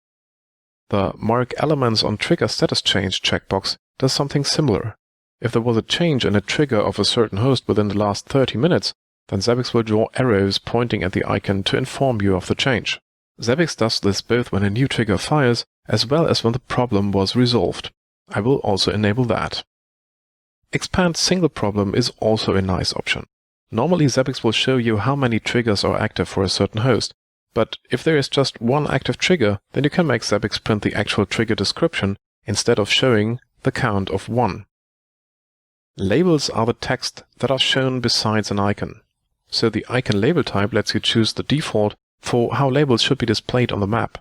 The Mark Elements on Trigger Status Change checkbox does something similar. If there was a change in a trigger of a certain host within the last 30 minutes, then Zabbix will draw arrows pointing at the icon to inform you of the change. Zabbix does this both when a new trigger fires, as well as when the problem was resolved. I will also enable that. Expand Single Problem is also a nice option. Normally Zabbix will show you how many triggers are active for a certain host, but if there is just one active trigger, then you can make Zabbix print the actual trigger description instead of showing the count of 1. Labels are the text that are shown besides an icon. So the icon label type lets you choose the default for how labels should be displayed on the map.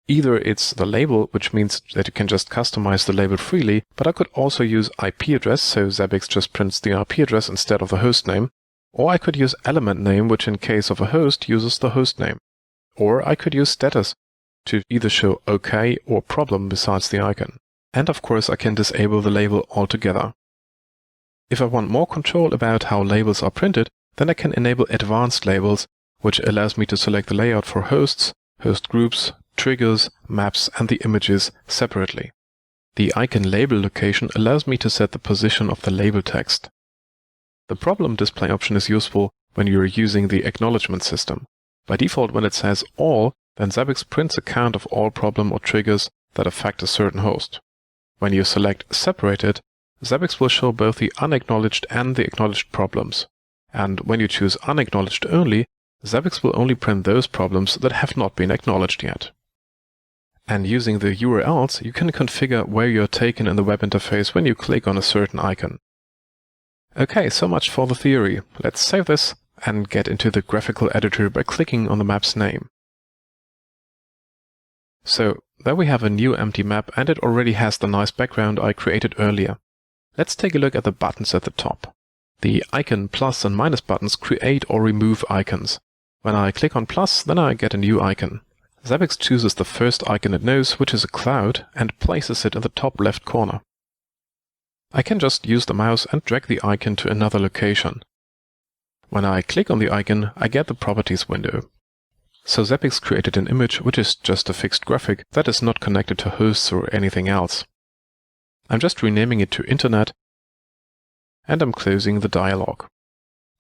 Either it's the label, which means that you can just customize the label freely, but I could also use IP address, so Zabbix just prints the IP address instead of the host name. Or I could use element name, which in case of a host uses the host name. Or I could use status to either show OK or problem besides the icon. And of course I can disable the label altogether. If I want more control about how labels are printed, then I can enable advanced labels, which allows me to select the layout for hosts, host groups, triggers, maps and the images separately. The icon label location allows me to set the position of the label text. The problem display option is useful when you are using the acknowledgement system. By default, when it says all, then Zabbix prints a count of all problem or triggers that affect a certain host. When you select Separated, Zabbix will show both the unacknowledged and the acknowledged problems. And when you choose Unacknowledged only, Zabbix will only print those problems that have not been acknowledged yet. And using the URLs, you can configure where you are taken in the web interface when you click on a certain icon. Okay, so much for the theory. Let's save this and get into the graphical editor by clicking on the map's name. So, there we have a new empty map, and it already has the nice background I created earlier. Let's take a look at the buttons at the top. The icon plus and minus buttons create or remove icons. When I click on plus, then I get a new icon. Zabbix chooses the first icon it knows, which is a cloud, and places it in the top left corner. I can just use the mouse and drag the icon to another location. When I click on the icon, I get the properties window. So Zabbix created an image which is just a fixed graphic that is not connected to hosts or anything else. I'm just renaming it to Internet, and I'm closing the dialog.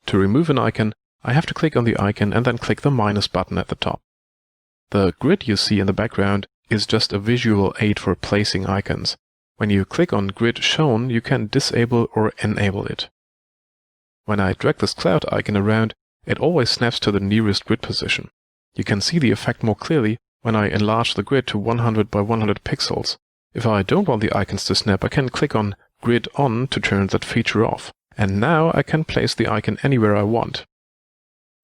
To remove an icon, I have to click on the icon and then click the minus button at the top. The grid you see in the background is just a visual aid for placing icons. When you click on Grid Shown, you can disable or enable it. When I drag this cloud icon around, it always snaps to the nearest grid position. You can see the effect more clearly when I enlarge the grid to 100 by 100 pixels. If I don't want the icons to snap, I can click on Grid On to turn that feature off. And now I can place the icon anywhere I want.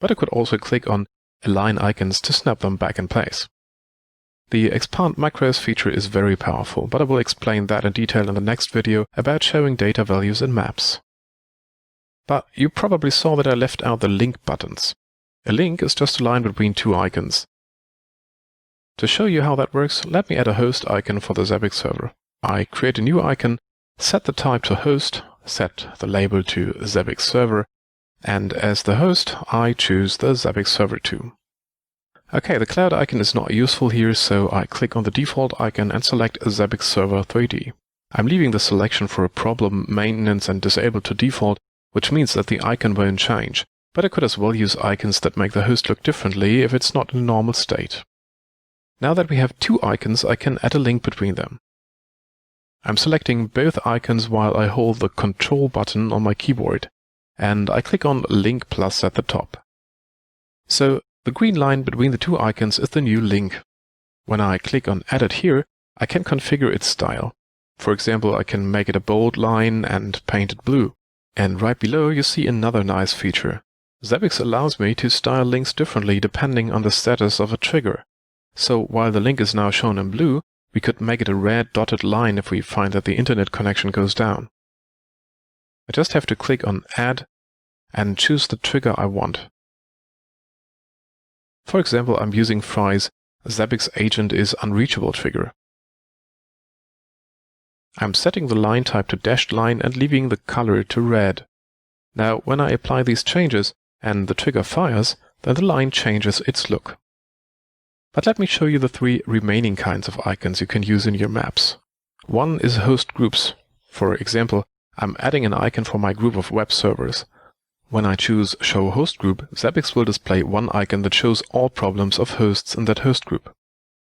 But I could also click on Align Icons to snap them back in place. The Expand Macros feature is very powerful, but I will explain that in detail in the next video about showing data values in maps. But you probably saw that I left out the link buttons. A link is just a line between two icons. To show you how that works, let me add a host icon for the Zabbix server. I create a new icon, set the type to host, set the label to Zabbix server, and as the host, I choose the Zabbix server too. Okay, the cloud icon is not useful here, so I click on the default icon and select Zabbix server 3D. I'm leaving the selection for a problem, maintenance, and disable to default, which means that the icon won't change, but I could as well use icons that make the host look differently if it's not in a normal state. Now that we have two icons, I can add a link between them. I'm selecting both icons while I hold the Control button on my keyboard, and I click on Link Plus at the top. So the green line between the two icons is the new link. When I click on Edit here, I can configure its style. For example, I can make it a bold line and paint it blue. And right below you see another nice feature. Zabbix allows me to style links differently depending on the status of a trigger. So while the link is now shown in blue, we could make it a red dotted line if we find that the internet connection goes down. I just have to click on Add and choose the trigger I want. For example, I'm using phrase Zabbix agent is unreachable trigger. I'm setting the line type to dashed line and leaving the color to red. Now, when I apply these changes and the trigger fires, then the line changes its look. But let me show you the three remaining kinds of icons you can use in your maps. One is host groups. For example, I'm adding an icon for my group of web servers. When I choose Show Host Group, Zabbix will display one icon that shows all problems of hosts in that host group.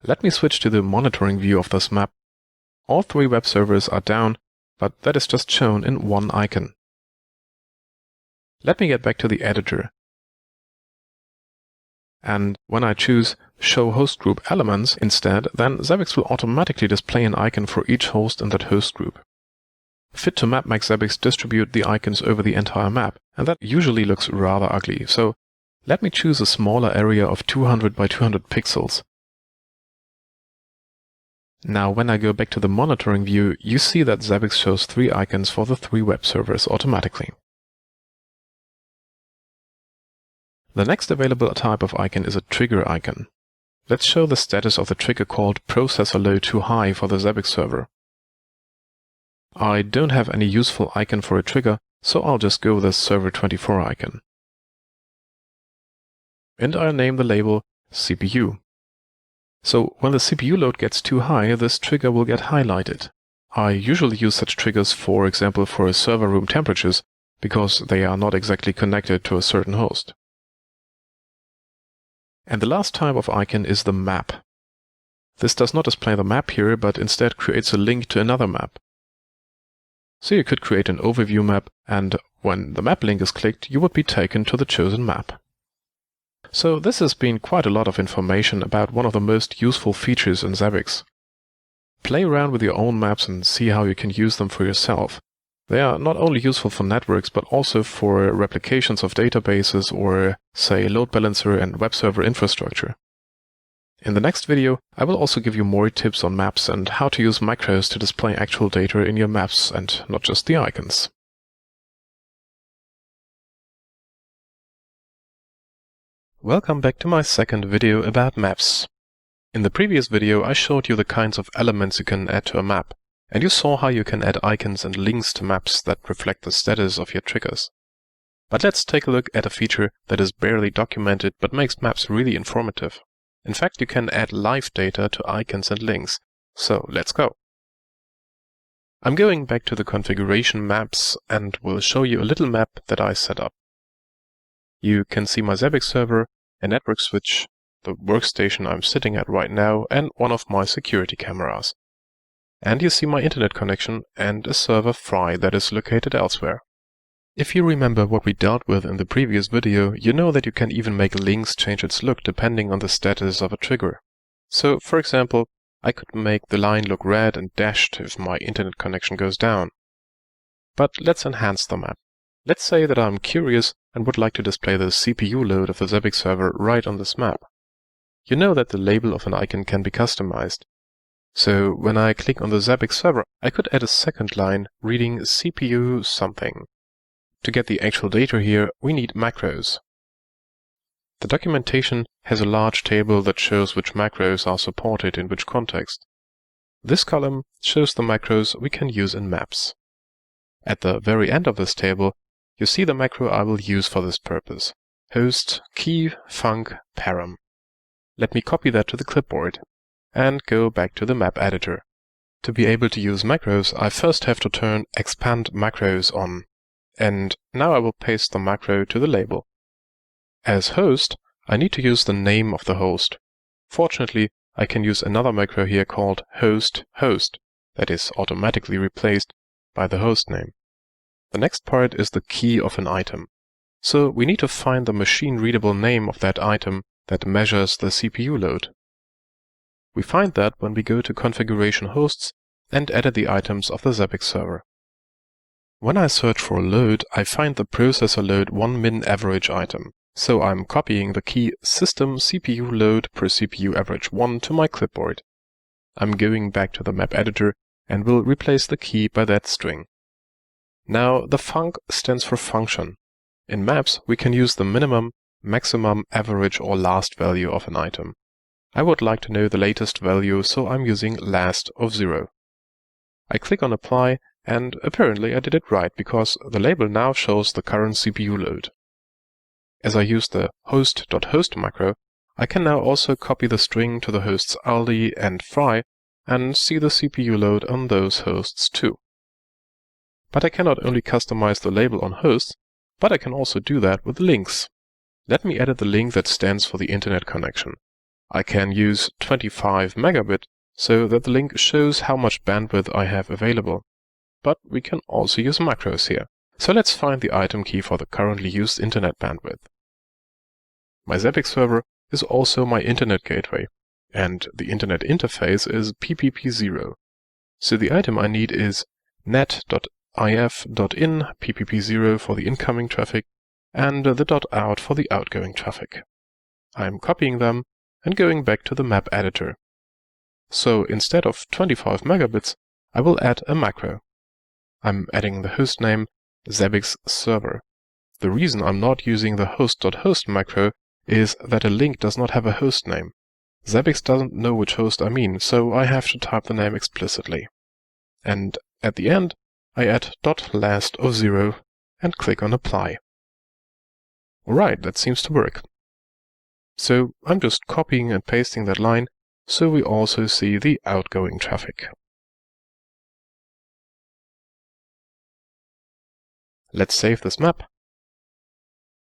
Let me switch to the monitoring view of this map. All three web servers are down, but that is just shown in one icon. Let me get back to the editor. And when I choose Show Host Group Elements instead, then Zabbix will automatically display an icon for each host in that host group. Fit to Map makes Zabbix distribute the icons over the entire map, and that usually looks rather ugly, so let me choose a smaller area of 200 by 200 pixels. Now when I go back to the monitoring view, you see that Zabbix shows three icons for the three web servers automatically. The next available type of icon is a trigger icon. Let's show the status of the trigger called Processor Load Too High for the Zabbix server. I don't have any useful icon for a trigger, so I'll just go with the Server 24 icon. And I'll name the label CPU. So when the CPU load gets too high, this trigger will get highlighted. I usually use such triggers, for example, for server room temperatures, because they are not exactly connected to a certain host. And the last type of icon is the map. This does not display the map here, but instead creates a link to another map. So you could create an overview map, and when the map link is clicked, you would be taken to the chosen map. So this has been quite a lot of information about one of the most useful features in Zabbix. Play around with your own maps and see how you can use them for yourself. They are not only useful for networks, but also for replications of databases or, say, load balancer and web server infrastructure. In the next video, I will also give you more tips on maps and how to use macros to display actual data in your maps and not just the icons. Welcome back to my second video about maps. In the previous video, I showed you the kinds of elements you can add to a map, and you saw how you can add icons and links to maps that reflect the status of your triggers. But let's take a look at a feature that is barely documented but makes maps really informative. In fact, you can add live data to icons and links, so let's go. I'm going back to the configuration maps and will show you a little map that I set up. You can see my Zabbix server, a network switch, the workstation I'm sitting at right now, and one of my security cameras. And you see my internet connection and a server Fry that is located elsewhere. If you remember what we dealt with in the previous video, you know that you can even make links change its look depending on the status of a trigger. So, for example, I could make the line look red and dashed if my internet connection goes down. But let's enhance the map. Let's say that I'm curious and would like to display the CPU load of the Zabbix server right on this map. You know that the label of an icon can be customized. So when I click on the Zabbix server, I could add a second line reading CPU something. To get the actual data here, we need macros. The documentation has a large table that shows which macros are supported in which context. This column shows the macros we can use in maps. At the very end of this table, you see the macro I will use for this purpose. Host key func param. Let me copy that to the clipboard and go back to the map editor. To be able to use macros, I first have to turn expand macros on. And now I will paste the macro to the label. As host, I need to use the name of the host. Fortunately, I can use another macro here called host that is automatically replaced by the host name. The next part is the key of an item. So we need to find the machine-readable name of that item that measures the CPU load. We find that when we go to configuration hosts and edit the items of the Zabbix server. When I search for a load, I find the processor load 1min average item. So I'm copying the key system CPU load per CPU average 1 to my clipboard. I'm going back to the map editor and will replace the key by that string. Now the func stands for function. In maps, we can use the minimum, maximum, average or last value of an item. I would like to know the latest value, so I'm using last of 0. I click on apply, and apparently I did it right because the label now shows the current CPU load. As I use the host.host macro, I can now also copy the string to the hosts Aldi and Fry and see the CPU load on those hosts too. But I cannot only customize the label on hosts, but I can also do that with links. Let me edit the link that stands for the internet connection. I can use 25 megabit so that the link shows how much bandwidth I have available. But we can also use macros here. So let's find the item key for the currently used internet bandwidth. My Zabbix server is also my internet gateway, and the internet interface is PPP0. So the item I need is net.if.in PPP0 for the incoming traffic and the .out for the outgoing traffic. I'm copying them and going back to the map editor. So instead of 25 megabits, I will add a macro. I'm adding the hostname Zabbix server. The reason I'm not using the host.host macro is that a link does not have a host name. Zabbix doesn't know which host I mean, so I have to type the name explicitly. And at the end, I add .last of 0 and click on apply. Alright, that seems to work. So I'm just copying and pasting that line so we also see the outgoing traffic. Let's save this map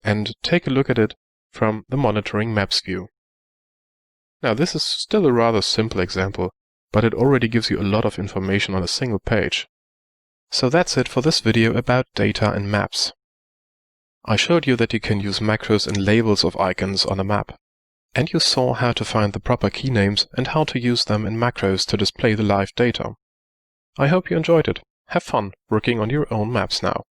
and take a look at it from the monitoring maps view. Now this is still a rather simple example, but it already gives you a lot of information on a single page. So that's it for this video about data and maps. I showed you that you can use macros and labels of icons on a map. And you saw how to find the proper key names and how to use them in macros to display the live data. I hope you enjoyed it. Have fun working on your own maps now.